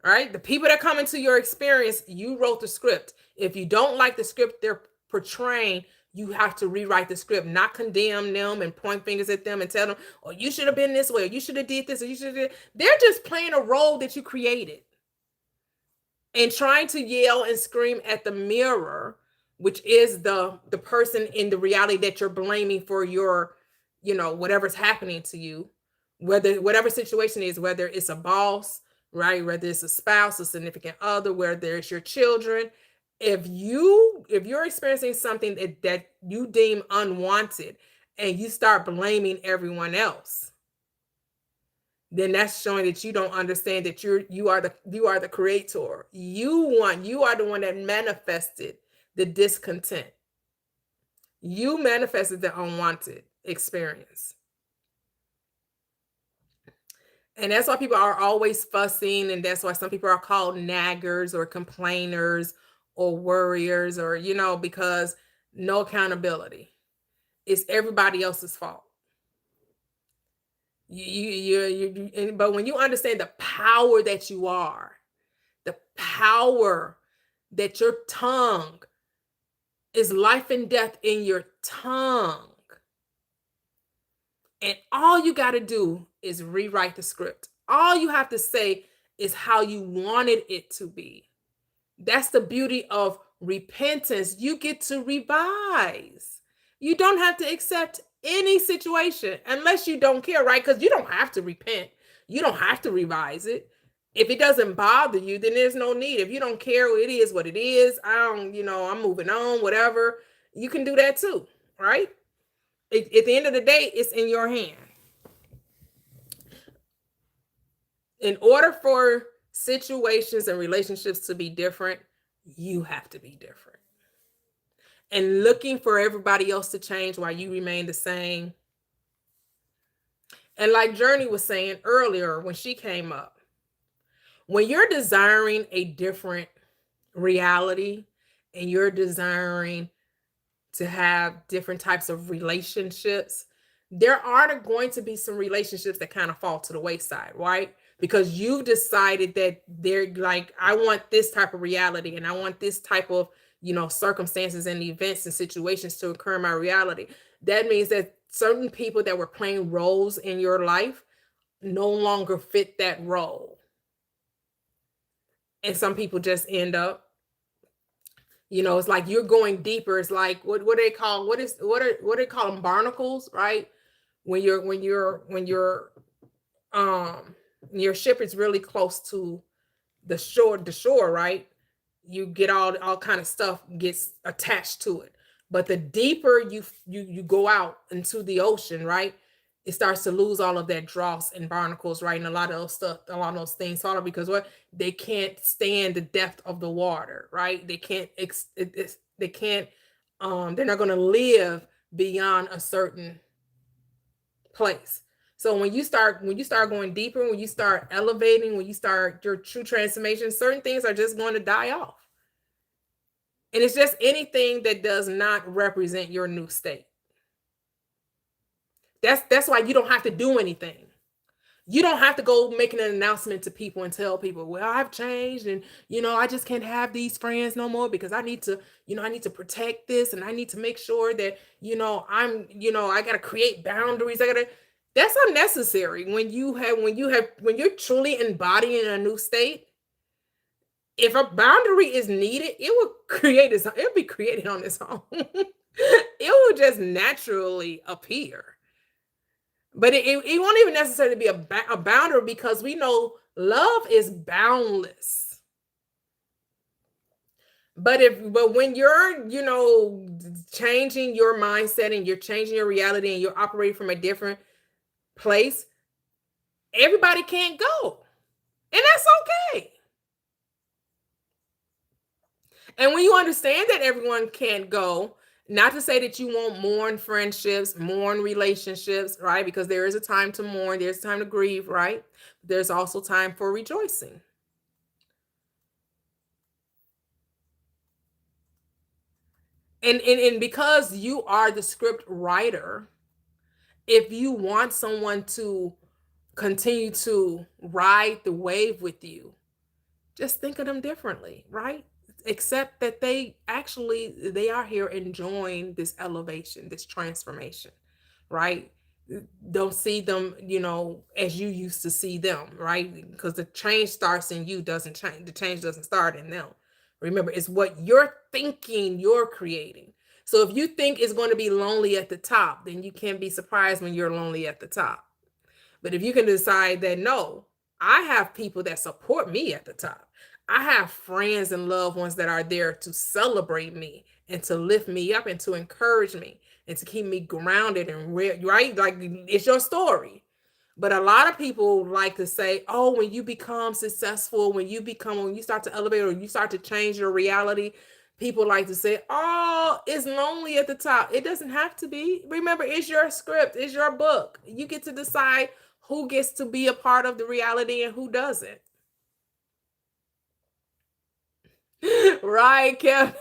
right? The people that come into your experience, you wrote the script. If you don't like the script they're portraying, you have to rewrite the script, not condemn them and point fingers at them and tell them, oh, you should have been this way, or you should have did this, or you should have did. They're just playing a role that you created and trying to yell and scream at the mirror, which is the person in the reality that you're blaming for your, whatever's happening to you, whatever situation is, whether it's a boss, right? Whether it's a spouse, a significant other, whether it's your children. If you're experiencing something that you deem unwanted, and you start blaming everyone else, then that's showing that you don't understand that you are the creator. You are the one that manifested the discontent. You manifested the unwanted experience. And that's why people are always fussing, and that's why some people are called naggers or complainers or worriers, or, because no accountability. It's everybody else's fault. But when you understand the power that you are, the power that your tongue is, life and death in your tongue. And all you got to do is rewrite the script. All you have to say is how you wanted it to be. That's the beauty of repentance. You get to revise. You don't have to accept any situation unless you don't care, right? Because you don't have to repent. You don't have to revise it. If it doesn't bother you, then there's no need. If you don't care, it is what it is. I'm moving on, whatever. You can do that too, right? At the end of the day, it's in your hand. In order for situations and relationships to be different, you have to be different. And looking for everybody else to change while you remain the same. And like Journey was saying earlier when she came up, when you're desiring a different reality and you're desiring to have different types of relationships, there are going to be some relationships that kind of fall to the wayside, right? Because you've decided that they're like, I want this type of reality and I want this type of, circumstances and events and situations to occur in my reality. That means that certain people that were playing roles in your life no longer fit that role. And some people just end up, it's like you're going deeper. It's like what do they call what do they call them, barnacles, right? When your ship is really close to the shore, right? You get all kind of stuff gets attached to it. But the deeper you go out into the ocean, right, it starts to lose all of that dross and barnacles, right? And a lot of those things fall because what, they can't stand the depth of the water, right? They can't they can't they're not going to live beyond a certain place. So when you start going deeper, when you start elevating, when you start your true transformation, certain things are just going to die off. And it's just anything that does not represent your new state. That's why you don't have to do anything. You don't have to go making an announcement to people and tell people, well, I've changed and, I just can't have these friends no more because I need to protect this and I need to make sure that, I got to create boundaries. That's unnecessary when you're truly embodying a new state. If a boundary is needed, it'll be created on its own. It will just naturally appear. But it won't even necessarily be a boundary because we know love is boundless. But when you're, changing your mindset and you're changing your reality and you're operating from a different place, everybody can't go. And that's okay. And when you understand that everyone can't go, not to say that you won't mourn friendships, mourn relationships, right? Because there is a time to mourn, there's time to grieve, right? There's also time for rejoicing. And because you are the script writer, if you want someone to continue to ride the wave with you, just think of them differently, right? Except that they are here enjoying this elevation, this transformation, right? Don't see them, as you used to see them, right? Because the change starts in you, doesn't change. The change doesn't start in them. Remember, it's what you're thinking you're creating. So if you think it's going to be lonely at the top, then you can't be surprised when you're lonely at the top. But if you can decide that, no, I have people that support me at the top. I have friends and loved ones that are there to celebrate me and to lift me up and to encourage me and to keep me grounded and right. Like, it's your story. But a lot of people like to say, oh, when you become successful, when you start to elevate or you start to change your reality, people like to say, oh, it's lonely at the top. It doesn't have to be. Remember, it's your script, it's your book. You get to decide who gets to be a part of the reality and who doesn't. Right, Kevin.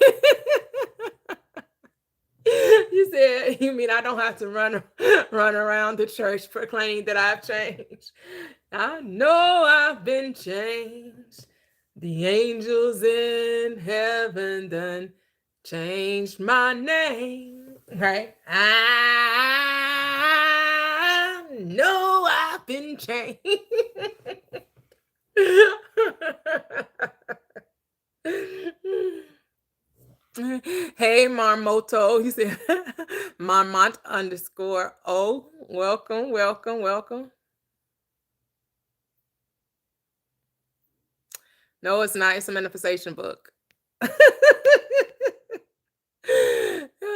You said, you mean I don't have to run around the church proclaiming that I've changed? I know I've been changed. The angels in heaven done changed my name. Right? I know I've been changed. Hey, Marmoto. He said, Marmont underscore O. Welcome, welcome, welcome. No, it's not. It's a manifestation book.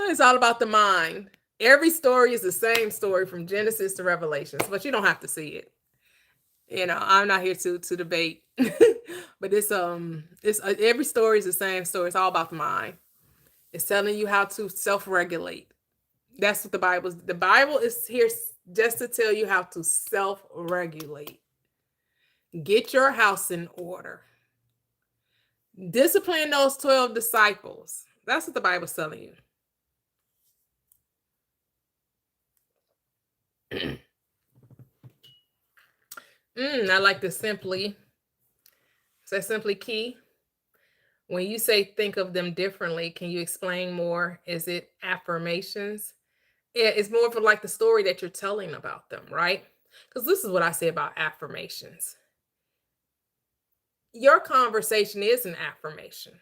It's all about the mind. Every story is the same story from Genesis to Revelations, but you don't have to see it. I'm not here to debate. But it's every story is the same story. It's all about the mind. It's telling you how to self-regulate. That's what the Bible is here just to tell you how to self-regulate. Get your house in order. Discipline those 12 disciples. That's what the Bible's telling you. I like the simply. Say simply key. When you say think of them differently, can you explain more? Is it affirmations? It's more of like the story that you're telling about them, right? Because this is what I say about affirmations. Your conversation is an affirmation.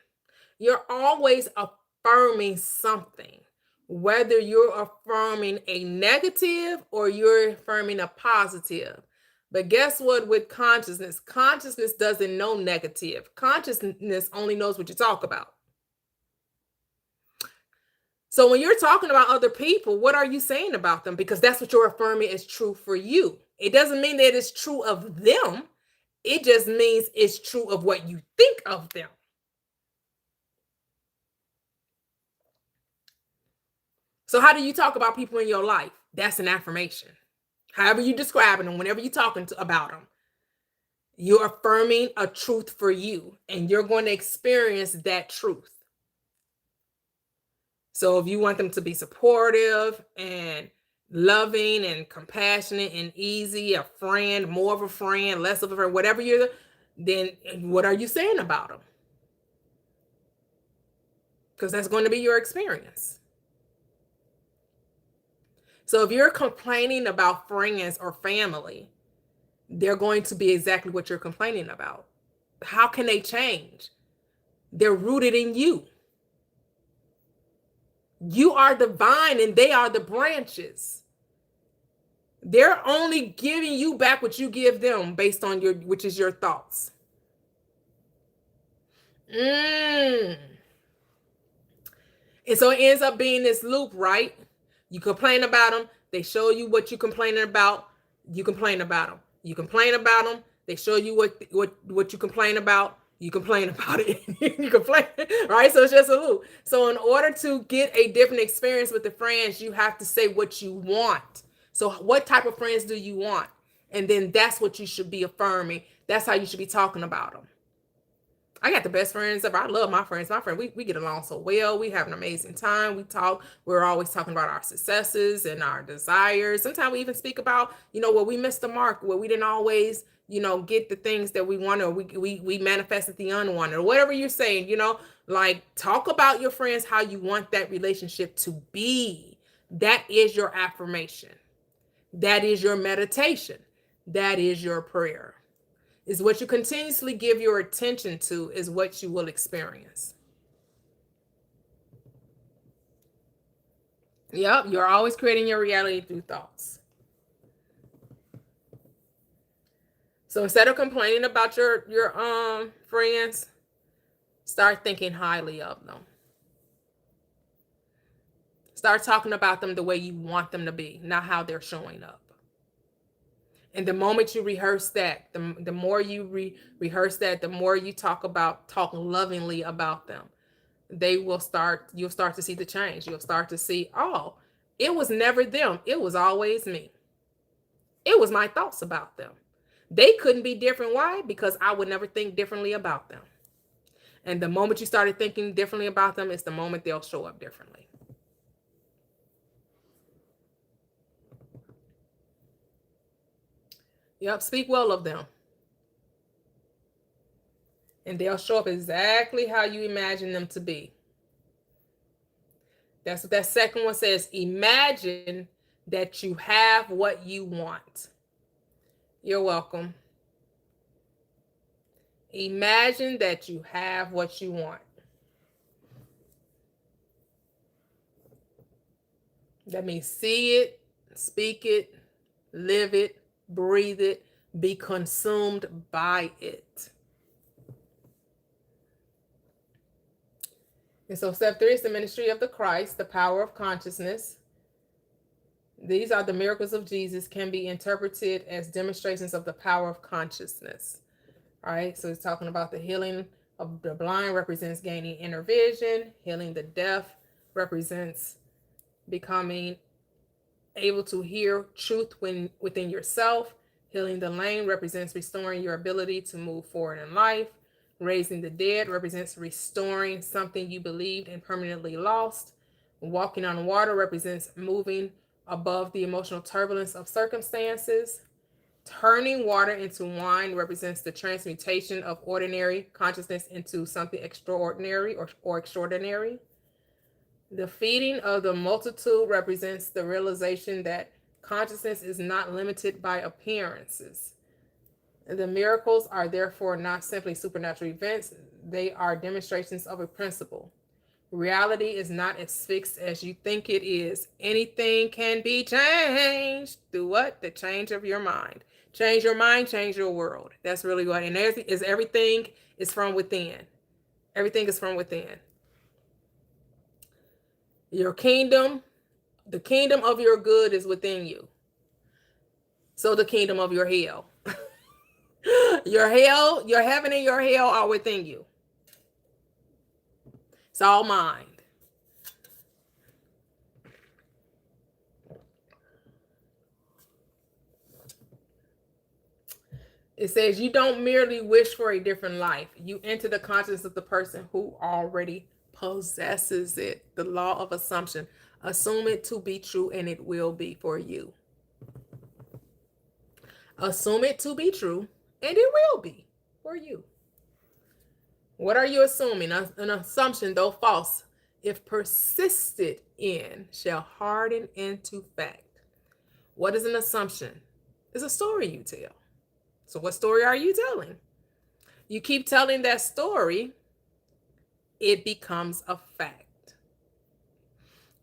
You're always affirming something, whether you're affirming a negative or you're affirming a positive. But guess what? With consciousness doesn't know negative. Consciousness only knows what you talk about. So when you're talking about other people, what are you saying about them? Because that's what you're affirming is true for you. It doesn't mean that it's true of them. It just means it's true of what you think of them. So how do you talk about people in your life? That's an affirmation. However you describing them, whenever you're talking about them, you're affirming a truth for you, and you're going to experience that truth. So if you want them to be supportive and loving and compassionate and easy, a friend, more of a friend, less of a friend, whatever then what are you saying about them? Because that's going to be your experience. So if you're complaining about friends or family, they're going to be exactly what you're complaining about. How can they change? They're rooted in you. You are the vine and they are the branches. They're only giving you back what you give them based on which is your thoughts. And so it ends up being this loop, right? You complain about them. They show you what you're complaining about. You complain about them. You complain about them. They show you what you complain about. You complain about it. You complain, right? So it's just a loop. So in order to get a different experience with the friends, you have to say what you want. So what type of friends do you want? And then that's what you should be affirming. That's how you should be talking about them. I got the best friends ever. I love my friends. My friend, we get along so well. We have an amazing time. We talk. We're always talking about our successes and our desires. Sometimes we even speak about, where we missed the mark, where we didn't always, get the things that we wanted, or we manifested the unwanted, or whatever you're saying, like talk about your friends, how you want that relationship to be. That is your affirmation. That is your meditation. That is your prayer. Is what you continuously give your attention to is what you will experience. Yep, you're always creating your reality through thoughts. So instead of complaining about your friends, start thinking highly of them. Start talking about them the way you want them to be, not how they're showing up. And the moment you rehearse that, the more you rehearse that, the more you talk lovingly about them, you'll start to see the change. You'll start to see, oh, it was never them. It was always me. It was my thoughts about them. They couldn't be different. Why? Because I would never think differently about them. And the moment you started thinking differently about them, it's the moment they'll show up differently. Yep, speak well of them. And they'll show up exactly how you imagine them to be. That's what that second one says. Imagine that you have what you want. You're welcome. Imagine that you have what you want. That means see it, speak it, live it, breathe it, be consumed by it. And so step 3 is the ministry of the Christ, the power of consciousness. These are the miracles of Jesus, can be interpreted as demonstrations of the power of consciousness. All right, so it's talking about the healing of the blind represents gaining inner vision. Healing the deaf represents becoming able to hear truth within yourself. Healing the lame represents restoring your ability to move forward in life. Raising the dead represents restoring something you believed and permanently lost. Walking on water represents moving above the emotional turbulence of circumstances. Turning water into wine represents the transmutation of ordinary consciousness into something extraordinary or extraordinary. The feeding of the multitude represents the realization that consciousness is not limited by appearances. The miracles are therefore not simply supernatural events, they are demonstrations of a principle. Reality is not as fixed as you think it is. Anything can be changed through what? The change of your mind. Change your mind, change your world. That's really what. And there's is everything is from within. Everything is from within. Your kingdom, the kingdom of your good is within you. So the kingdom of your hell. Your hell, your heaven and your hell are within you. It's all mind. It says you don't merely wish for a different life. You enter the consciousness of the person who already possesses it. The law of assumption. Assume it to be true and it will be for you. Assume it to be true and it will be for you. What are you assuming? An assumption, though false, if persisted in, shall harden into fact. What is an assumption? It's a story you tell. So what story are you telling? You keep telling that story, it becomes a fact.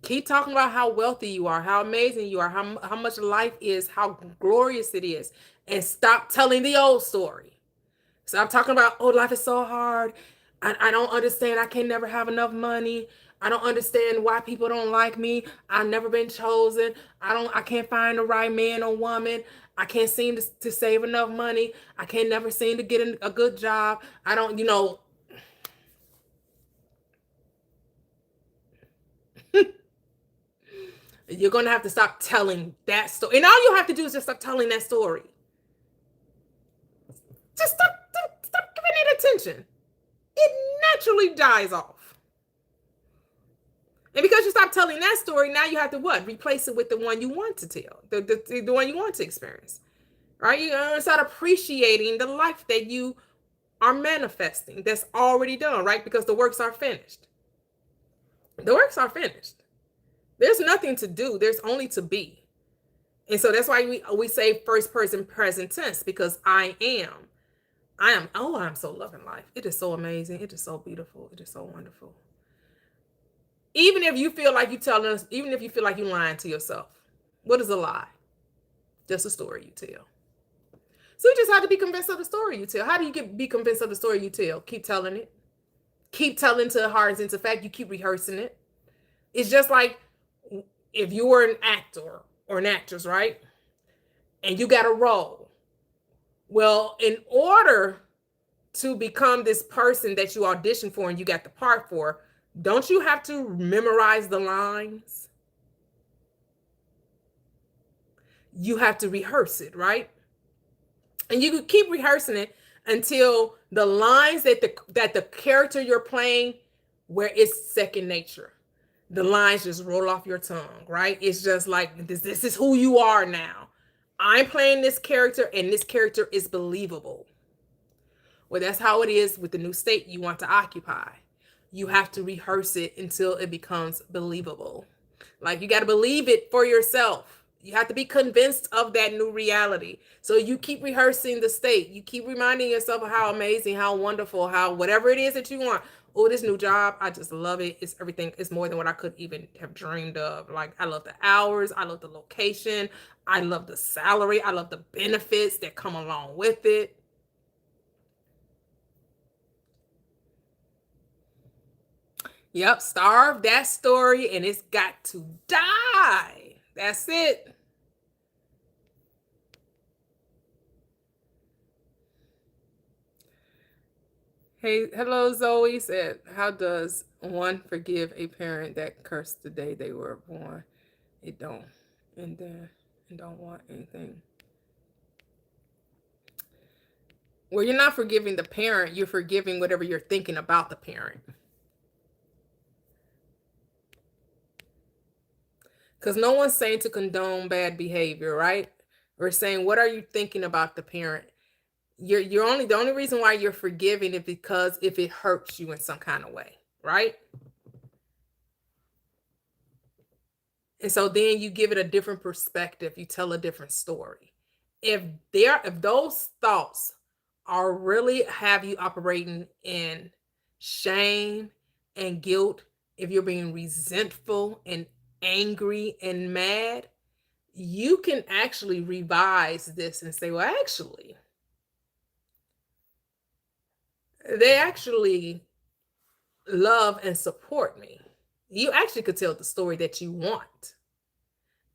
Keep talking about how wealthy you are, how amazing you are, how much life is, how glorious it is, and stop telling the old story. Stop talking about, oh, life is so hard. I don't understand. I can never have enough money. I don't understand why people don't like me. I've never been chosen. I can't find the right man or woman. I can't seem to save enough money. I can't never seem to get a good job. I don't, you're going to have to stop telling that story. And all you have to do is just stop telling that story. Just stop giving it attention. It naturally dies off. And because you stop telling that story, now you have to what? Replace it with the one you want to tell, the one you want to experience, right? You start appreciating the life that you are manifesting that's already done, right? Because the works are finished. The works are finished. There's nothing to do. There's only to be. And so that's why we say first person present tense, because I am, I'm so loving life. It is so amazing. It is so beautiful. It is so wonderful. Even if you feel like even if you feel like you're lying to yourself, what is a lie? Just a story you tell. So you just have to be convinced of the story you tell. How do you be convinced of the story you tell? Keep telling it. Keep telling till it hardens into fact. You keep rehearsing it. It's just like if you were an actor or an actress, right? And you got a role. Well, in order to become this person that you auditioned for and you got the part for, don't you have to memorize the lines? You have to rehearse it, right? And you could keep rehearsing it until the lines that the character you're playing, where it's second nature. The lines just roll off your tongue, right? It's just like this is who you are now. I'm playing this character and this character is believable. Well, that's how it is with the new state you want to occupy. You have to rehearse it until it becomes believable. Like, you got to believe it for yourself. You have to be convinced of that new reality. So you keep rehearsing the state. You keep reminding yourself of how amazing, how wonderful, how whatever it is that you want. Oh, this new job, I just love it. It's everything. It's more than what I could even have dreamed of. Like, I love the hours. I love the location. I love the salary. I love the benefits that come along with it. Yep, starve that story and it's got to die. That's it. Hey, hello, Zoe said, how does one forgive a parent that cursed the day they were born? It don't. And don't want anything. Well, you're not forgiving the parent, you're forgiving whatever you're thinking about the parent. Because no one's saying to condone bad behavior, right? We're saying, what are you thinking about the parent? You're only the only reason why you're forgiving it because if it hurts you in some kind of way, right? And so then you give it a different perspective, you tell a different story. If those thoughts are really have you operating in shame and guilt, if you're being resentful and angry and mad, you can actually revise this and say, well, actually, they actually love and support me. You actually could tell the story that you want.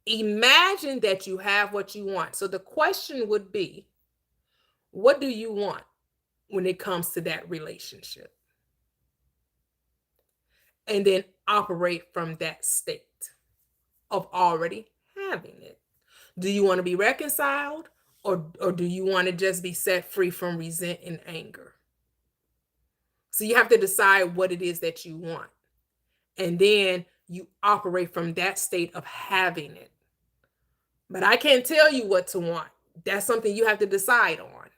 Imagine that you have what you want. So the question would be, what do you want when it comes to that relationship? And then operate from that state of already having it. Do you want to be reconciled, or do you want to just be set free from resent and anger? So you have to decide what it is that you want. And then you operate from that state of having it. But I can't tell you what to want. That's something you have to decide on.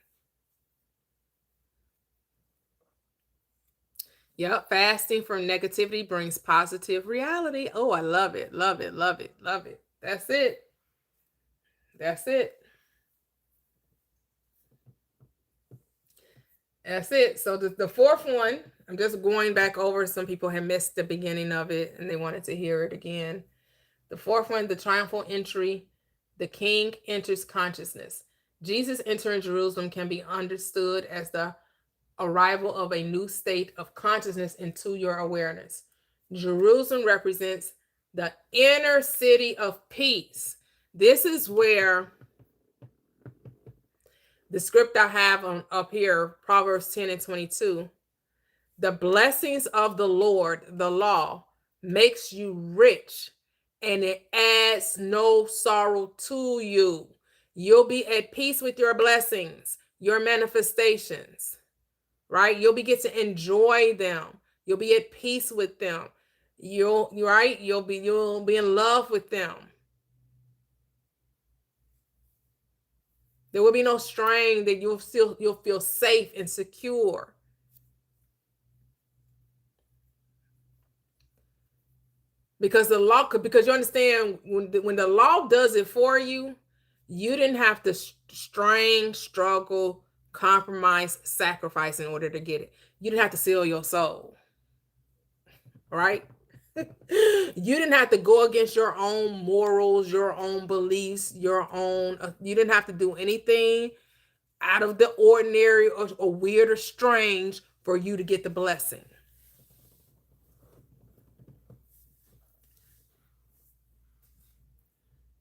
Yep, fasting from negativity brings positive reality. Oh, I love it, love it, love it, love it. That's it. That's it. That's it. So the fourth one, I'm just going back over. Some people had missed the beginning of it and they wanted to hear it again. The fourth one, the triumphal entry, the king enters consciousness. Jesus entering Jerusalem can be understood as the arrival of a new state of consciousness into your awareness. Jerusalem represents the inner city of peace. This is where the script I have on up here, Proverbs 10 and 22, the blessings of the Lord, the law, makes you rich and it adds no sorrow to you. You'll be at peace with your blessings, your manifestations, right? You'll get to enjoy them. You'll be at peace with them. You'll be in love with them. There will be no strain, that you'll feel safe and secure. Because you understand, when the law does it for you, you didn't have to strain, struggle, compromise, sacrifice in order to get it. You didn't have to sell your soul, right? You didn't have to go against your own morals, your own beliefs, you didn't have to do anything out of the ordinary or weird or strange for you to get the blessing.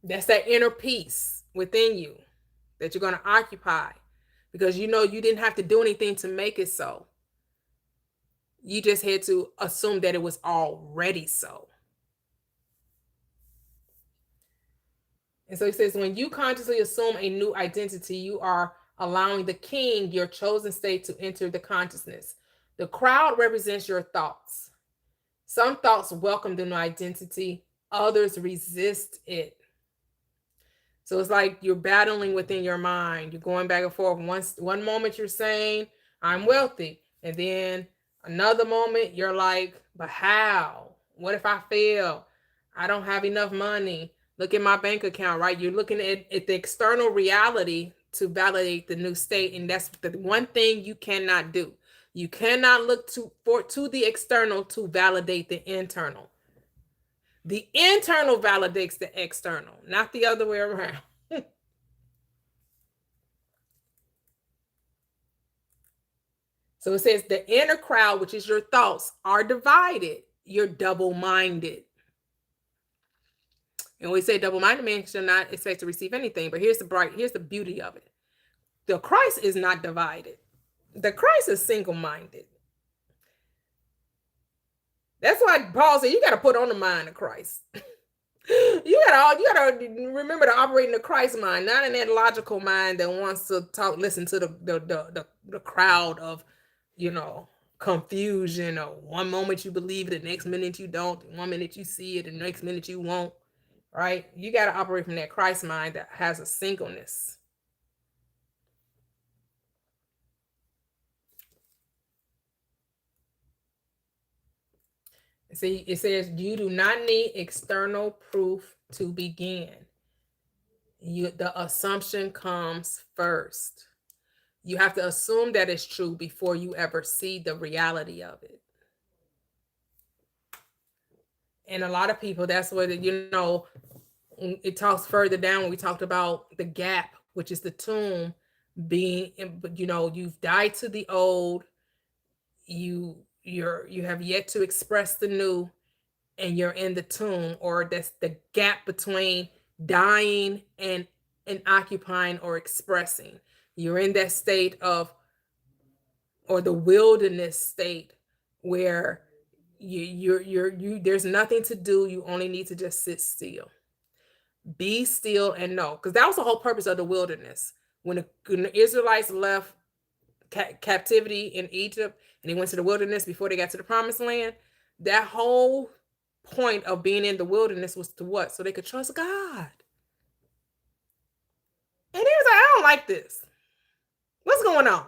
That's that inner peace within you that you're going to occupy, because you didn't have to do anything to make it so. You just had to assume that it was already so. And so he says, when you consciously assume a new identity, you are allowing the king, your chosen state, to enter the consciousness. The crowd represents your thoughts. Some thoughts welcome the new identity, others resist it. So it's like you're battling within your mind. You're going back and forth. One moment you're saying, I'm wealthy. And then another moment you're like, but how? What if I fail? I don't have enough money. Look at my bank account, right? You're looking at the external reality to validate the new state. And that's the one thing you cannot do. You cannot look to the external to validate the internal. The internal validates the external, not the other way around. So it says the inner crowd, which is your thoughts, are divided. You're double-minded. And we say double-minded man shall not expect to receive anything. But here's the beauty of it. The Christ is not divided. The Christ is single-minded. That's why Paul said you got to put on the mind of Christ. You gotta remember to operate in the Christ mind, not in that logical mind that wants to listen to the crowd of, confusion. Or one moment you believe it, the next minute you don't. One minute you see it, the next minute you won't. Right? You gotta operate from that Christ mind that has a singleness. See, it says you do not need external proof to begin. The assumption comes first. You have to assume that it's true before you ever see the reality of it. And a lot of people, that's what it talks further down when we talked about the gap, which is the tomb being, you've died to the old, you have yet to express the new, and you're in the tomb, or that's the gap between dying and occupying or expressing. You're in that state of, or the wilderness state, where you there's nothing to do. You only need to just sit still. Be still and know, because that was the whole purpose of the wilderness. When the Israelites left captivity in Egypt and they went to the wilderness before they got to the promised land, that whole point of being in the wilderness was to what? So they could trust God. And he was like, I don't like this. What's going on?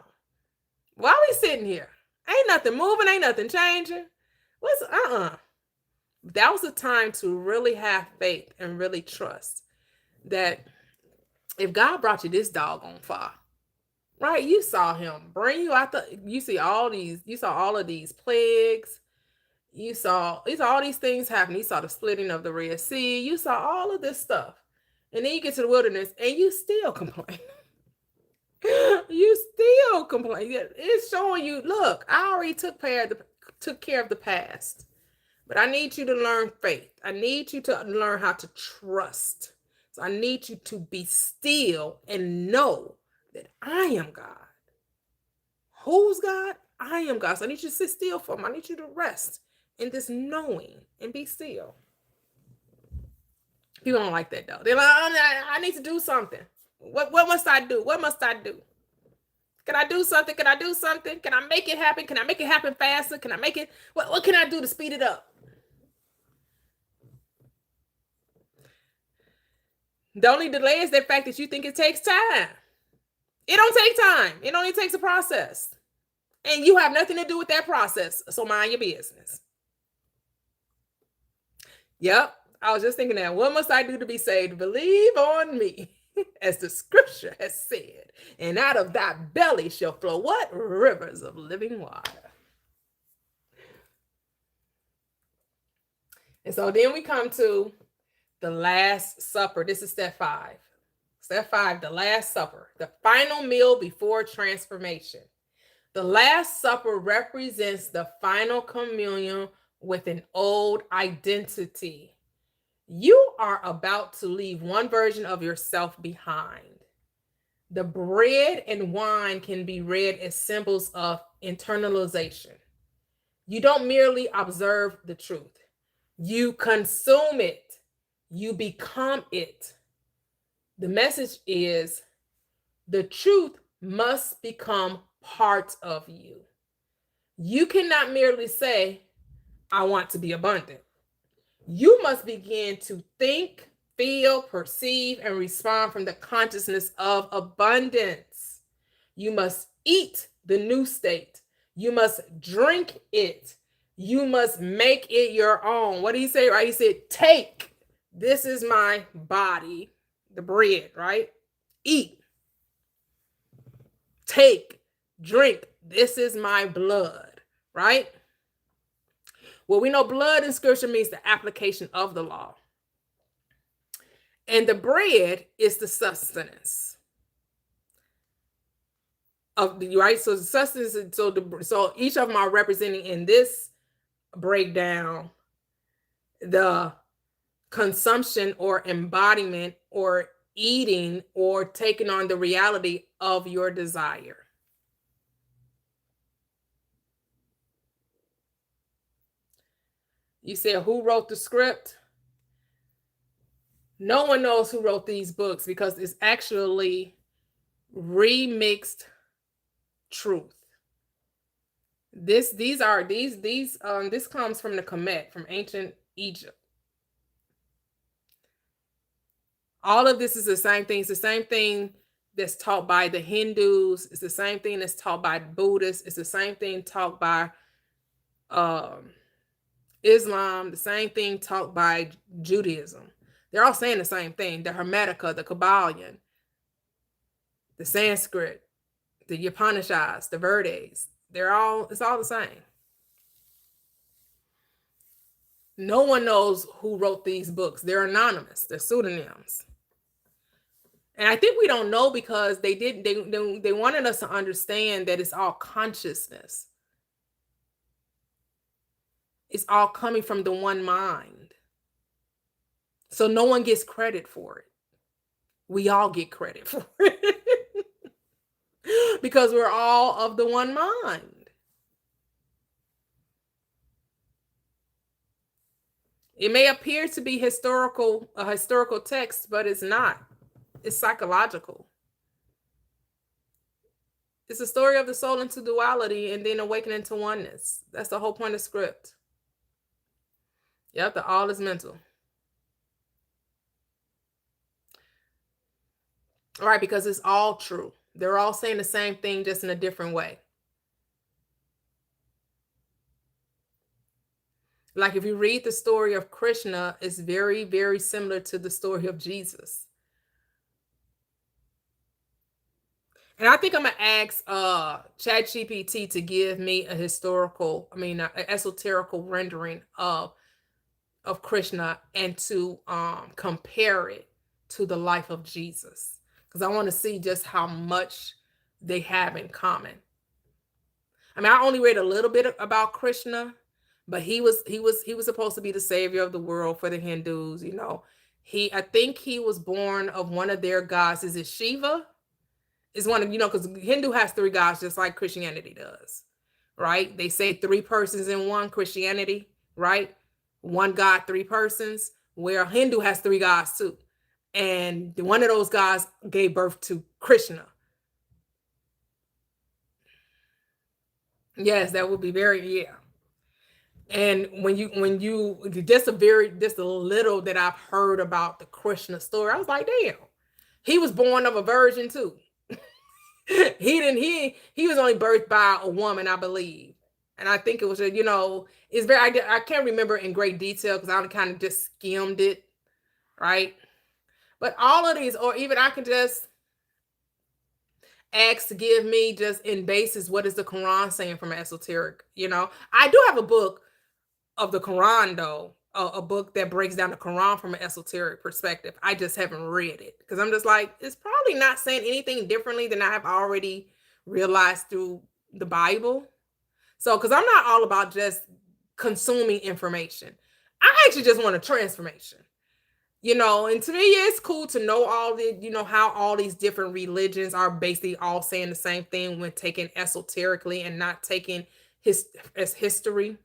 Why are we sitting here? Ain't nothing moving, ain't nothing changing. That was the time to really have faith and really trust that if God brought you this doggone far, right? You saw him bring you out you saw all of these plagues. You saw all these things happen. You saw the splitting of the Red Sea. You saw all of this stuff. And then you get to the wilderness and you still complain. You still complain. It's showing you, look, I already took care of the past. But I need you to learn faith. I need you to learn how to trust. So I need you to be still and know that I am God. Who's God? I am God. So I need you to sit still for him. I need you to rest in this knowing and be still. People don't like that though. They're like, I need to do something. What must I do? What must I do? Can I do something? Can I do something? Can I make it happen? Can I make it happen faster? Can I make it? What can I do to speed it up? The only delay is the fact that you think it takes time. It don't take time. It only takes a process. And you have nothing to do with that process. So mind your business. Yep. I was just thinking that. What must I do to be saved? Believe on me, as the scripture has said. And out of thy belly shall flow what? Rivers of living water. And so then we come to the Last Supper. This is step 5. Step 5, the Last Supper, the final meal before transformation. The Last Supper represents the final communion with an old identity. You are about to leave one version of yourself behind. The bread and wine can be read as symbols of internalization. You don't merely observe the truth. You consume it. You become it. The message is the truth must become part of you. You cannot merely say, I want to be abundant. You must begin to think, feel, perceive, and respond from the consciousness of abundance. You must eat the new state. You must drink it. You must make it your own. What did he say, right? He said, take. This is my body, the bread, right? Eat. Take. Drink. This is my blood, right? Well, we know blood in scripture means the application of the law. And the bread is the sustenance of the, right? So the sustenance, so each of them are representing in this breakdown the consumption or embodiment or eating or taking on the reality of your desire. You said, who wrote the script? No one knows who wrote these books because it's actually remixed truth. This comes from the Kemet, from ancient Egypt. All of this is the same thing. It's the same thing that's taught by the Hindus. It's the same thing that's taught by the Buddhists. It's the same thing taught by Islam. The same thing taught by Judaism. They're all saying the same thing. The Hermetica, the Kabbalion, the Sanskrit, the Upanishads, the Vedas. It's all the same. No one knows who wrote these books. They're anonymous. They're pseudonyms. And I think we don't know because they wanted us to understand that it's all consciousness. It's all coming from the one mind. So no one gets credit for it. We all get credit for it. Because we're all of the one mind. It may appear to be a historical text, but it's not. It's psychological. It's a story of the soul into duality and then awakening to oneness. That's the whole point of script. Yep, the all is mental. All right, because it's all true. They're all saying the same thing, just in a different way. Like if you read the story of Krishna, it's very, very similar to the story of Jesus. And I think I'm gonna ask ChatGPT to give me an esoterical rendering of Krishna and to compare it to the life of Jesus, because I want to see just how much they have in common. I mean, I only read a little bit about Krishna, but he was supposed to be the savior of the world for the Hindus. You know, I think he was born of one of their gods. Is it Shiva? Is one of, because Hindu has 3 gods, just like Christianity does, right? They say 3 persons in one. Christianity, right? 1 God, 3 persons. Where Hindu has 3 gods too, and one of those gods gave birth to Krishna. Yes, that would be very, yeah. And when you just a little that I've heard about the Krishna story, I was like, damn, he was born of a virgin too. He was only birthed by a woman, I believe. And I think it was, it's very, I can't remember in great detail because I kind of just skimmed it, right? But all of these, or even I can just ask to give me just in basis, what is the Quran saying from esoteric? I do have a book of the Quran though, a book that breaks down the Quran from an esoteric perspective. I just haven't read it because I'm just like, it's probably not saying anything differently than I have already realized through the Bible. So, because I'm not all about just consuming information. I actually just want a transformation. And to me, it's cool to know all the, how all these different religions are basically all saying the same thing when taken esoterically and not taking as history.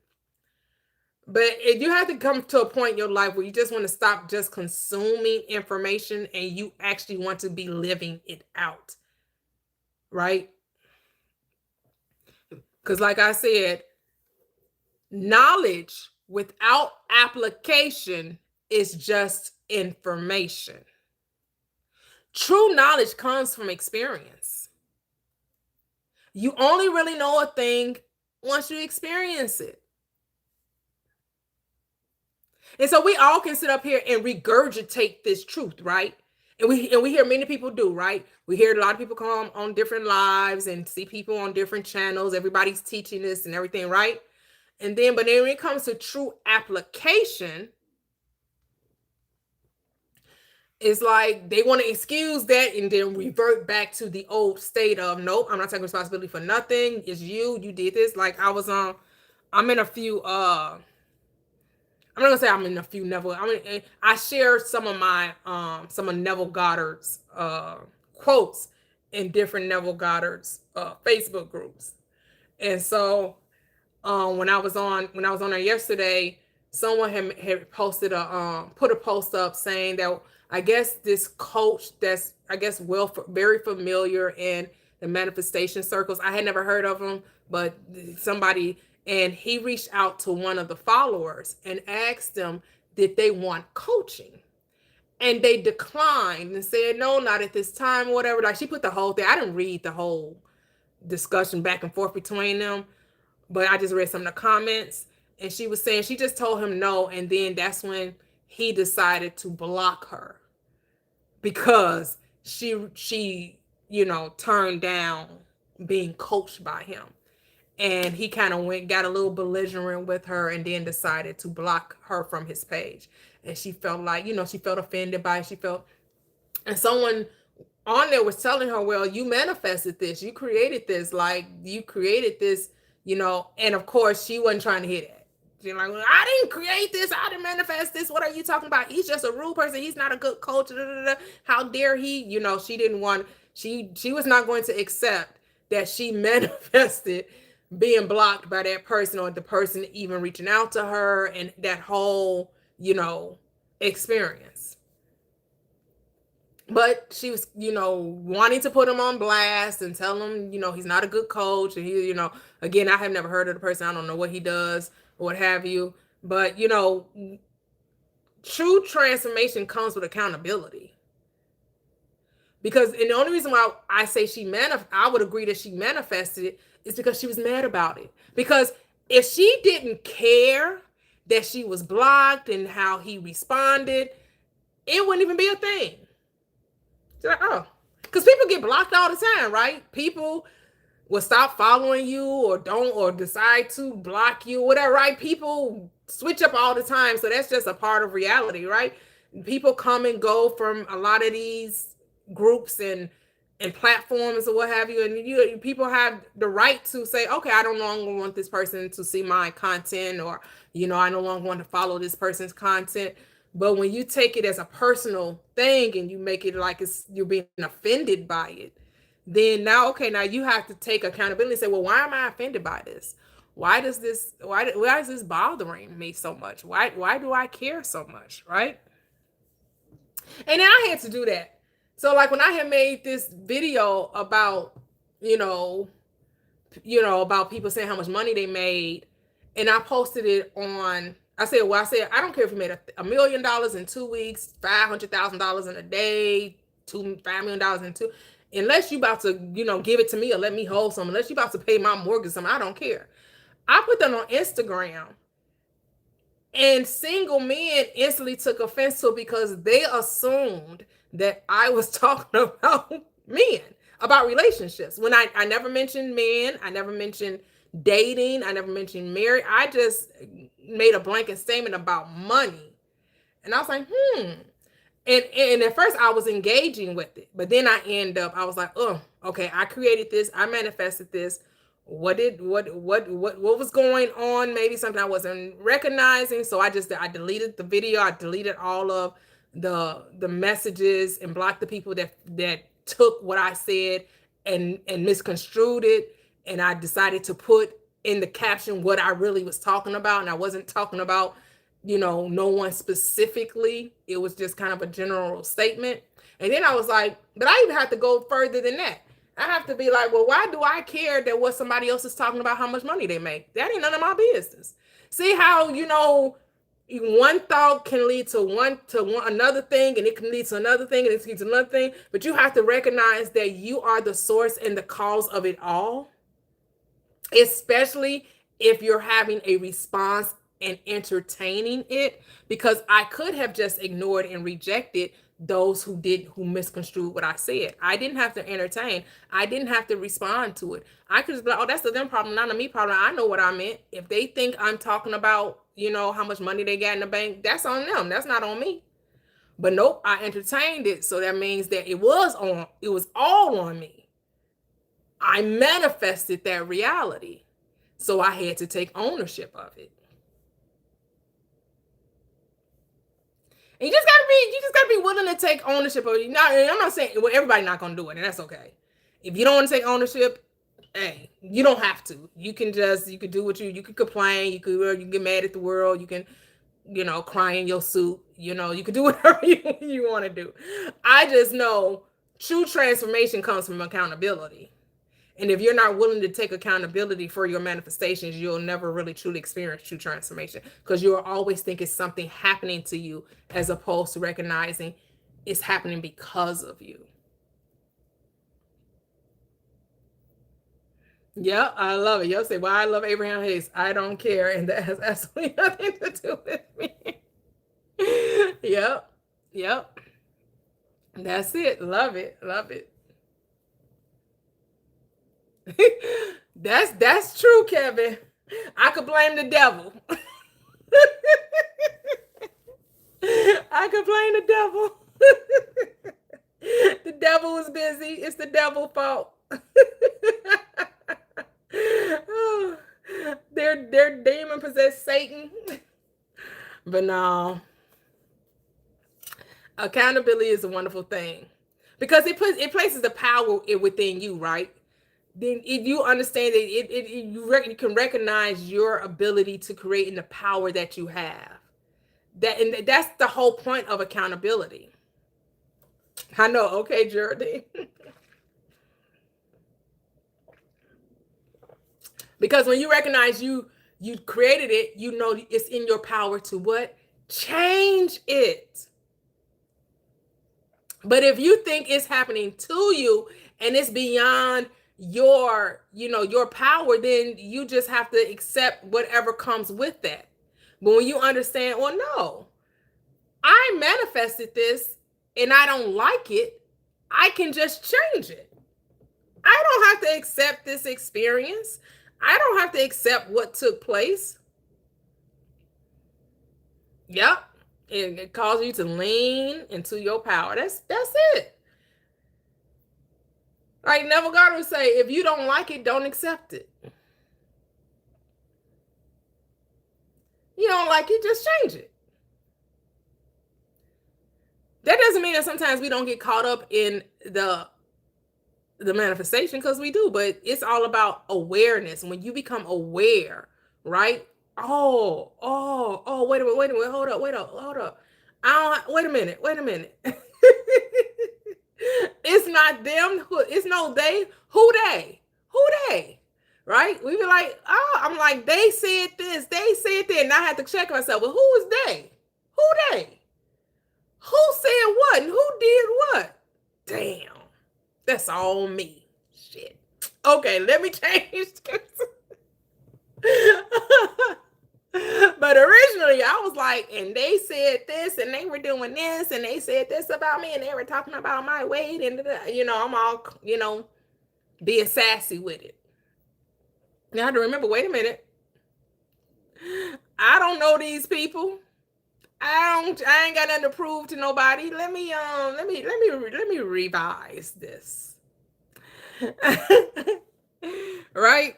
But if you have to come to a point in your life where you just want to stop just consuming information and you actually want to be living it out, right? Because, like I said, knowledge without application is just information. True knowledge comes from experience. You only really know a thing once you experience it. And so we all can sit up here and regurgitate this truth, right? And we hear many people do, right? We hear a lot of people come on different lives and see people on different channels. Everybody's teaching this and everything, right? But then when it comes to true application, it's like they want to excuse that and then revert back to the old state of, nope, I'm not taking responsibility for nothing. It's you did this. Like I'm in a few I'm not gonna say I'm in a few Neville. I share some of Neville Goddard's quotes in different Neville Goddard's Facebook groups. And so when I was on there yesterday, someone had posted put a post up saying that I guess this coach that's very familiar in the manifestation circles. I had never heard of him, but somebody, and he reached out to one of the followers and asked them, did they want coaching? And they declined and said, no, not at this time, or whatever. Like, she put the whole thing. I didn't read the whole discussion back and forth between them, but I just read some of the comments. And she was saying she just told him no. And then that's when he decided to block her because she turned down being coached by him. And he kind of got a little belligerent with her and then decided to block her from his page. And she felt like, she felt offended by it. And someone on there was telling her, well, you manifested this, you created this, and of course she wasn't trying to hear that. She's like, well, I didn't create this, I didn't manifest this, what are you talking about? He's just a rude person, he's not a good coach, how dare he? She didn't want, she was not going to accept that she manifested being blocked by that person, or the person even reaching out to her, and that whole experience. But she was, wanting to put him on blast and tell him, he's not a good coach. And he, again, I have never heard of the person. I don't know what he does or what have you. But, true transformation comes with accountability. Because, and the only reason why I say I would agree that she manifested it is because she was mad about it. Because if she didn't care that she was blocked and how he responded, it wouldn't even be a thing. Like, oh, because people get blocked all the time, right? People will stop following you or decide to block you, whatever, right? People switch up all the time. So that's just a part of reality, right? People come and go from a lot of these groups and platforms or what have you. And people have the right to say, okay, I no longer want this person to see my content, or, I no longer want to follow this person's content. But when you take it as a personal thing and you make it like you're being offended by it, then now you have to take accountability and say, well, why am I offended by this? Why is this bothering me so much? Why do I care so much, right? And then I had to do that. So like when I had made this video about, about people saying how much money they made, and I posted it on, I said, I don't care if you made $1 million in 2 weeks, $500,000 in a day, $5 million in 2, unless you about to, give it to me or let me hold some, unless you about to pay my mortgage, I don't care. I put that on Instagram, and single men instantly took offense to it because they assumed that I was talking about men, about relationships. When I never mentioned men, I never mentioned dating, I never mentioned marriage. I just made a blanket statement about money. And I was like, And at first I was engaging with it, but then I was like, oh, okay, I created this, I manifested this. What was going on? Maybe something I wasn't recognizing. So I deleted the video. I deleted all of the messages and blocked the people that took what I said and misconstrued it. And I decided to put in the caption what I really was talking about. And I wasn't talking about, no one specifically. It was just kind of a general statement. And then I was like, but I even have to go further than that. I have to be like, well, why do I care that what somebody else is talking about how much money they make? That ain't none of my business. See how, one thought can lead to another thing, and it can lead to another thing, and it leads to another thing. But you have to recognize that you are the source and the cause of it all, especially if you're having a response and entertaining it, because I could have just ignored and rejected those who misconstrued what I said. I didn't have to entertain. I didn't have to respond to it. I could just be like, oh, that's a them problem, not a me problem. I know what I meant. If they think I'm talking about, how much money they got in the bank, that's on them. That's not on me. But nope, I entertained it. So that means that it was all on me. I manifested that reality. So I had to take ownership of it. And you just gotta be willing to take ownership of it. Now, I'm not saying, well, everybody's not gonna do it, and that's okay. If you don't want to take ownership, hey, you don't have to. You can do what you can complain, you can get mad at the world, you can, cry in your suit, you can do whatever you want to do. I just know true transformation comes from accountability. And if you're not willing to take accountability for your manifestations, you'll never really truly experience true transformation, because you'll always think it's something happening to you as opposed to recognizing it's happening because of you. Yeah, I love it. You'll say, well, I love Abraham Hayes. I don't care. And that has absolutely nothing to do with me. Yep. That's it. Love it. That's true, Kevin. I could blame the devil. I could blame the devil. The devil was busy. It's the devil's fault. Oh, they're demon possessed Satan. But no. Accountability is a wonderful thing, because it places the power within you, right? Then if you understand that you can recognize your ability to create and the power that you have. That's the whole point of accountability. I know, okay, Geraldine. Because when you recognize you created it, it's in your power to what? Change it. But if you think it's happening to you and it's beyond your power, then you just have to accept whatever comes with that. But when you understand, well, no, I manifested this and I don't like it, I can just change it. I don't have to accept this experience. I don't have to accept what took place. Yep. And it causes you to lean into your power. That's it. Like Neville Goddard would say, if you don't like it, don't accept it. You don't like it, just change it. That doesn't mean that sometimes we don't get caught up in the manifestation, because we do, but it's all about awareness. When you become aware, right? Oh, wait a minute, hold up. Wait a minute. It's not them, it's no they. Who they? Right? We be like, oh, I'm like, they said this, they said that, and I had to check myself. Well, who is they? Who they? Who said what and who did what? Damn, that's all me. Shit. Okay, let me change this. But originally I was like, and they said this, and they were doing this, and they said this about me, and they were talking about my weight, and I'm all, being sassy with it. Now I have to remember, wait a minute. I don't know these people. I ain't got nothing to prove to nobody. Let me revise this. Right?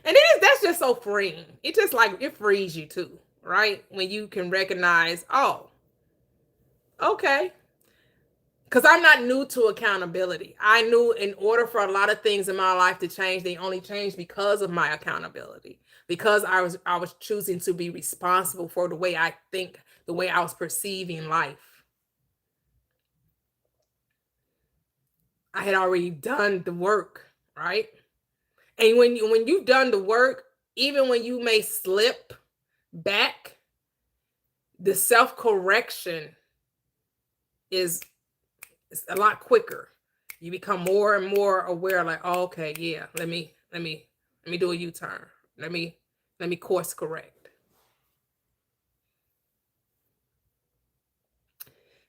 And that's just so freeing. It just like, it frees you too, right? When you can recognize, oh, okay. Because I'm not new to accountability. I knew in order for a lot of things in my life to change, they only changed because of my accountability. Because I was choosing to be responsible for the way I think, the way I was perceiving life. I had already done the work, right? And when you've done the work, even when you may slip back, the self-correction is a lot quicker. You become more and more aware, like, oh, okay, yeah, let me do a U-turn. Let me course correct.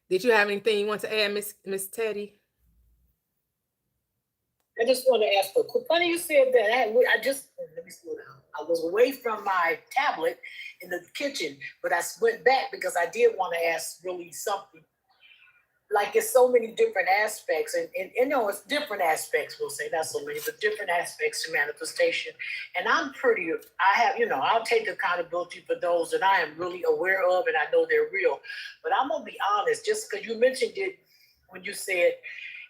Did you have anything you want to add, Miss Teddy? I just want to ask a quick. Funny you said that. I just let me slow down. I was away from my tablet in the kitchen, but I went back because I did want to ask really something. Like it's so many different aspects, and you know it's different aspects. We'll say that's so many, but different aspects to manifestation. And I have, I'll take accountability for those that I am really aware of, and I know they're real. But I'm gonna be honest, just because you mentioned it when you said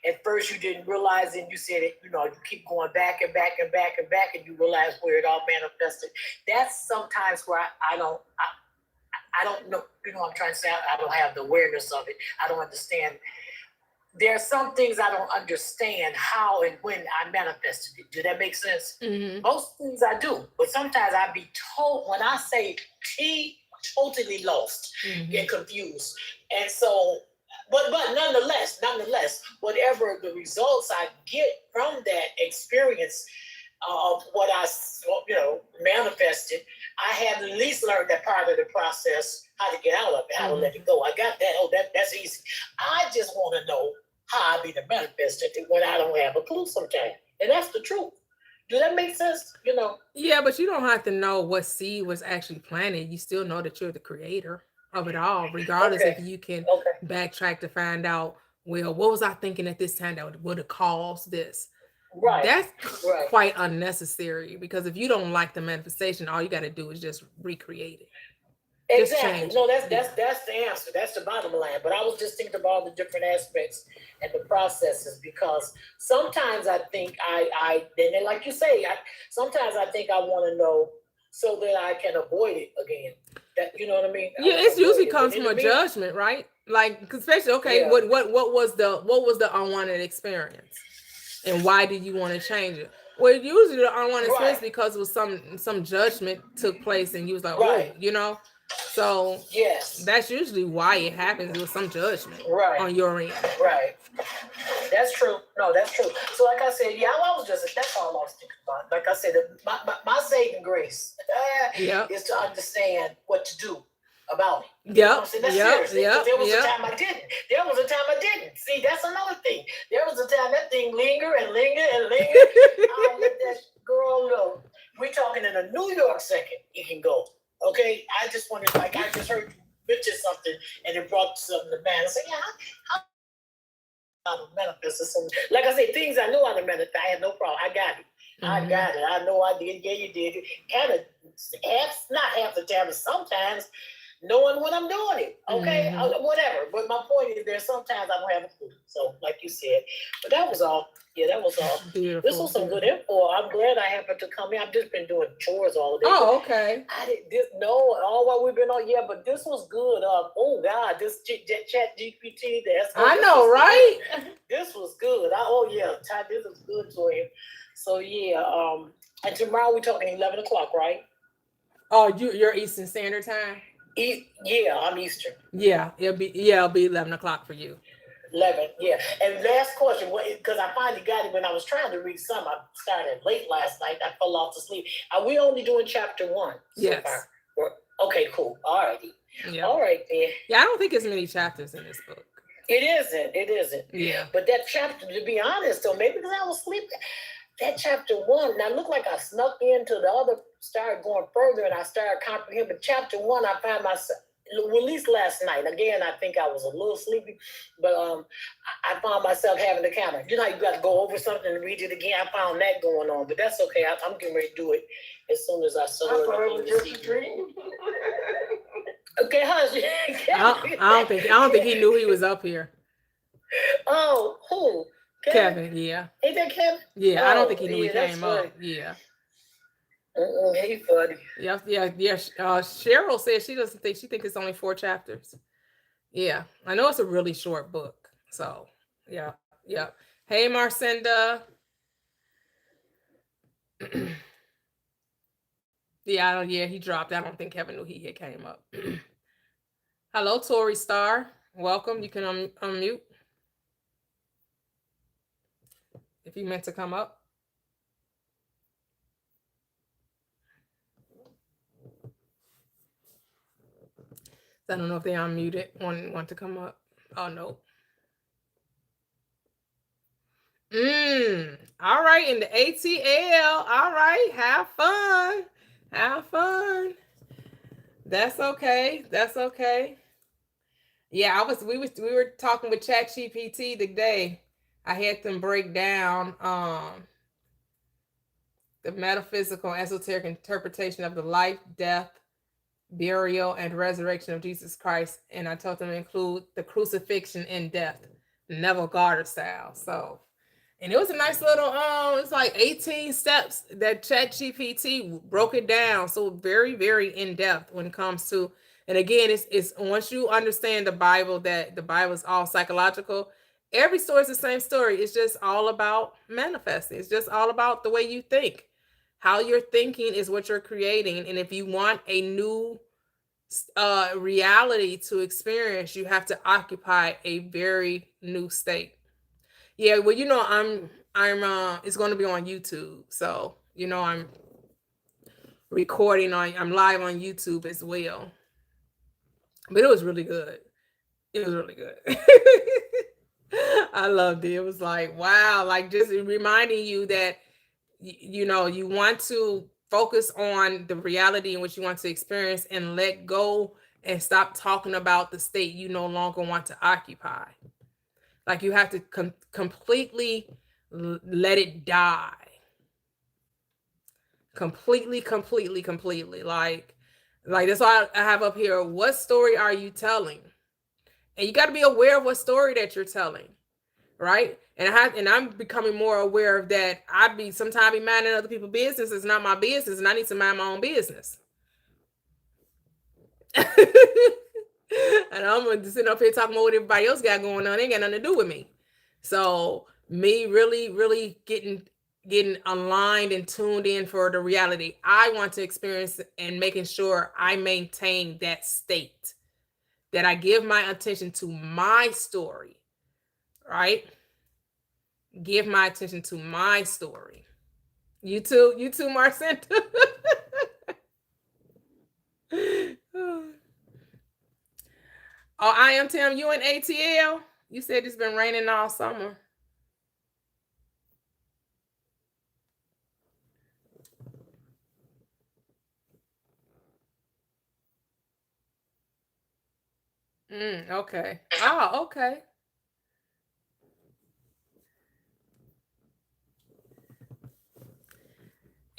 at first you didn't realize it, and you said it, you keep going back and back and back and back, and you realize where it all manifested. That's sometimes where I don't know, I'm trying to say I don't have the awareness of it. I don't understand. There are some things I don't understand how and when I manifested it. Does that make sense? Mm-hmm. Most things I do, but sometimes I be told when I say totally lost and confused. And so, but nonetheless, whatever the results I get from that experience of what I, manifested, I have at least learned that part of the process, how to get out of it, how to let it go. I got that. Oh, that's easy. I just want to know how I be the manifested when I don't have a clue sometimes. And that's the truth. Does that make sense? Yeah, but you don't have to know what seed was actually planted. You still know that you're the creator of it all, regardless if you can backtrack to find out, well, what was I thinking at this time that would have caused this? Right. That's quite unnecessary, because if you don't like the manifestation, all you got to do is just recreate it. Exactly. No, that's the answer. That's the bottom line. But I was just thinking about all the different aspects and the processes, because sometimes I think and like you say, sometimes I think I want to know so that I can avoid it again. That, you know what I mean? Yeah, it usually comes from a judgment, right? Like, especially, okay, what was the unwanted experience, and why do you want to change it? Well, usually the unwanted experience because it was some judgment took place, and you was like, oh, So that's usually why it happens. It was some judgment on your end. Right. That's true. No, that's true. So like I said, that's all I was thinking about. Like I said, my saving grace is to understand what to do about it. That's seriously. There was a time I didn't. There was a time I didn't. See, that's another thing. There was a time that thing linger and linger and linger. I let that girl know. We're talking in a New York second. It can go. Okay, I just wanted, I just heard you mention something, and it brought something to mind. I said, how to manifest something. Like I said, things I knew how to manifest. I had no problem. I got it. I got it. I know I did. Yeah, you did. Kind of not half the time, but sometimes knowing when I'm doing it. Okay, whatever. But my point is, there's sometimes I don't have a clue. So, like you said, but that was all. Yeah, that was all. Beautiful. This was some good info. I'm glad I happened to come in. I've just been doing chores all day. Oh, okay. I didn't all while we've been on. Yeah, but this was good. Oh God, this chat GPT. I know, right? This was good. This was good for him. So yeah, and tomorrow we're talking 11 o'clock, right? Oh, you're Eastern Standard Time. Yeah, I'm Eastern. Yeah, it'll be 11 o'clock for you. 11, yeah. And last question, because I finally got it when I was trying to read some. I started late last night. I fell off to sleep. Are we only doing chapter 1 so far? Okay, cool. All righty. Yep. All right, then. Yeah, I don't think there's many chapters in this book. It isn't. Yeah. But that chapter, to be honest, though, maybe because I was sleeping, that chapter 1, now looked like I snuck into the other, started going further, and I started comprehending. But chapter 1, I found myself, at least last night. Again, I think I was a little sleepy, but I found myself having to kind of, you got to go over something and read it again. I found that going on, but that's okay. I'm getting ready to do it as soon as I saw it. I was just a dream. Okay, hush. I don't think he knew he was up here. Oh, who? Kevin, yeah. Ain't that Kevin? Yeah, I don't think he knew he came up. Yeah. He funny. Yeah. Cheryl says she thinks it's only 4 chapters. Yeah, I know it's a really short book. So, yeah. Hey, Marcinda. Yeah, he dropped. I don't think Kevin knew he had came up. Hello, Tori Star. Welcome. You can unmute if you meant to come up. I don't know if they unmuted. Want to come up. Oh, no. All right, in the ATL. All right, have fun. Have fun. That's okay. That's okay. Yeah, we were talking with ChatGPT today. I had them break down the metaphysical esoteric interpretation of the life, death, burial, and resurrection of Jesus Christ. And I told them to include the crucifixion and death, Neville Goddard style. So, and it was a nice little it's like 18 steps that ChatGPT broke it down. So very, very in depth when it comes to, and again, it's once you understand the Bible, that the Bible is all psychological. Every story is the same story. It's just all about manifesting. It's just all about the way you think. How you're thinking is what you're creating. And if you want a new reality to experience, you have to occupy a very new state. Yeah, well, I'm it's going to be on YouTube. So, I'm I'm live on YouTube as well. But it was really good. It was really good. I loved it. It was like, wow, like just reminding you that you want to focus on the reality in which you want to experience and let go and stop talking about the state you no longer want to occupy. Like you have to completely let it die. Completely. Like that's why I have up here. What story are you telling? And you got to be aware of what story that you're telling, right? And I'm becoming more aware of that. Sometimes be minding other people's business. It's not my business, and I need to mind my own business. And I'm gonna sit up here talking about what everybody else got going on. It ain't got nothing to do with me. So me really getting aligned and tuned in for the reality I want to experience, and making sure I maintain that state, that I give my attention to my story, right? Give my attention to my story. You too, Marcinta. Oh, I am Tim. You in ATL? You said it's been raining all summer. Okay. Oh, okay.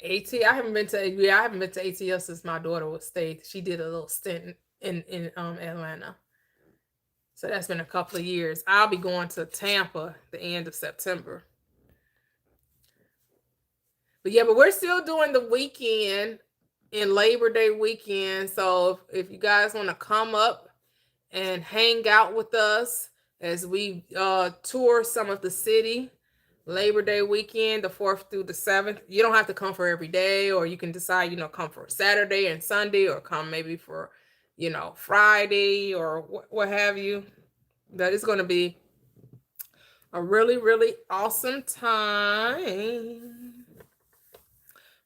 I haven't been to ATL since my daughter was stayed. She did a little stint in Atlanta. So that's been a couple of years. I'll be going to Tampa the end of September. But yeah, but we're still doing the weekend in Labor Day weekend. So if you guys want to come up and hang out with us as we tour some of the city, Labor Day weekend, the 4th through the 7th. You don't have to come for every day, or you can decide, come for Saturday and Sunday, or come maybe for, Friday or what have you. That is going to be a really, really awesome time.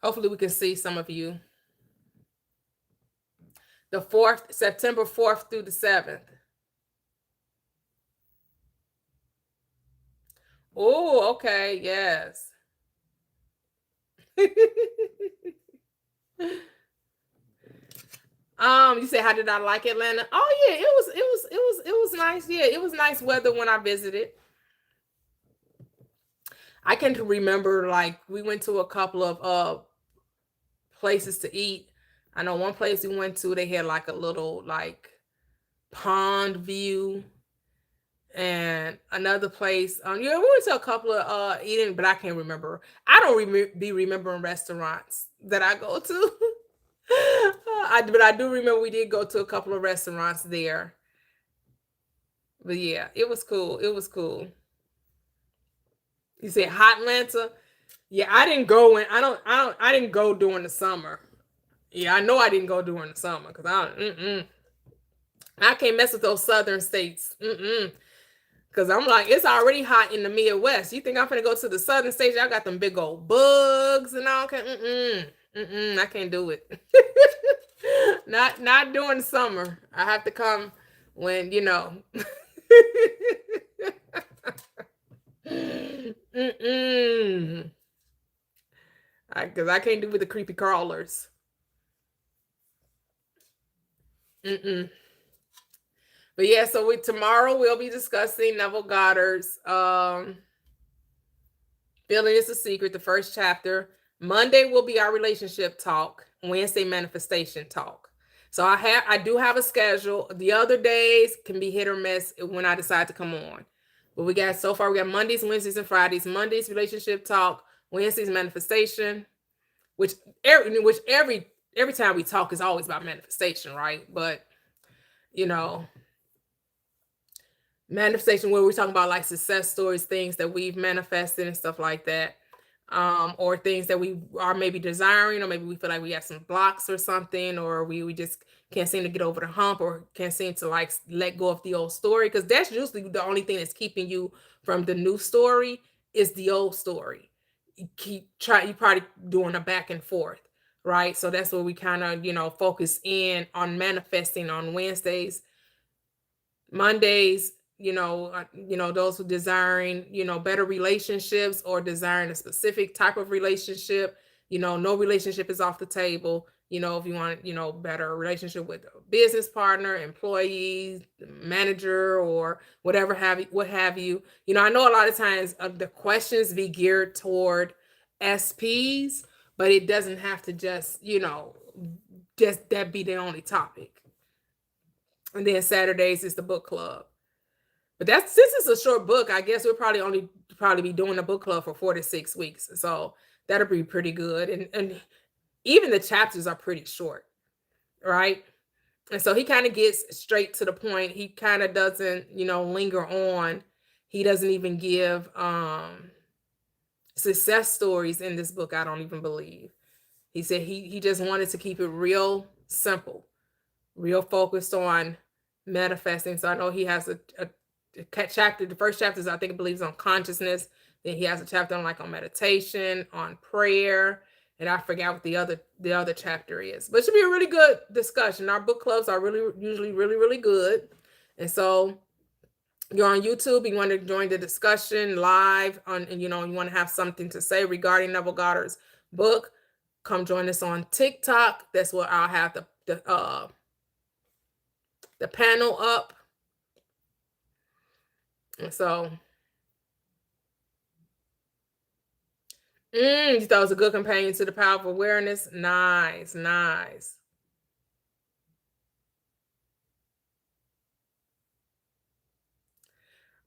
Hopefully we can see some of you. The 4th, September 4th through the 7th. Oh, okay. Yes. You say, how did I like Atlanta? Oh yeah, it was nice. Yeah, it was nice weather when I visited. I can remember, like, we went to a couple of places to eat. I know one place we went to, they had like a little like pond view. And another place, we went to a couple of eating, but I can't remember. I don't be remembering restaurants that I go to. But I do remember we did go to a couple of restaurants there. But yeah, it was cool. It was cool. You said hot Atlanta? Yeah, I didn't go I didn't go during the summer. Yeah, I know I didn't go during the summer because I can't mess with those southern states. Because I'm like, it's already hot in the Midwest. You think I'm gonna go to the southern states? I got them big old bugs and all. I can't do it. Not during the summer. I have to come when mm-mm. Because I can't do with the creepy crawlers. Mm-mm. But yeah, so tomorrow we'll be discussing Neville Goddard's Feeling is a Secret, the first chapter. Monday will be our relationship talk. Wednesday, manifestation talk. So I do have a schedule. The other days can be hit or miss when I decide to come on. But we got Mondays, Wednesdays, and Fridays. Mondays, relationship talk. Wednesdays, manifestation. Which every time we talk is always about manifestation, right? But manifestation where we're talking about like success stories, things that we've manifested and stuff like that, or things that we are maybe desiring, or maybe we feel like we have some blocks or something, or we just can't seem to get over the hump, or can't seem to like let go of the old story, because that's usually the only thing that's keeping you from the new story is the old story. You probably doing a back and forth, right? So that's where we kind of focus in on manifesting on Wednesdays. Mondays, those who desiring, better relationships or desiring a specific type of relationship, no relationship is off the table. If you want, better relationship with a business partner, employees, manager, or what have you. I know a lot of times the questions be geared toward SPs, but it doesn't have to just that be the only topic. And then Saturdays is the book club. But since it's a short book, I guess we'll probably be doing a book club for 4 to 6 weeks. So that'll be pretty good. And even the chapters are pretty short, right? And so he kind of gets straight to the point. He kind of doesn't, linger on. He doesn't even give success stories in this book, I don't even believe. He said he just wanted to keep it real simple, real focused on manifesting. So I know he has a chapter. The first chapter is, I think, believes on consciousness. Then he has a chapter on meditation, on prayer, and I forgot what the other chapter is. But it should be a really good discussion. Our book clubs are usually really good. And so you're on YouTube, you want to join the discussion live and you want to have something to say regarding Neville Goddard's book, come join us on TikTok. That's where I'll have the panel up. And so you thought it was a good companion to the Power of Awareness. Nice.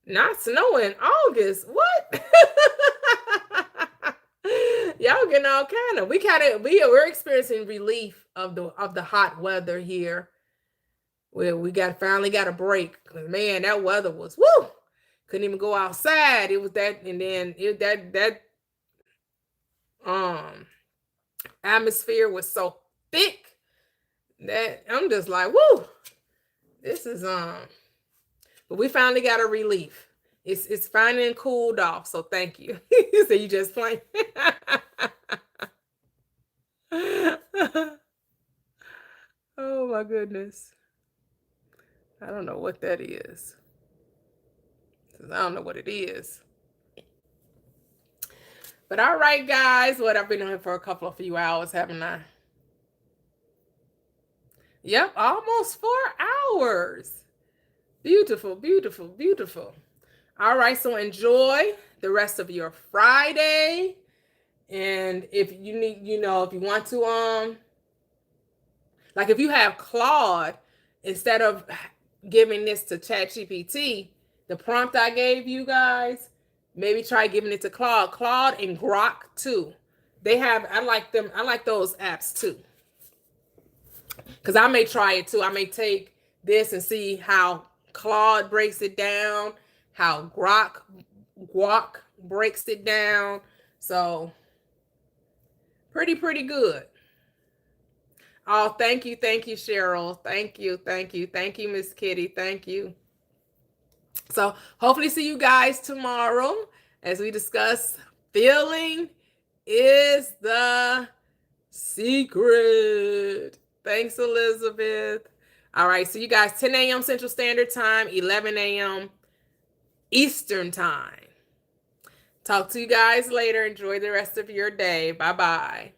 Not snow in August. What? Y'all getting all kind of. We're experiencing relief of the hot weather here. We finally got a break. Man, that weather was woo. Couldn't even go outside. It was that, and then that atmosphere was so thick that I'm just like, woo. This is but we finally got a relief. It's finally cooled off. So thank you. So you just playing. Oh my goodness. I don't know what that is. I don't know what it is. But all right, guys. I've been on here for a few hours, haven't I? Yep, almost 4 hours. Beautiful. All right, so enjoy the rest of your Friday. And if you need, if you want to, if you have Claude, instead of giving this to ChatGPT, the prompt I gave you guys, maybe try giving it to Claude and Grok too. I like them. I like those apps too. Because I may try it too. I may take this and see how Claude breaks it down, how Grok guac breaks it down. So pretty good. Oh, thank you, Cheryl. Thank you, Miss Kitty. Thank you. So hopefully see you guys tomorrow as we discuss feeling is the secret. Thanks, Elizabeth. All right, so you guys, 10 a.m. Central Standard Time, 11 a.m. Eastern Time. Talk to you guys later. Enjoy the rest of your day. Bye-bye.